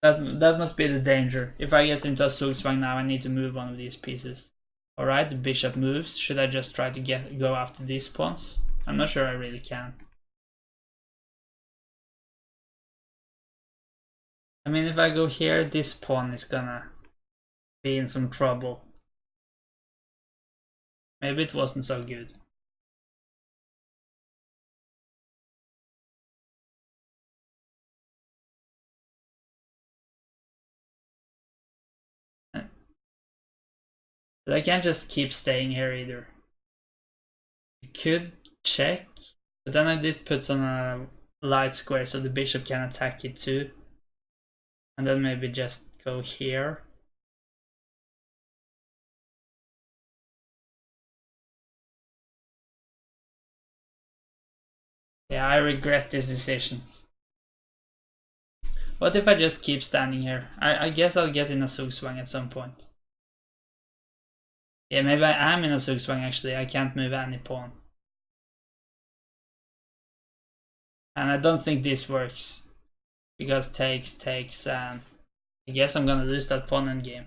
That must be the danger. If I get into a Zugzwang now, I need to move one of these pieces. Alright, the bishop moves. Should I just try to go after these pawns? I'm not sure I really can. I mean, if I go here, this pawn is gonna be in some trouble. Maybe it wasn't so good. But I can't just keep staying here either. I could check, but then I did put on a light square so the bishop can attack it too. And then maybe just go here. Yeah, I regret this decision. What if I just keep standing here? I guess I'll get in a Zugzwang at some point. Yeah, maybe I am in a Zugzwang actually. I can't move any pawn. And I don't think this works. Because takes, and I guess I'm gonna lose that pawn endgame.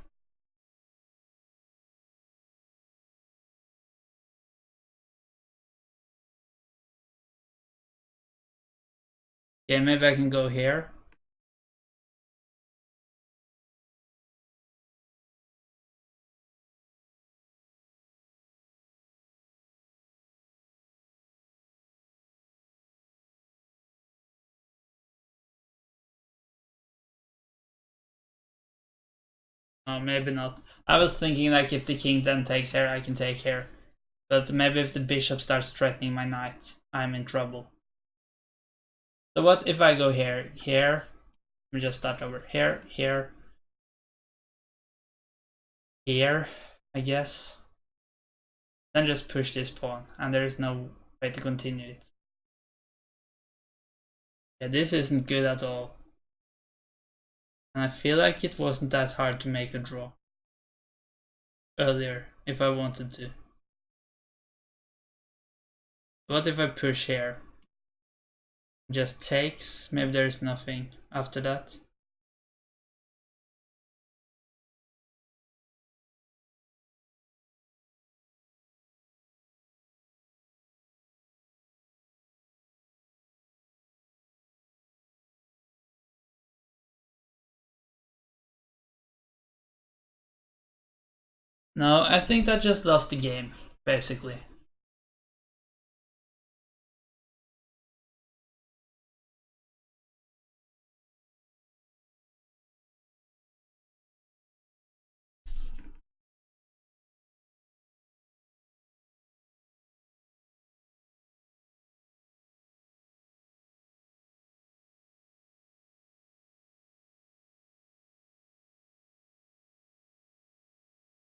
Okay, maybe I can go here. Oh, maybe not. I was thinking like if the king then takes here, I can take here. But maybe if the bishop starts threatening my knight, I'm in trouble. So what if I go here, here? Let me just start over. Here, here, here, I guess. Then just push this pawn, and there is no way to continue it. Yeah, this isn't good at all. And I feel like it wasn't that hard to make a draw earlier, if I wanted to. What if I push here? Just takes, maybe there's nothing after that. No, I think that just lost the game, basically.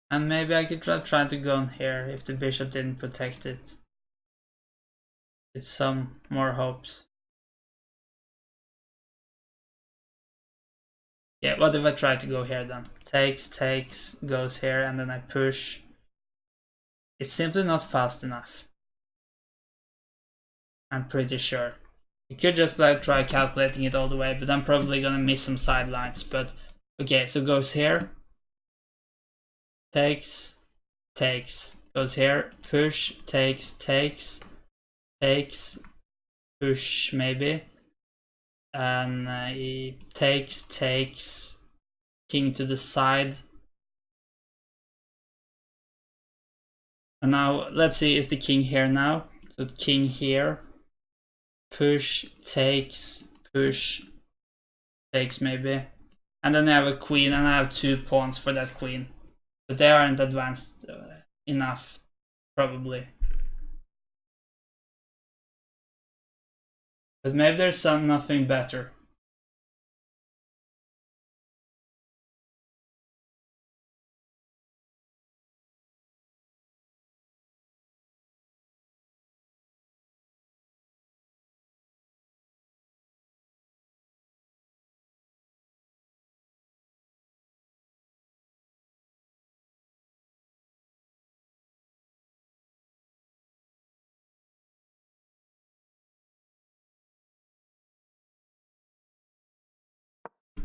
And maybe I could try to go on here if the bishop didn't protect it. With some more hopes. Yeah, what if I try to go here then? Takes, takes, goes here, and then I push. It's simply not fast enough. I'm pretty sure. You could just like try calculating it all the way, but I'm probably gonna miss some sidelines. But okay, so goes here. Takes, takes, goes here, push, takes, takes, takes, push maybe, and he takes, takes, king to the side. And now let's see, is the king here now? So king here, push, takes, push, takes maybe, and then I have a queen, and I have 2 pawns for that queen. But they aren't advanced enough, probably. But maybe there's nothing better.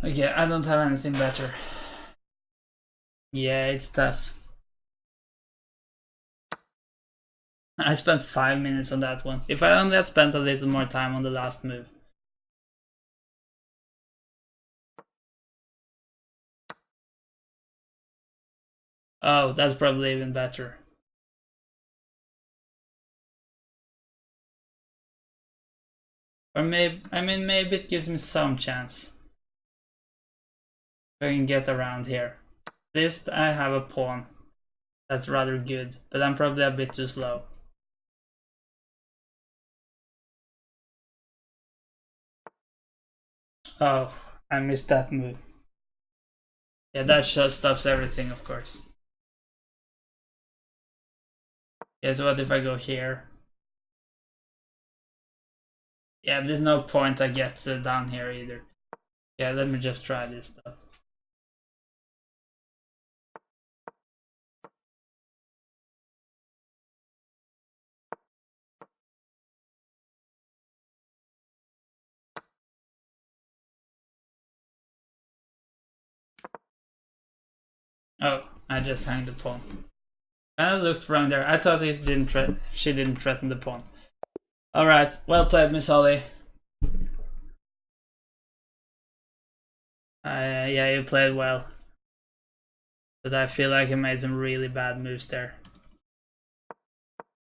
Okay, I don't have anything better. Yeah, it's tough. I spent 5 minutes on that one. If I only had spent a little more time on the last move. Oh, that's probably even better. Or maybe, I mean, maybe it gives me some chance. If I can get around here. This, I have a pawn. That's rather good, but I'm probably a bit too slow. Oh, I missed that move. Yeah, that just stops everything, of course. Yeah, so what if I go here? Yeah, there's no point I get down here either. Yeah, let me just try this stuff. Oh, I just hung the pawn. I looked wrong there. I thought it didn't she didn't threaten the pawn. Alright, well played, Miss Holly. Yeah, you played well. But I feel like I made some really bad moves there.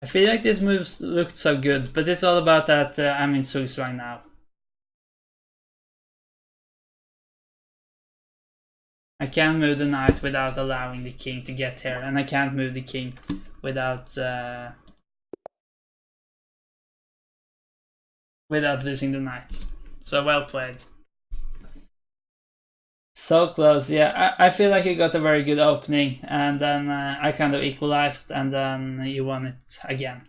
I feel like these moves looked so good, but it's all about that I'm in Zugzwang now. I can't move the knight without allowing the king to get here, and I can't move the king without losing the knight. So well played. So close, yeah. I feel like you got a very good opening, and then I kind of equalized, and then you won it again.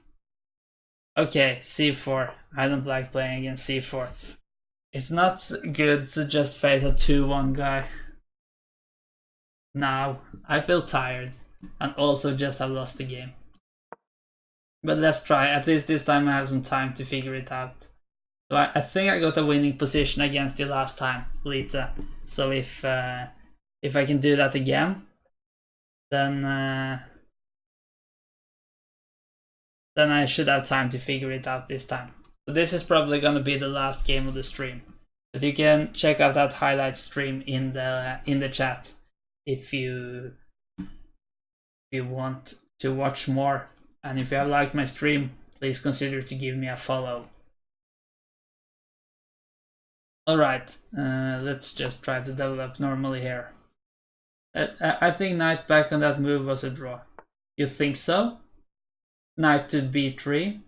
Okay, c4. I don't like playing against c4. It's not good to just face a 2-1 guy. Now, I feel tired, and also just have lost the game. But let's try, at least this time I have some time to figure it out. So I think I got a winning position against you last time, Lita. So if I can do that again, then I should have time to figure it out this time. So this is probably gonna be the last game of the stream. But you can check out that highlight stream in the chat if you want to watch more. And if you have liked my stream, please consider to give me a follow. Alright, let's just try to develop normally here. I think knight back on that move was a draw. You think so? Knight to b3.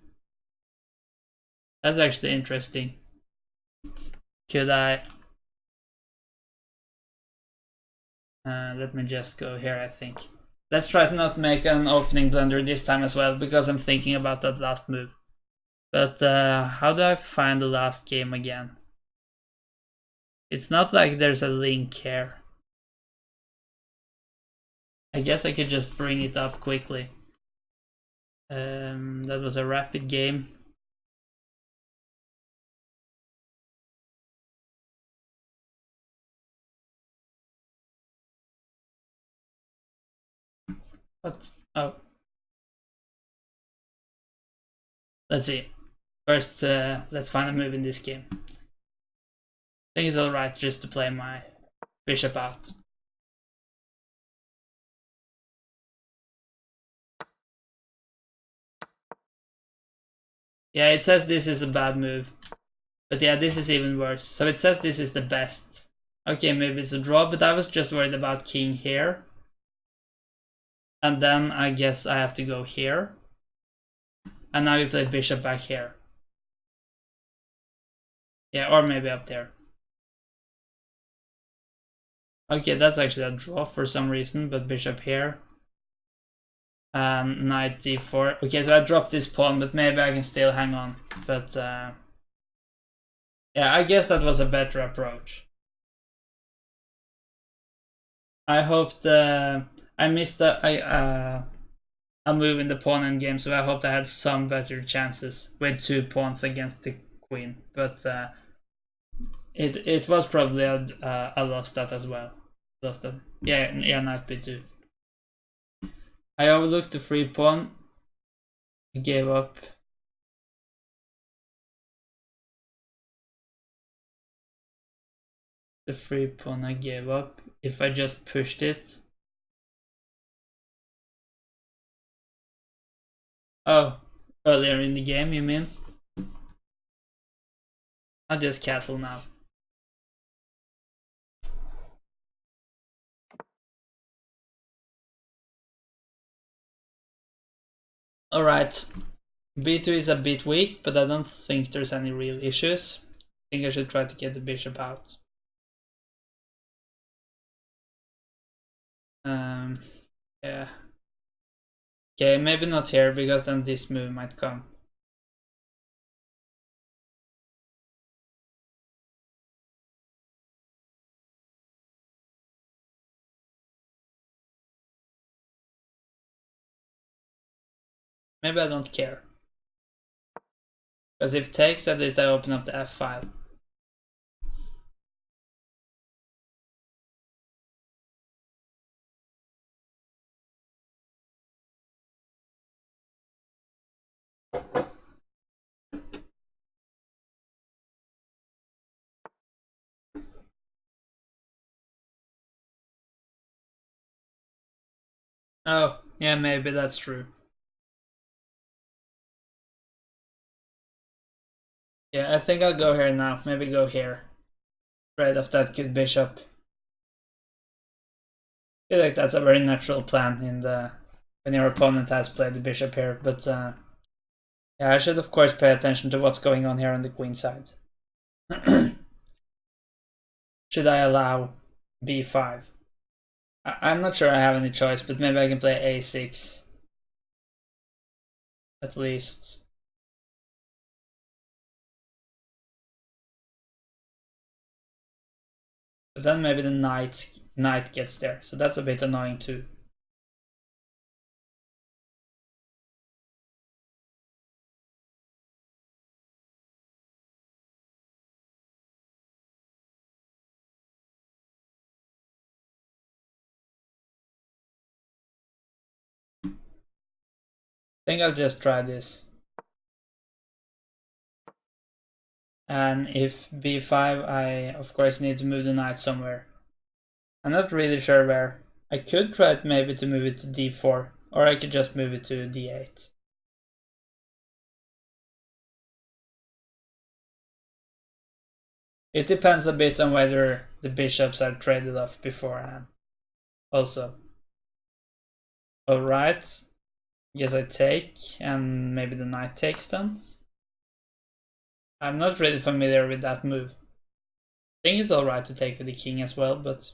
That's actually interesting. Could I... let me just go here, I think. Let's try to not make an opening blunder this time as well, because I'm thinking about that last move. But how do I find the last game again? It's not like there's a link here. I guess I could just bring it up quickly. That was a rapid game. What? Oh. Let's see. First, let's find a move in this game. I think it's alright just to play my bishop out. Yeah, it says this is a bad move. But yeah, this is even worse. So it says this is the best. Okay, maybe it's a draw, but I was just worried about king here. And then I guess I have to go here. And now we play bishop back here. Yeah, or maybe up there. Okay, that's actually a draw for some reason, but bishop here. Knight d4. Okay, so I dropped this pawn, but maybe I can still hang on. But yeah, I guess that was a better approach. I hoped I missed a move in the pawn endgame, so I hoped I had some better chances with 2 pawns against the queen. But it was probably a lost that as well. Lost that. Yeah, knight b2. I overlooked the free pawn. I gave up. The free pawn I gave up. If I just pushed it. Oh, earlier in the game, you mean? I'll just castle now. Alright, b2 is a bit weak, but I don't think there's any real issues. I think I should try to get the bishop out. Yeah. Okay, maybe not here, because then this move might come. Maybe I don't care. Because if it takes, at least I open up the f5. Oh, yeah, maybe that's true. Yeah, I think I'll go here now. Maybe go here. Trade off that good bishop. feel like that's a very natural plan in the when your opponent has played the bishop here, but yeah, I should of course pay attention to what's going on here on the queen side. Should I allow b5? I'm not sure I have any choice, but maybe I can play a6 at least. But then maybe the knight gets there, so that's a bit annoying too. I think I'll just try this. And if b5, I of course need to move the knight somewhere. I'm not really sure where. I could try it maybe to move it to d4, or I could just move it to d8. It depends a bit on whether the bishops are traded off beforehand. Also. Alright. Guess I take, and maybe the knight takes then. I'm not really familiar with that move. I think it's alright to take with the king as well, but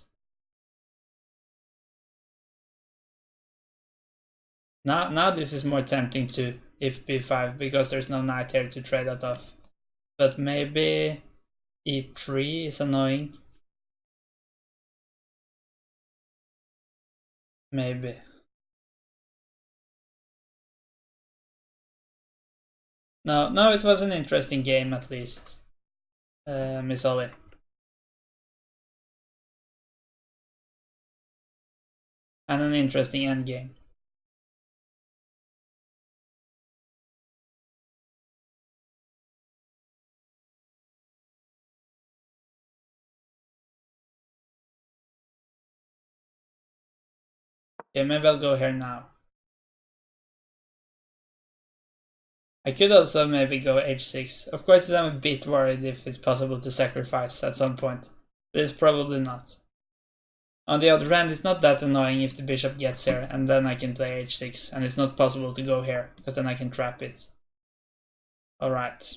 now this is more tempting to if b5 because there's no knight here to trade that off. But maybe e3 is annoying. Maybe. No, it was an interesting game at least, Miss Ollie. And an interesting endgame. Okay, maybe I'll go here now. I could also maybe go h6. Of course, I'm a bit worried if it's possible to sacrifice at some point, but it's probably not. On the other hand, it's not that annoying if the bishop gets here, and then I can play h6, and it's not possible to go here, because then I can trap it. Alright.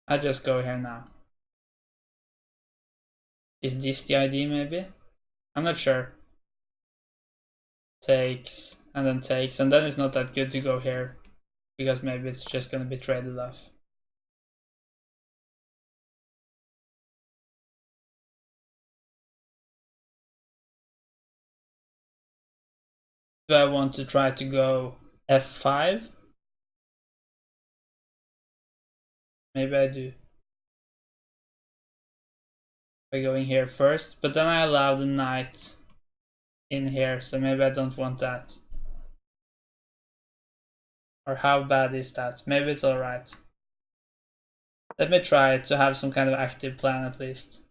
I just go here now. Is this the ID maybe? I'm not sure. Takes, and then takes, and then it's not that good to go here, because maybe it's just gonna be traded off. Do I want to try to go f5? Maybe I do. By going here first, but then I allow the knight in here, so maybe I don't want that. Or how bad is that? Maybe it's alright. Let me try to have some kind of active plan at least.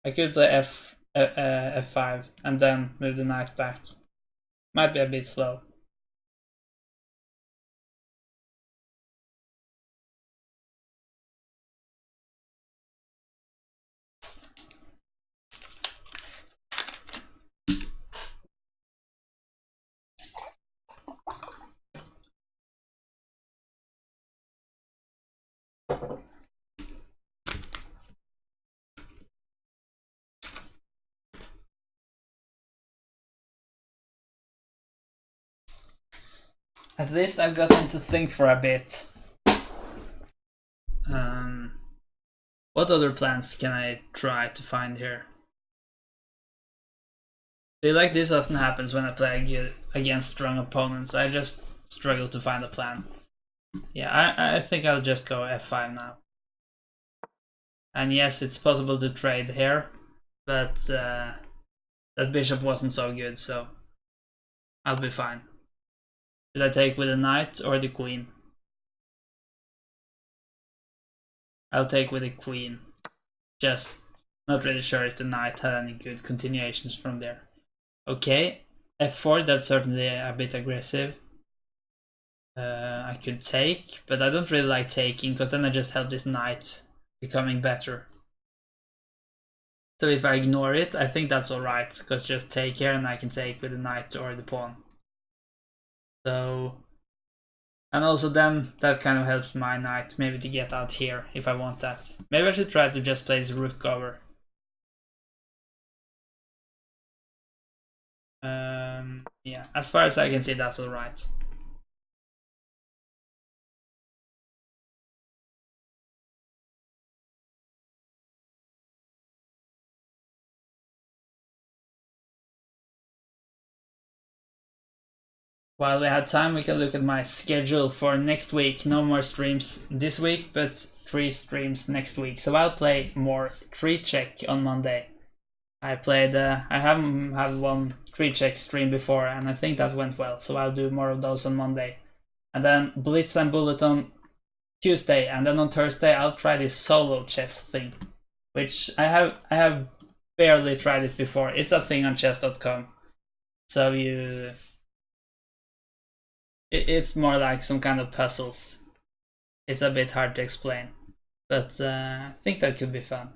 I could play f5 and then move the knight back. Might be a bit slow. At least I've gotten to think for a bit. What other plans can I try to find here? I feel like this often happens when I play against strong opponents. I just struggle to find a plan. Yeah, I think I'll just go f5 now. And yes, it's possible to trade here, but that bishop wasn't so good, so I'll be fine. Should I take with the knight or the queen? I'll take with the queen. Just not really sure if the knight had any good continuations from there. Okay, f4, that's certainly a bit aggressive. I could take, but I don't really like taking, because then I just help this knight becoming better. So if I ignore it, I think that's alright, because just take here and I can take with the knight or the pawn. So, and also then that kind of helps my knight maybe to get out here if I want that. Maybe I should try to just play this rook over. Yeah, as far as I can see, that's alright. While we had time, we can look at my schedule for next week. No more streams this week, but 3 streams next week. So I'll play more 3-check on Monday. I haven't had one 3-check stream before, and I think that went well. So I'll do more of those on Monday. And then Blitz and Bullet on Tuesday, and then on Thursday I'll try this solo chess thing, which I have barely tried it before. It's a thing on chess.com. So it's more like some kind of puzzles. It's a bit hard to explain, but I think that could be fun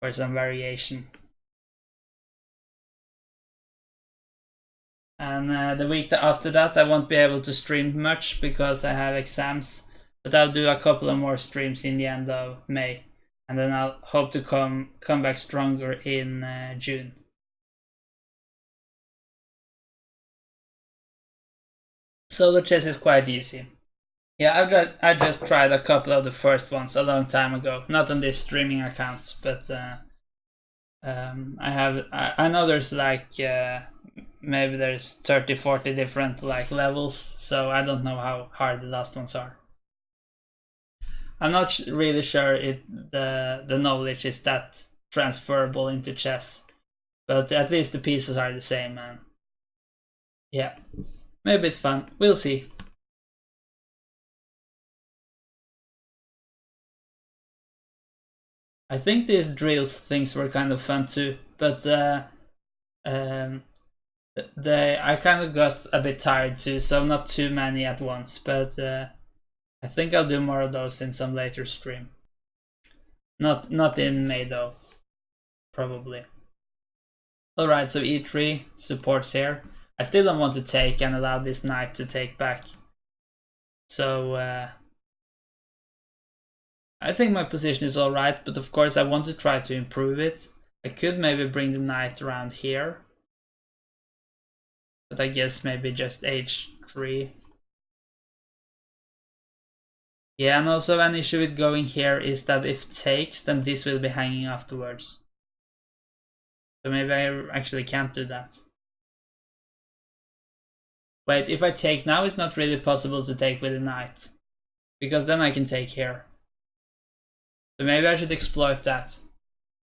for some variation. And the week after that I won't be able to stream much because I have exams, but I'll do a couple of more streams in the end of May, and then I'll hope to come back stronger in June. Solo chess is quite easy. Yeah, I just tried a couple of the first ones a long time ago, not on this streaming account, but I know there's like maybe there's 30-40 different like levels, so I don't know how hard the last ones are. I'm not really sure the knowledge is that transferable into chess, but at least the pieces are the same, man. Yeah, maybe it's fun. We'll see. I think these drills things were kind of fun too, but I kind of got a bit tired too, so not too many at once, but I think I'll do more of those in some later stream. Not in May though, probably. Alright, so e3 supports here. I still don't want to take and allow this knight to take back. So I think my position is alright, but of course I want to try to improve it. I could maybe bring the knight around here, but I guess maybe just h3. Yeah, and also an issue with going here is that if it takes, then this will be hanging afterwards. So maybe I actually can't do that. Wait, if I take now, it's not really possible to take with a knight, because then I can take here. So maybe I should exploit that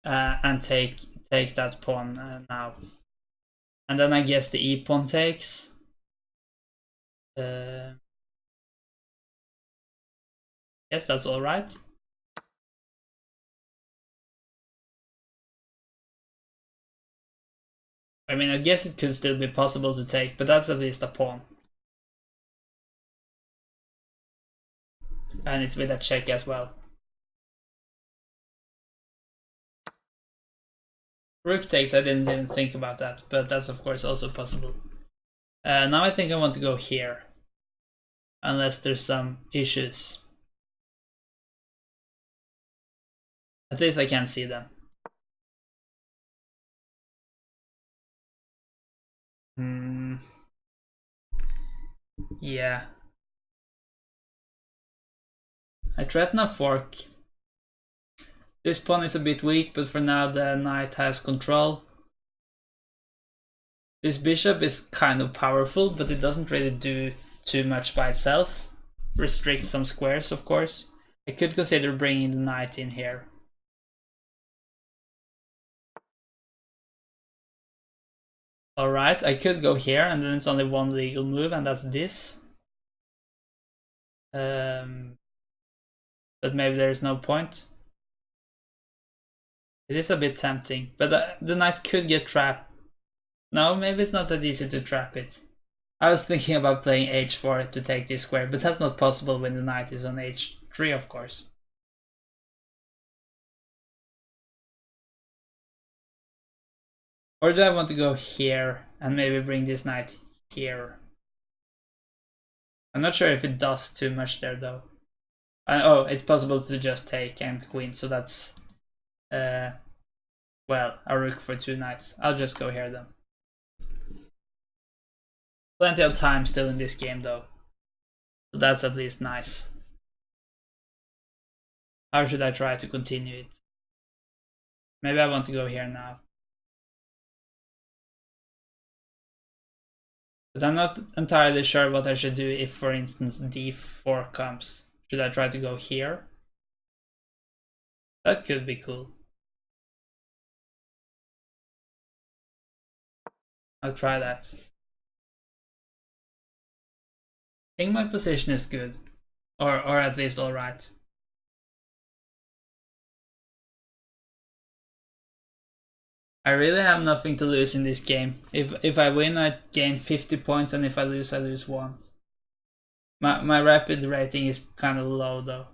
and take that pawn now. And then I guess the e pawn takes. Yes, that's all right. I mean, I guess it could still be possible to take, but that's at least a pawn. And it's with a check as well. Rook takes, I didn't even think about that, but that's of course also possible. Now I think I want to go here, unless there's some issues. At least I can't see them. Yeah. I threaten a fork. This pawn is a bit weak, but for now the knight has control. This bishop is kind of powerful, but it doesn't really do too much by itself. Restricts some squares, of course. I could consider bringing the knight in here. Alright, I could go here, and then it's only one legal move, and that's this. But maybe there's no point. It is a bit tempting, but the knight could get trapped. No, maybe it's not that easy to trap it. I was thinking about playing h4 to take this square, but that's not possible when the knight is on h3, of course. Or do I want to go here and maybe bring this knight here? I'm not sure if it does too much there though. Oh, it's possible to just take and queen, so that's well, a rook for 2 knights. I'll just go here then. Plenty of time still in this game though, so that's at least nice. How should I try to continue it? Maybe I want to go here now. But I'm not entirely sure what I should do if, for instance, d4 comes. Should I try to go here? That could be cool. I'll try that. I think my position is good. Or at least alright. I really have nothing to lose in this game. If I win, I gain 50 points, and if I lose 1. My rapid rating is kind of low though.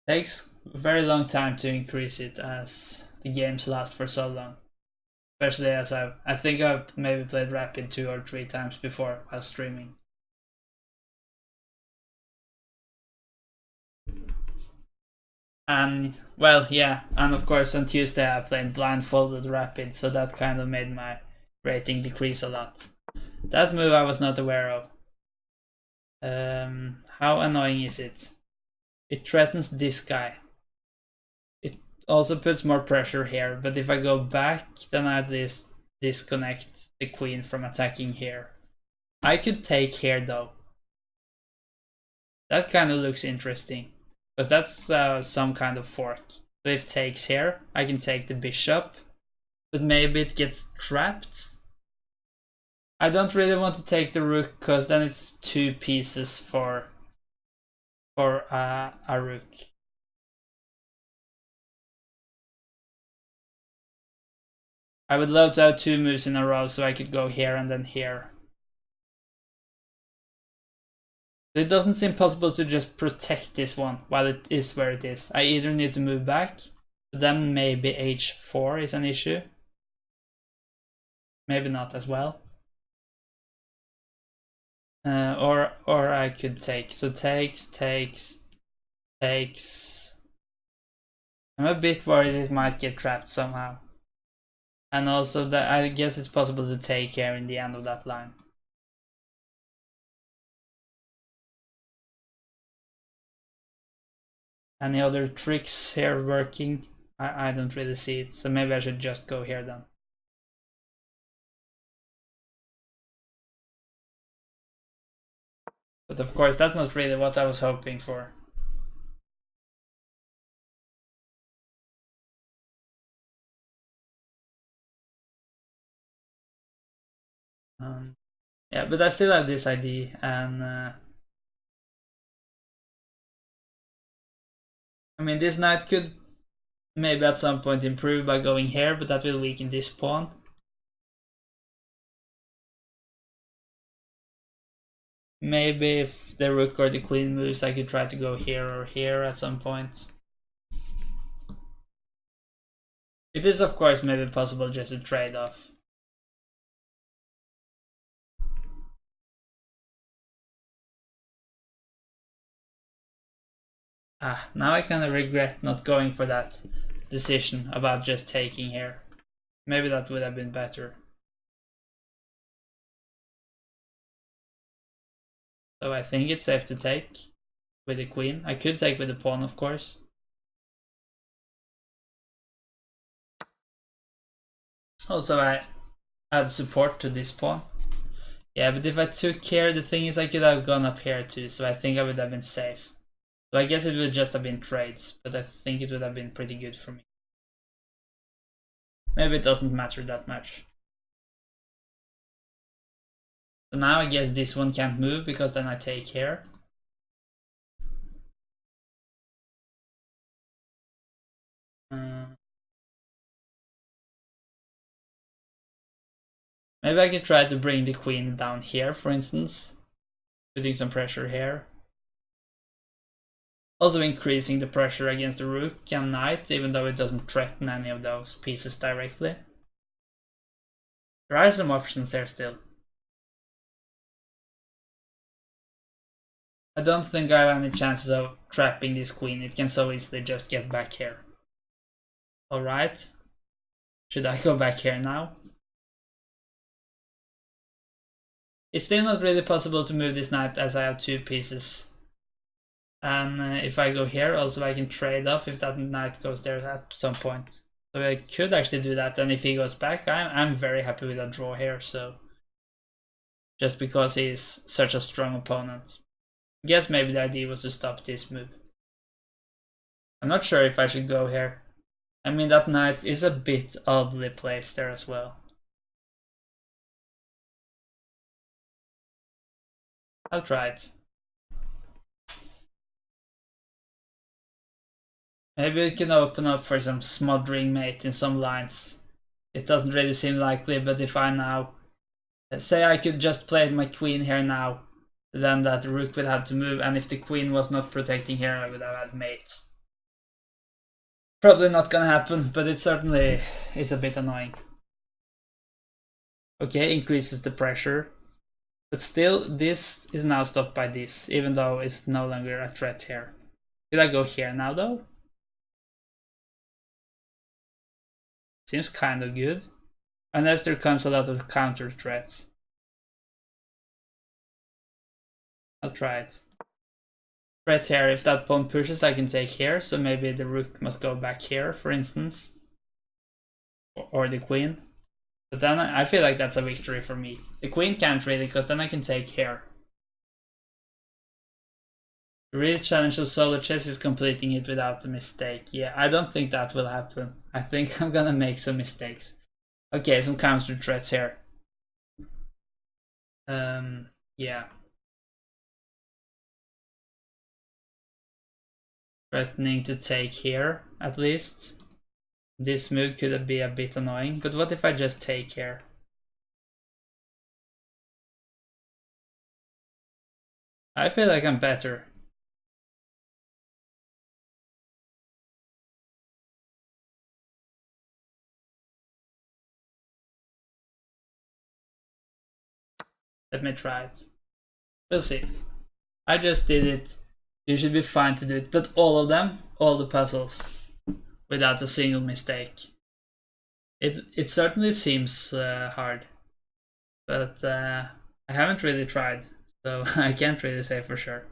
Takes a very long time to increase it as the games last for so long. Especially as I think I've maybe played rapid 2 or 3 times before while streaming. And well, yeah, and of course on Tuesday I played blindfolded rapid, so that kind of made my rating decrease a lot. That move I was not aware of. How annoying is it? It threatens this guy. It also puts more pressure here, but if I go back, then I at least disconnect the queen from attacking here. I could take here though. That kind of looks interesting. Because that's some kind of fork. So if takes here, I can take the bishop. But maybe it gets trapped. I don't really want to take the rook, because then it's 2 pieces for a rook. I would love to have 2 moves in a row, so I could go here and then here. It doesn't seem possible to just protect this one while it is where it is. I either need to move back, but then maybe h4 is an issue. Maybe not as well. Or I could take. So takes. I'm a bit worried it might get trapped somehow. And also that I guess it's possible to take here in the end of that line. Any other tricks here working? I don't really see it, so maybe I should just go here then. But of course that's not really what I was hoping for. Yeah, but I still have this idea, and I mean this knight could maybe at some point improve by going here, but that will weaken this pawn. Maybe if the rook or the queen moves, I could try to go here or here at some point. It is of course maybe possible just to trade off. Now I kind of regret not going for that decision about just taking here. Maybe that would have been better. So I think it's safe to take with the queen. I could take with the pawn, of course. Also, I add support to this pawn. Yeah, but if I took here, the thing is I could have gone up here too, so I think I would have been safe. So I guess it would just have been trades, but I think it would have been pretty good for me. Maybe it doesn't matter that much. So now I guess this one can't move, because then I take here. Maybe I could try to bring the queen down here, for instance. Putting some pressure here. Also increasing the pressure against the rook and knight, even though it doesn't threaten any of those pieces directly. There are some options there still. I don't think I have any chances of trapping this queen. It can so easily just get back here. Alright. Should I go back here now? It's still not really possible to move this knight as I have 2 pieces. And if I go here, also I can trade off if that knight goes there at some point. So I could actually do that, and if he goes back, I'm very happy with a draw here, so... Just because he is such a strong opponent. I guess maybe the idea was to stop this move. I'm not sure if I should go here. I mean, that knight is a bit oddly placed there as well. I'll try it. Maybe we can open up for some smothering mate in some lines. It doesn't really seem likely, but if I now... Say I could just play my queen here now, then that rook would have to move, and if the queen was not protecting here, I would have had mate. Probably not gonna happen, but it certainly is a bit annoying. Okay, increases the pressure. But still, this is now stopped by this, even though it's no longer a threat here. Could I go here now, though? Seems kind of good. Unless there comes a lot of counter threats. I'll try it. Threat here, if that pawn pushes, I can take here, so maybe the rook must go back here, for instance. Or the queen. But then I feel like that's a victory for me. The queen can't really, because then I can take here. The real challenge of solo chess is completing it without a mistake. Yeah, I don't think that will happen. I think I'm gonna make some mistakes. Okay, some counter threats here. Yeah. Threatening to take here, at least. This move could be a bit annoying, but what if I just take here? I feel like I'm better. Let me try it. We'll see. I just did it. You should be fine to do it, but all of them, all the puzzles, without a single mistake. It certainly seems hard, but I haven't really tried, so I can't really say for sure.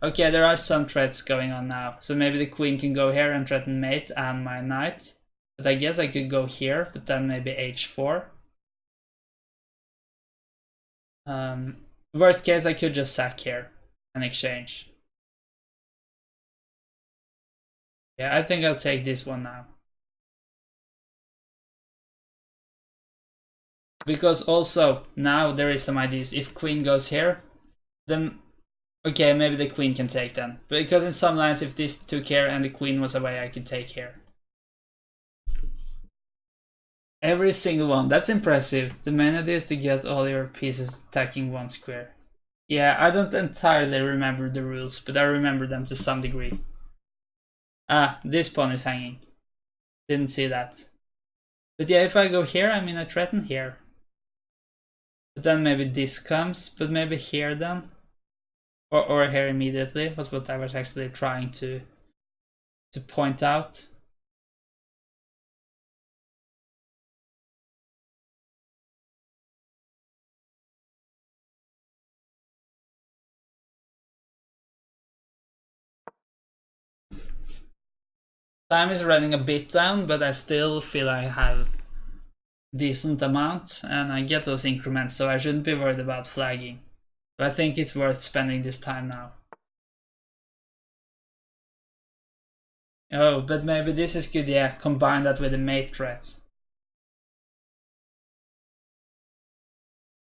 Okay, there are some threats going on now, so maybe the queen can go here and threaten mate and my knight. But I guess I could go here, but then maybe h4. Worst case, I could just sack here and exchange. Yeah, I think I'll take this one now. Because also, now there is some ideas. If queen goes here, then... Okay, maybe the queen can take then. Because in some lines, if this took here and the queen was away, I could take here. Every single one. That's impressive. The main idea is to get all your pieces attacking one square. Yeah, I don't entirely remember the rules, but I remember them to some degree. Ah, this pawn is hanging. Didn't see that. But yeah, if I go here, I mean I threaten here. But then maybe this comes, but maybe here then. Or here immediately was what I was actually trying to point out. Time is running a bit down, but I still feel I have decent amount and I get those increments, so I shouldn't be worried about flagging. But I think it's worth spending this time now. Oh, but maybe this is good, yeah, combine that with the mate threat.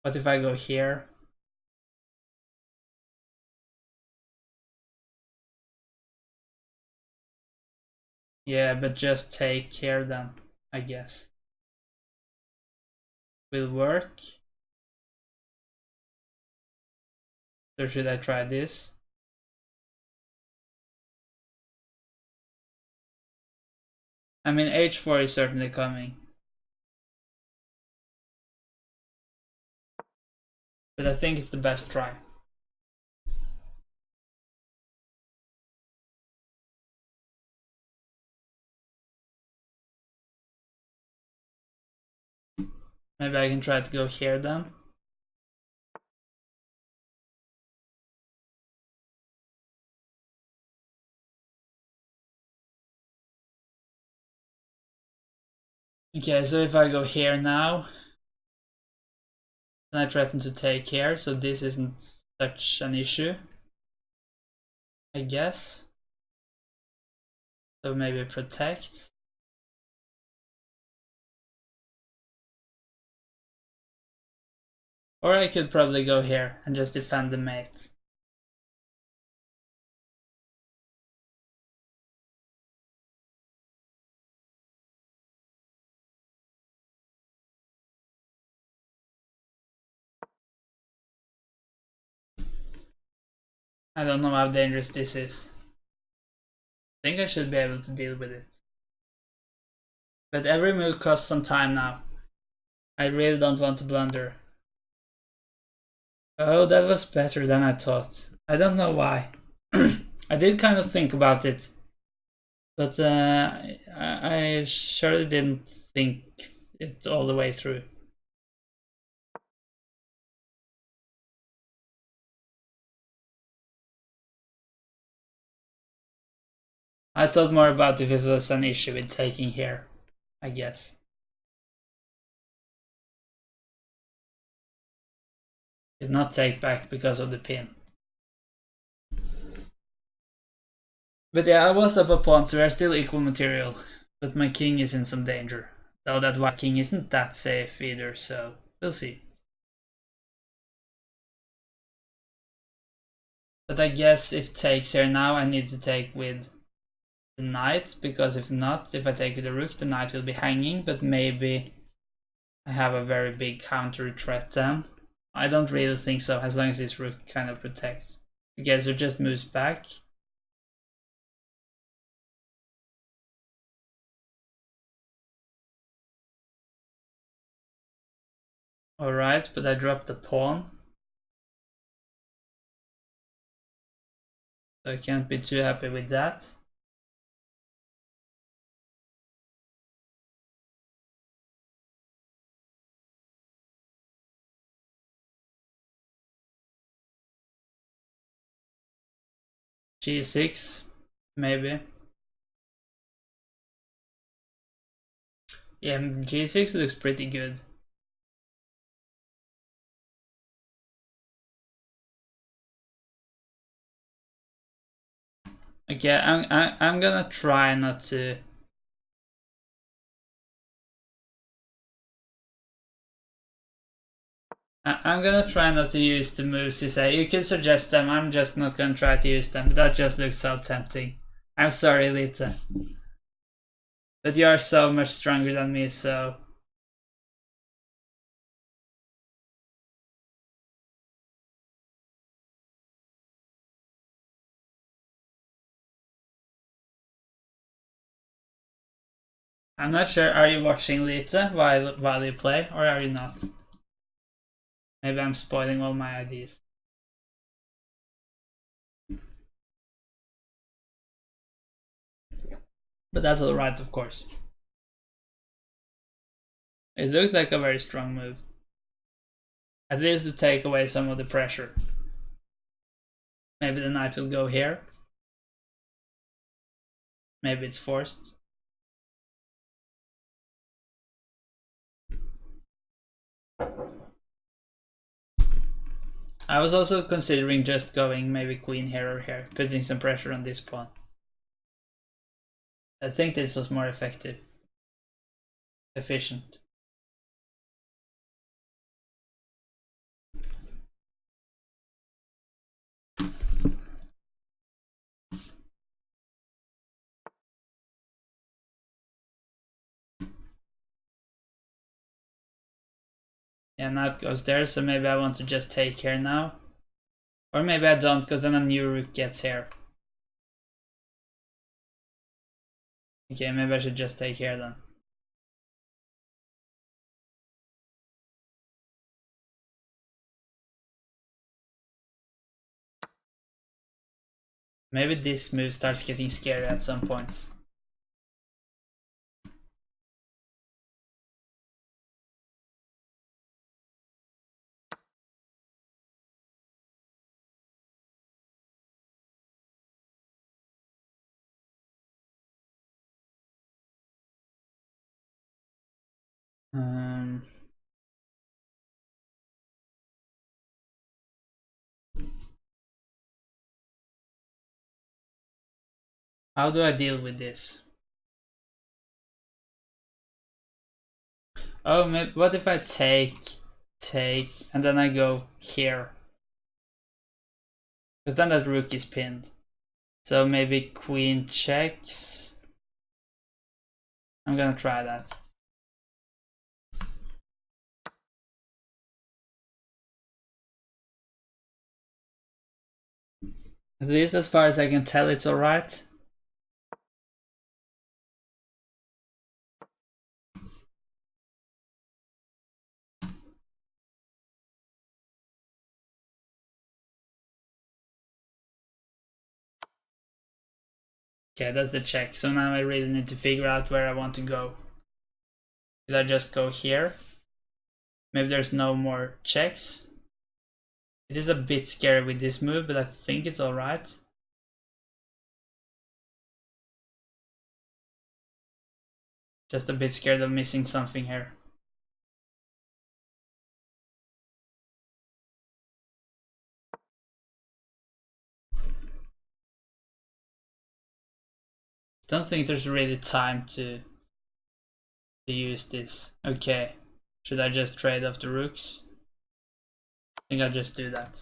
What if I go here? Yeah, but just take care then, I guess. Will work. So should I try this? I mean, h4 is certainly coming. But I think it's the best try. Maybe I can try to go here then. Okay, so if I go here now, then I threaten to take here, so this isn't such an issue, I guess. So maybe protect. Or I could probably go here and just defend the mate. I don't know how dangerous this is. I think I should be able to deal with it. But every move costs some time now. I really don't want to blunder. Oh, that was better than I thought. I don't know why. I did kind of think about it. But I surely didn't think it all the way through. I thought more about if it was an issue with taking here, I guess. Did not take back because of the pin. But yeah, I was up a pawn, so we're still equal material. But my king is in some danger. Though that white king isn't that safe either, so we'll see. But I guess if takes here now, I need to take with the knight, because if not, if I take with the rook, the knight will be hanging, but maybe I have a very big counter threat then. I don't really think so, as long as this rook kind of protects. Okay, so just moves back. Alright, but I dropped the pawn. So I can't be too happy with that. G6, maybe. Yeah, G6 looks pretty good. Okay, I'm gonna try not to. I'm gonna try not to use the moves you say. You can suggest them, I'm just not gonna try to use them. That just looks so tempting. I'm sorry, Lita. But you are so much stronger than me, so. I'm not sure, are you watching Lita while you play, or are you not? Maybe I'm spoiling all my ideas. But that's alright, of course. It looks like a very strong move. At least to take away some of the pressure. Maybe the knight will go here. Maybe it's forced. I was also considering just going maybe queen here or here, putting some pressure on this pawn. I think this was more effective. Efficient. Yeah, now it goes there, so maybe I want to just take here now. Or maybe I don't, because then a new rook gets here. Okay, maybe I should just take here then. Maybe this move starts getting scary at some point. How do I deal with this? Oh, maybe, what if I take, and then I go here? Because then that rook is pinned. So maybe queen checks. I'm gonna try that. At least as far as I can tell, it's alright. Okay, that's the check. So now I really need to figure out where I want to go. Should I just go here? Maybe there's no more checks. It is a bit scary with this move, but I think it's alright. Just a bit scared of missing something here. Don't think there's really time to use this. Okay, should I just trade off the rooks? I think I'll just do that.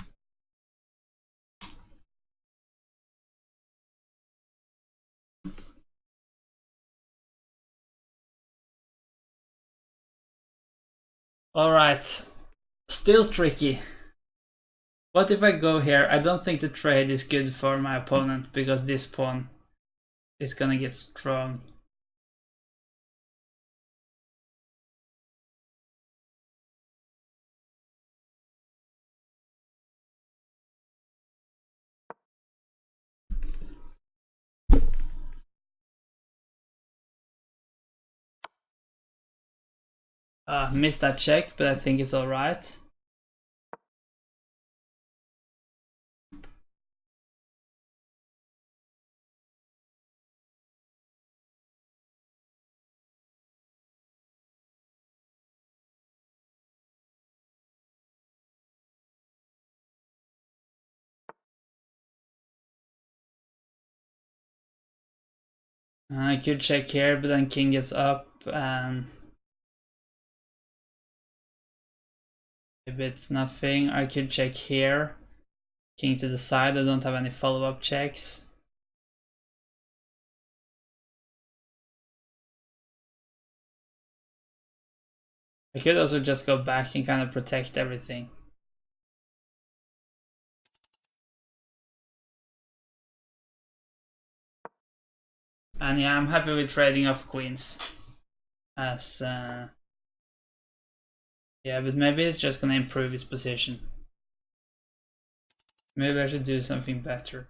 Alright, still tricky. What if I go here? I don't think the trade is good for my opponent because this pawn is gonna get strong. Missed that check, but I think it's alright. I could check here, but then king gets up and maybe it's nothing. I could check here. King to the side, I don't have any follow-up checks. I could also just go back and kind of protect everything. And yeah, I'm happy with trading off queens. As yeah, but maybe it's just gonna improve his position. Maybe I should do something better.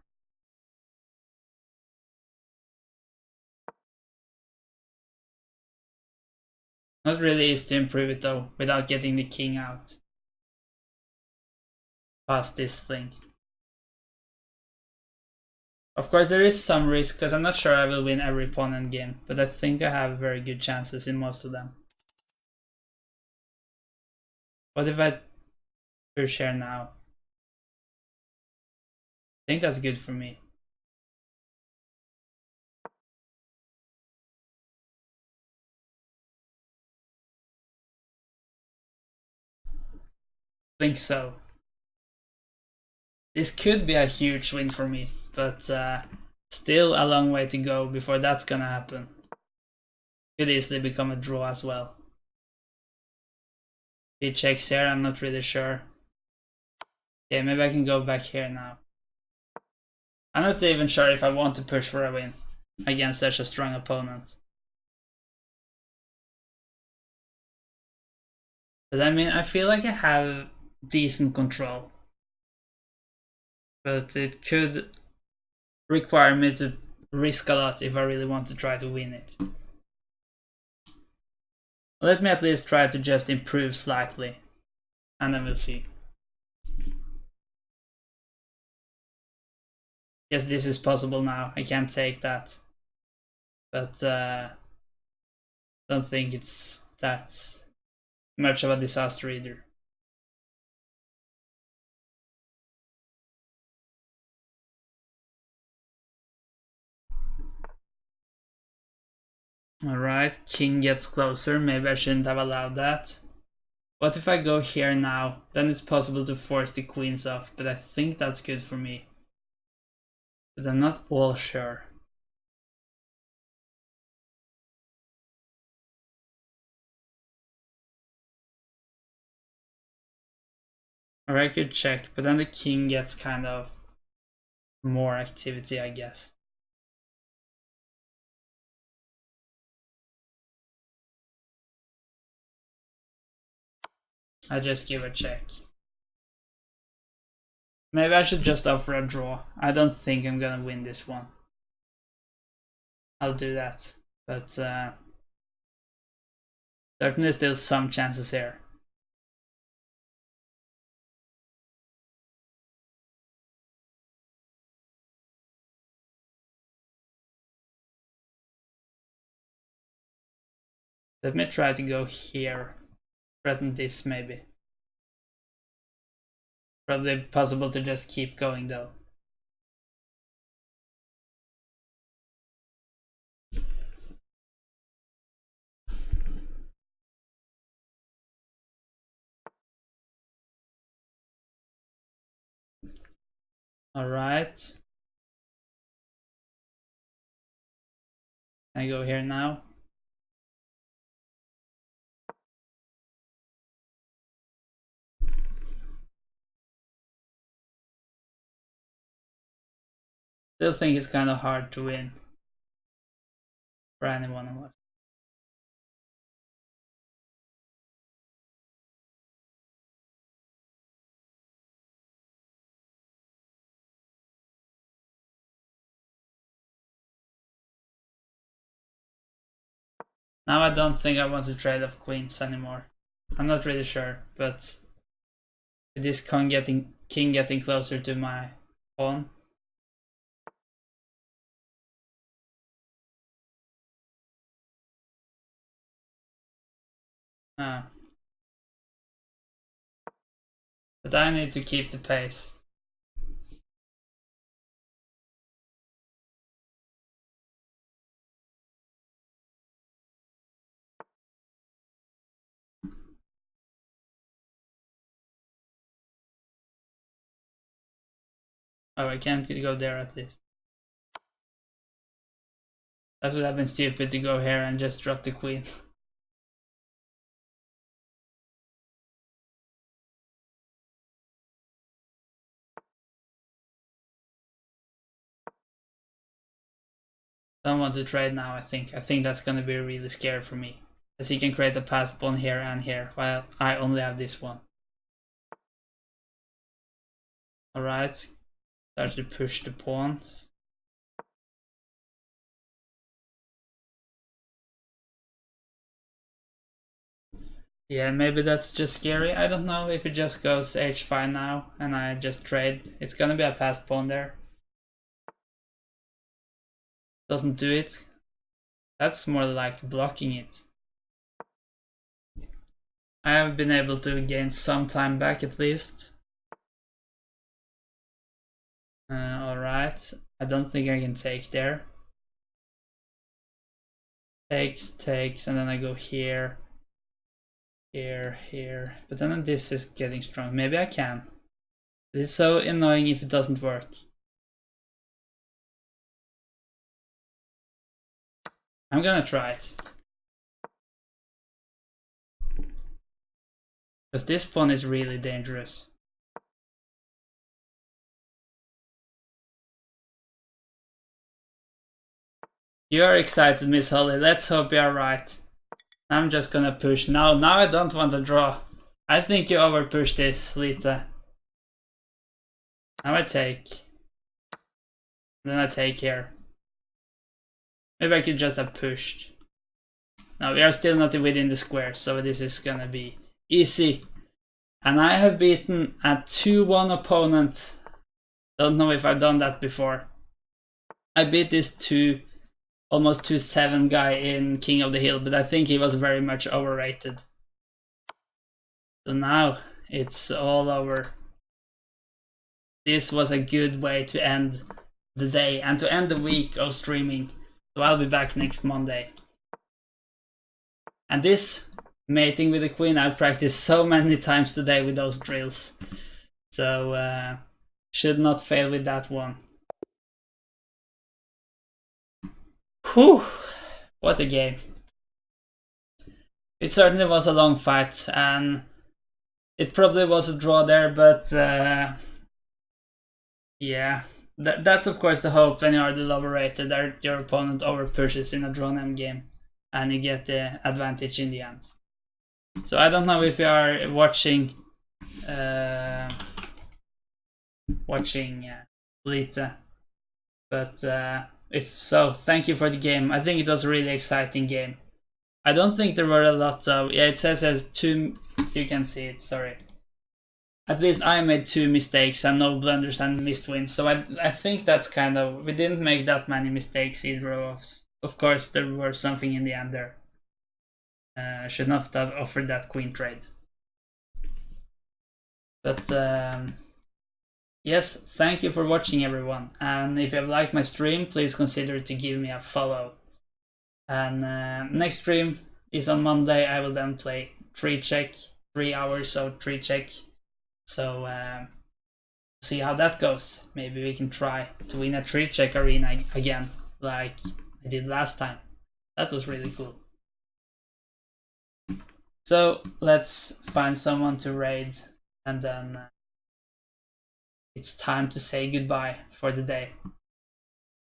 Not really easy to improve it though, without getting the king out. Past this thing. Of course there is some risk, because I'm not sure I will win every pawn endgame, but I think I have very good chances in most of them. What if I push here now? I think that's good for me. I think so. This could be a huge win for me, but still a long way to go before that's gonna happen. Could easily become a draw as well. If he checks here, I'm not really sure. Okay, maybe I can go back here now. I'm not even sure if I want to push for a win against such a strong opponent. But I mean, I feel like I have decent control. But it could require me to risk a lot if I really want to try to win it. Let me at least try to just improve slightly, and then we'll see. Yes, this is possible now. I can't take that. But don't think it's that much of a disaster either. Alright, king gets closer. Maybe I shouldn't have allowed that. What if I go here now? Then it's possible to force the queens off, but I think that's good for me. But I'm not all sure. Or I could check, but then the king gets kind of more activity, I guess. I just give a check. Maybe I should just offer a draw. I don't think I'm gonna win this one. I'll do that. But certainly still some chances here. Let me try to go here. Threaten this maybe. Probably possible to just keep going though. Alright. I go here now. Still think it's kind of hard to win for any one of us. Now I don't think I want to trade off queens anymore. I'm not really sure, but with this king getting closer to my pawn. Ah. But I need to keep the pace. Oh, I can't go there at least. That would have been stupid to go here and just drop the queen. Don't want to trade now, I think. I think that's gonna be really scary for me. As he can create a passed pawn here and here, while I only have this one. Alright. Start to push the pawns. Yeah, maybe that's just scary. I don't know if it just goes h5 now and I just trade. It's gonna be a passed pawn there. Doesn't do it. That's more like blocking it. I have been able to gain some time back at least. Alright, I don't think I can take there. Takes, and then I go here, here. But then this is getting strong. Maybe I can. It's so annoying if it doesn't work. I'm gonna try it. Because this pawn is really dangerous. You're excited, Miss Holly. Let's hope you're right. I'm just gonna push. Now I don't want to draw. I think you overpushed this, Lita. Now I take. Then I take here. Maybe I could just have pushed. Now we are still not within the square, so this is gonna be easy. And I have beaten a 2-1 opponent. Don't know if I've done that before. I beat this almost 2-7 guy in King of the Hill, but I think he was very much overrated. So now it's all over. This was a good way to end the day and to end the week of streaming. So I'll be back next Monday. And this mating with the queen I've practiced so many times today with those drills. So should not fail with that one. Whew, what a game. It certainly was a long fight, and it probably was a draw there, but yeah, that's of course the hope when you are the lower rated, that your opponent overpushes in a drawn endgame and you get the advantage in the end. So I don't know if you are watching Lita, but if so, thank you for the game. I think it was a really exciting game. I don't think there were a lot of... Yeah, it says as 2... You can see it, sorry. At least I made 2 mistakes and no blunders and missed wins. So I think that's kind of... We didn't make that many mistakes either of us. Of course, there were something in the end there. Should not have offered that queen trade. But... yes, thank you for watching, everyone. And if you have liked my stream, please consider to give me a follow. And next stream is on Monday. I will then play tree check, 3 hours of tree check. So see how that goes. Maybe we can try to win a tree check arena again, like I did last time. That was really cool. So let's find someone to raid, and then it's time to say goodbye for the day.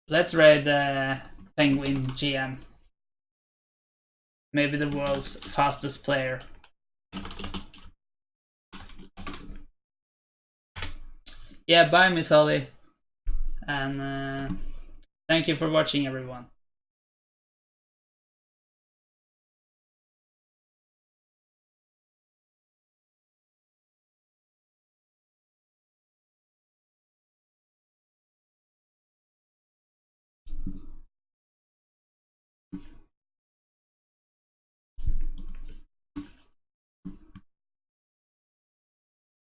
Let's raid Penguin GM. Maybe the world's fastest player. Yeah, bye Miss Holly. And thank you for watching, everyone.